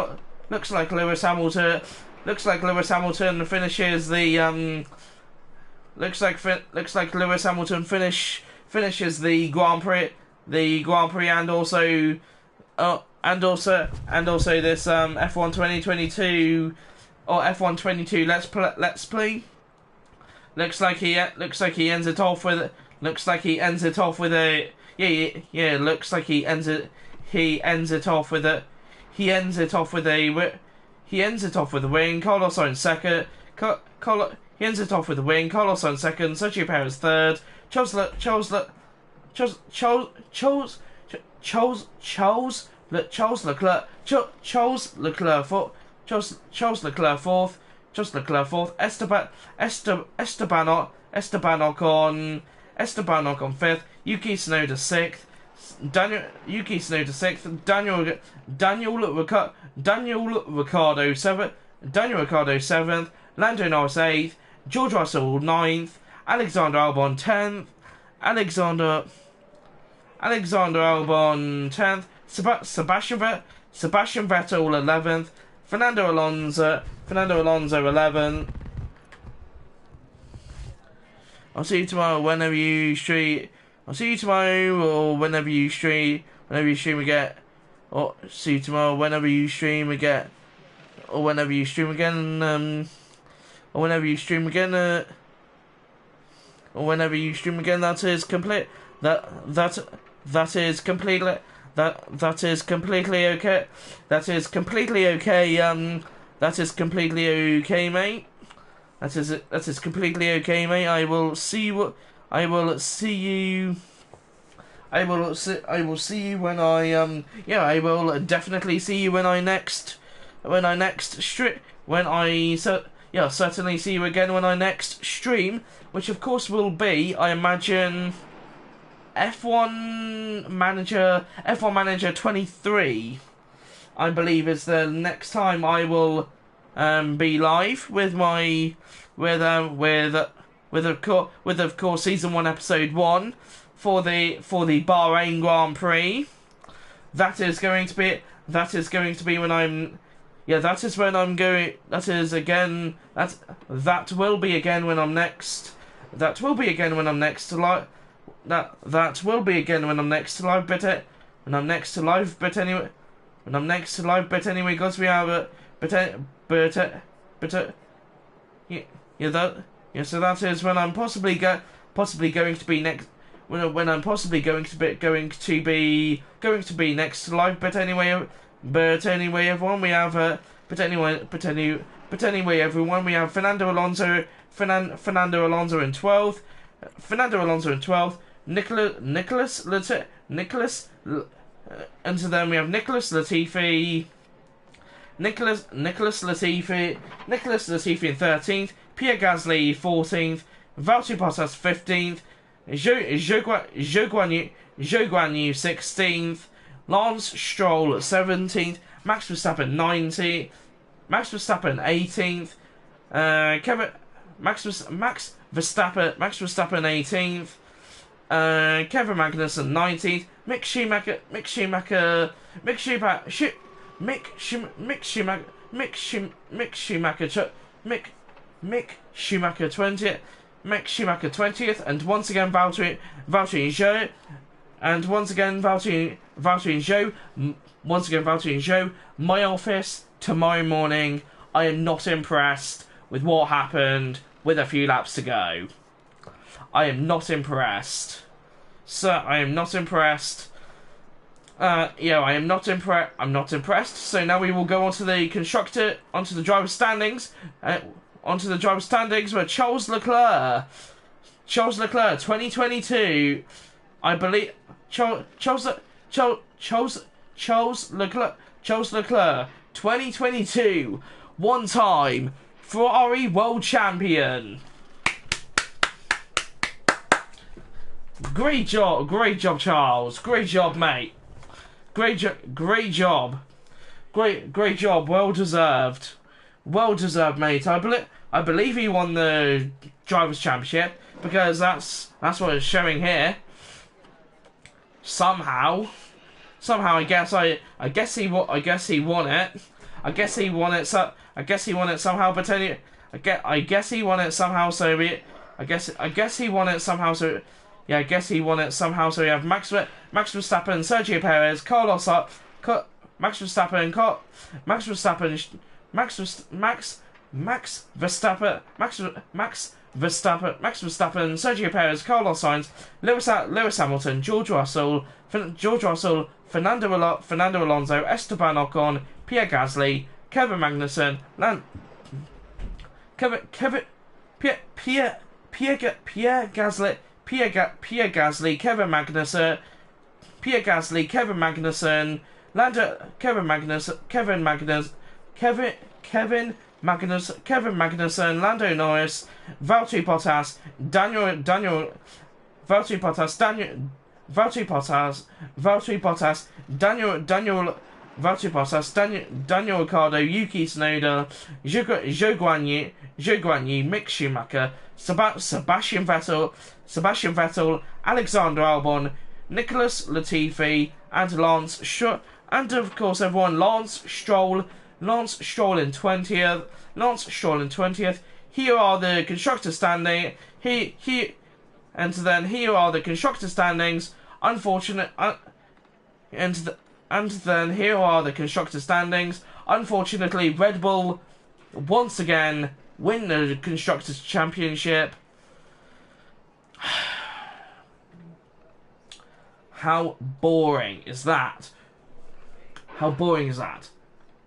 [SPEAKER 5] Hamilton finishes the finishes the Grand Prix, and also this F1 2022 or F1 22 Let's Play. Looks like he ends it off with a Looks like he ends it off with a win. Carlos Sainz second. He ends it off with a win. Carlos Sainz second. Sergio Perez third. Charles Leclerc fourth. Esteban Ocon fifth. Yuki Tsunoda sixth. Daniel Ricciardo seventh. Lando Norris eighth. George Russell ninth. Alexander Albon 10th. Alexander Albon 10th, Sebastian Vettel 11th, Fernando Alonso 11th. I'll see you tomorrow whenever you stream. I'll see you tomorrow or whenever you stream again. Or see you tomorrow whenever you stream again. Or whenever you stream again. Or whenever you stream again. Or whenever you stream again. That is complete. That is completely. That is completely okay. That is completely okay. That is completely okay, mate. That is completely okay, mate. I will see you when I I will definitely see you certainly see you again when I next stream, which of course will be, I imagine, F1 Manager 23. I believe is the next time I will be live with my with of course season 1 episode 1 for the Bahrain Grand Prix. That is going to be when I'm that will be again when I'm next live, because we have so that is when I'm possibly going to be next when I'm possibly going to be next live, but anyway everyone, we have everyone, we have Fernando Alonso in 12th, Nicholas, and so then we have Nicholas Latifi in 13th, Pierre Gasly 14th, Valtteri Bottas 15th, Zhou Guanyu 16th, Lance Stroll 17th, Max Verstappen 18th, Max Verstappen 18th, Kevin Magnussen 19th, Mick Schumacher 20th, and once again Valtteri and Zhou, my office tomorrow morning. I am not impressed with what happened with a few laps to go. I am not impressed. Sir, I am not impressed. I'm not impressed. So now we will go onto the driver's standings. Where Charles Leclerc 2022, I believe Charles Leclerc 2022, one-time Ferrari world champion. Great job, Charles. Great job, mate. Great job. Well deserved, mate. I believe he won the drivers' championship, because that's what it's showing here. Somehow, I guess he won it. I guess he won it somehow. But anyway, I guess he won it somehow. So I guess he won it somehow. So yeah, I guess he won it somehow. So we have Max Verstappen, Sergio Perez, Carlos Max Verstappen, Sergio Perez, Carlos Sainz, Lewis Hamilton, George Russell, Fernando Alonso, Esteban Ocon, Pierre Gasly, Kevin Magnussen, Kevin Magnussen, Lando Norris, Valtteri Bottas, Daniel Ricciardo, Yuki Tsunoda, Zhou Guanyu, Mick Schumacher, Sebastian Vettel, Alexander Albon, Nicholas Latifi, and Lance and of course everyone, Lance Stroll in 20th. Here are the constructor standing. And then here are the constructor standings. Then here are the constructor standings. Unfortunately, Red Bull once again win the constructors championship. How boring is that? How boring is that?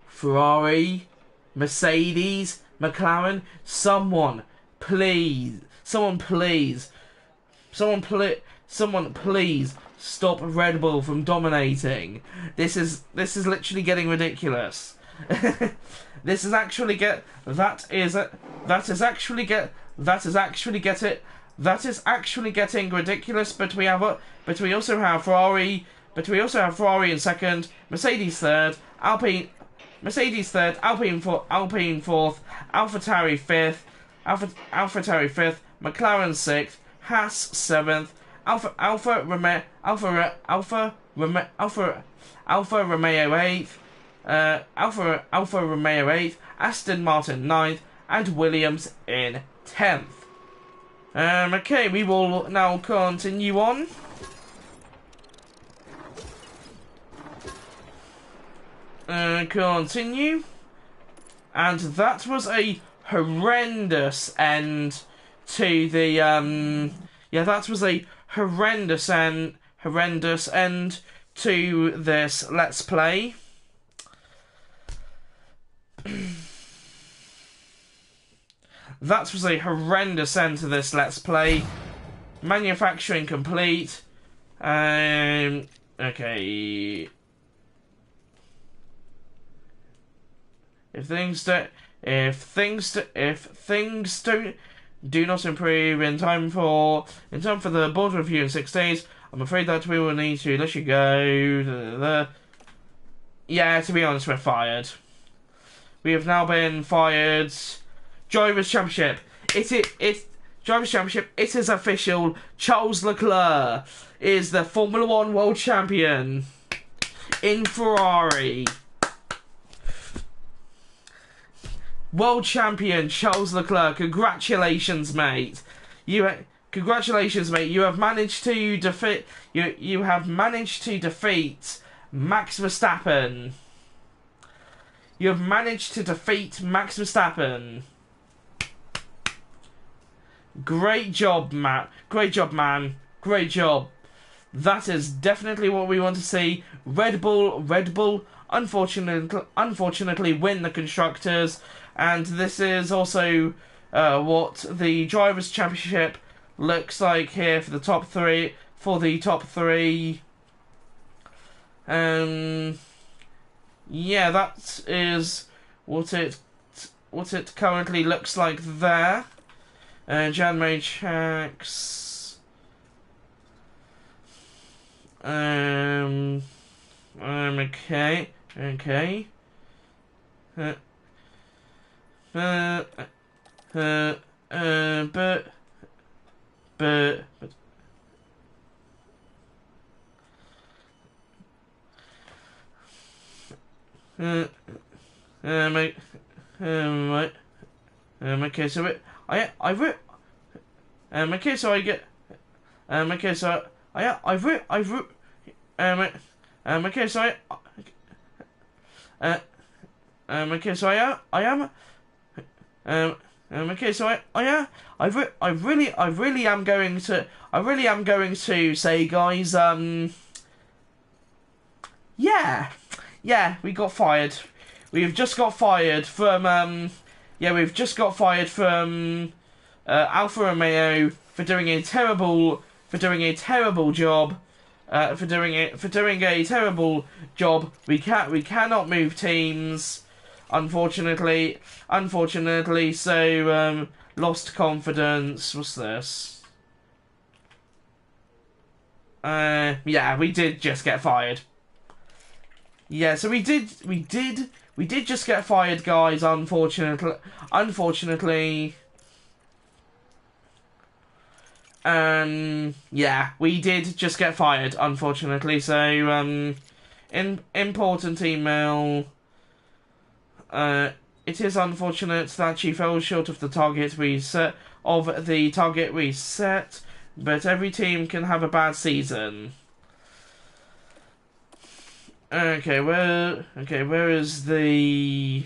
[SPEAKER 5] Ferrari, Mercedes, McLaren, someone please stop Red Bull from dominating. This is literally getting ridiculous. That is actually getting ridiculous. But we also have Ferrari in second, Mercedes third, Alpine fourth, AlphaTauri fifth, McLaren sixth, Haas seventh, Alfa Romeo eighth, Aston Martin ninth, and Williams in 10th. Okay, we will now continue on. Continue. And that was a horrendous end to the that was a horrendous end to this Let's Play. That was a horrendous end to this Let's Play. Manufacturing complete. Okay. If things do not improve in time for the board review in 6 days, I'm afraid that we will need to let you go. Yeah, to be honest, we're fired. We have now been fired. Drivers' Championship. Drivers' Championship. It is official. Charles Leclerc is the Formula 1 World Champion in Ferrari. World Champion Charles Leclerc. Congratulations, mate. You have managed to defeat. You have managed to defeat Max Verstappen. You have managed to defeat Max Verstappen. Great job, Matt. Great job, man. Great job. That is definitely what we want to see. Red Bull, unfortunately win the constructors, and this is also what the Drivers' Championship looks like here for the top three. Yeah, that is what it currently looks like there. January checks. Okay. But okay, so I really am going to say, guys, yeah, we got fired. We've just got fired from Alfa Romeo for doing a terrible job. We cannot move teams, unfortunately. So lost confidence. What's this? Yeah, we did just get fired. Yeah, so we did just get fired, guys. Unfortunately. Yeah, we did just get fired, unfortunately. So, important email. It is unfortunate that you fell short of the target we set. But every team can have a bad season. Okay, where is the...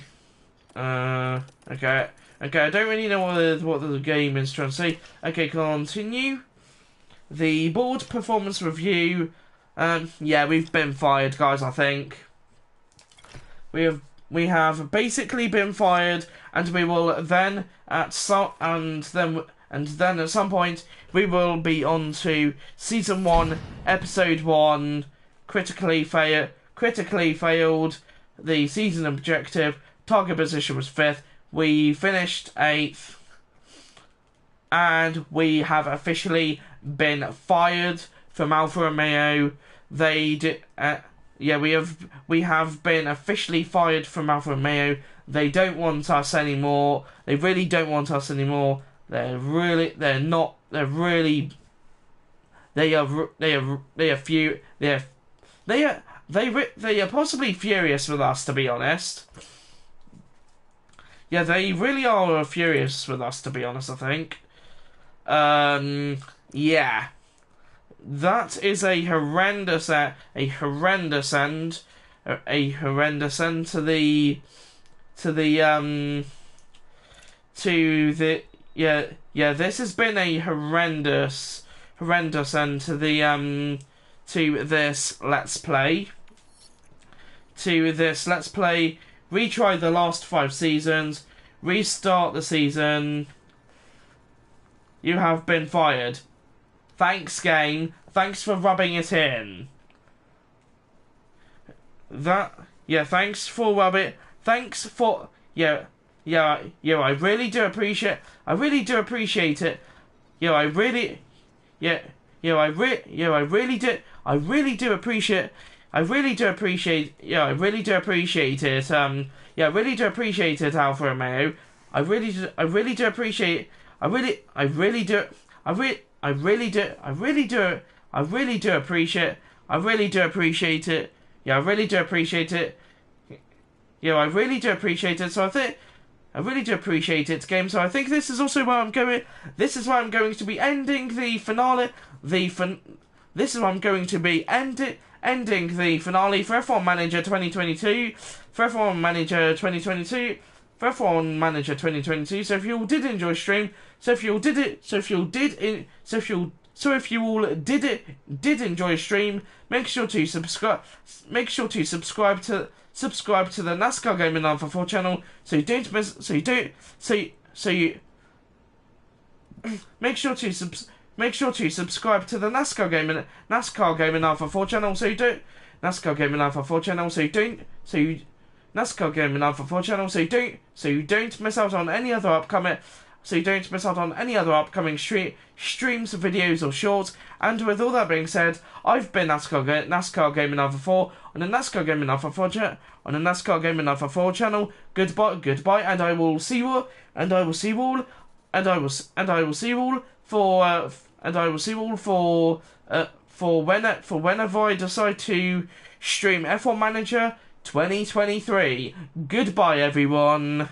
[SPEAKER 5] Okay, I don't really know what the game is trying to say. Okay, continue. The board performance review. Yeah, we've been fired, guys, I think. We have basically been fired, and we will then at some at some point we will be on to season 1, episode 1, critically failed. The season objective, target position was 5th. We finished 8th, and we have officially been fired from Alfa Romeo. We have been officially fired from Alfa Romeo. They don't want us anymore. They really don't want us anymore. They are possibly furious with us, to be honest. Yeah, they really are furious with us, to be honest, I think. Yeah. That is a horrendous end this has been a horrendous end to this Let's Play. Retry the last 5 seasons, restart the season. You have been fired. Thanks, game. Thanks for rubbing it in. Thanks for rubbing. Thanks for I really do appreciate it. I really do appreciate it. I really do appreciate it. I really do appreciate it, Alfa Romeo. I really do appreciate it. So I really do appreciate it, game. So I think this is also where I'm going. This is where I'm going to be ending the finale. This is where I'm going to be ending the finale for F1 Manager 2022. So if you all did enjoy stream, if you all did enjoy stream, make sure to subscribe to the NASCAR Gaming Alpha 4 channel, make sure to subscribe to the NASCAR Gaming Alpha 4 channel, so you don't miss out on any other upcoming streams, videos, or shorts. And with all that being said, I've been NASCAR Gaming Alpha 4 on the NASCAR Gaming Alpha 4 channel. Goodbye, and I will see you for whenever I decide to stream F1 Manager 2023. Goodbye, everyone.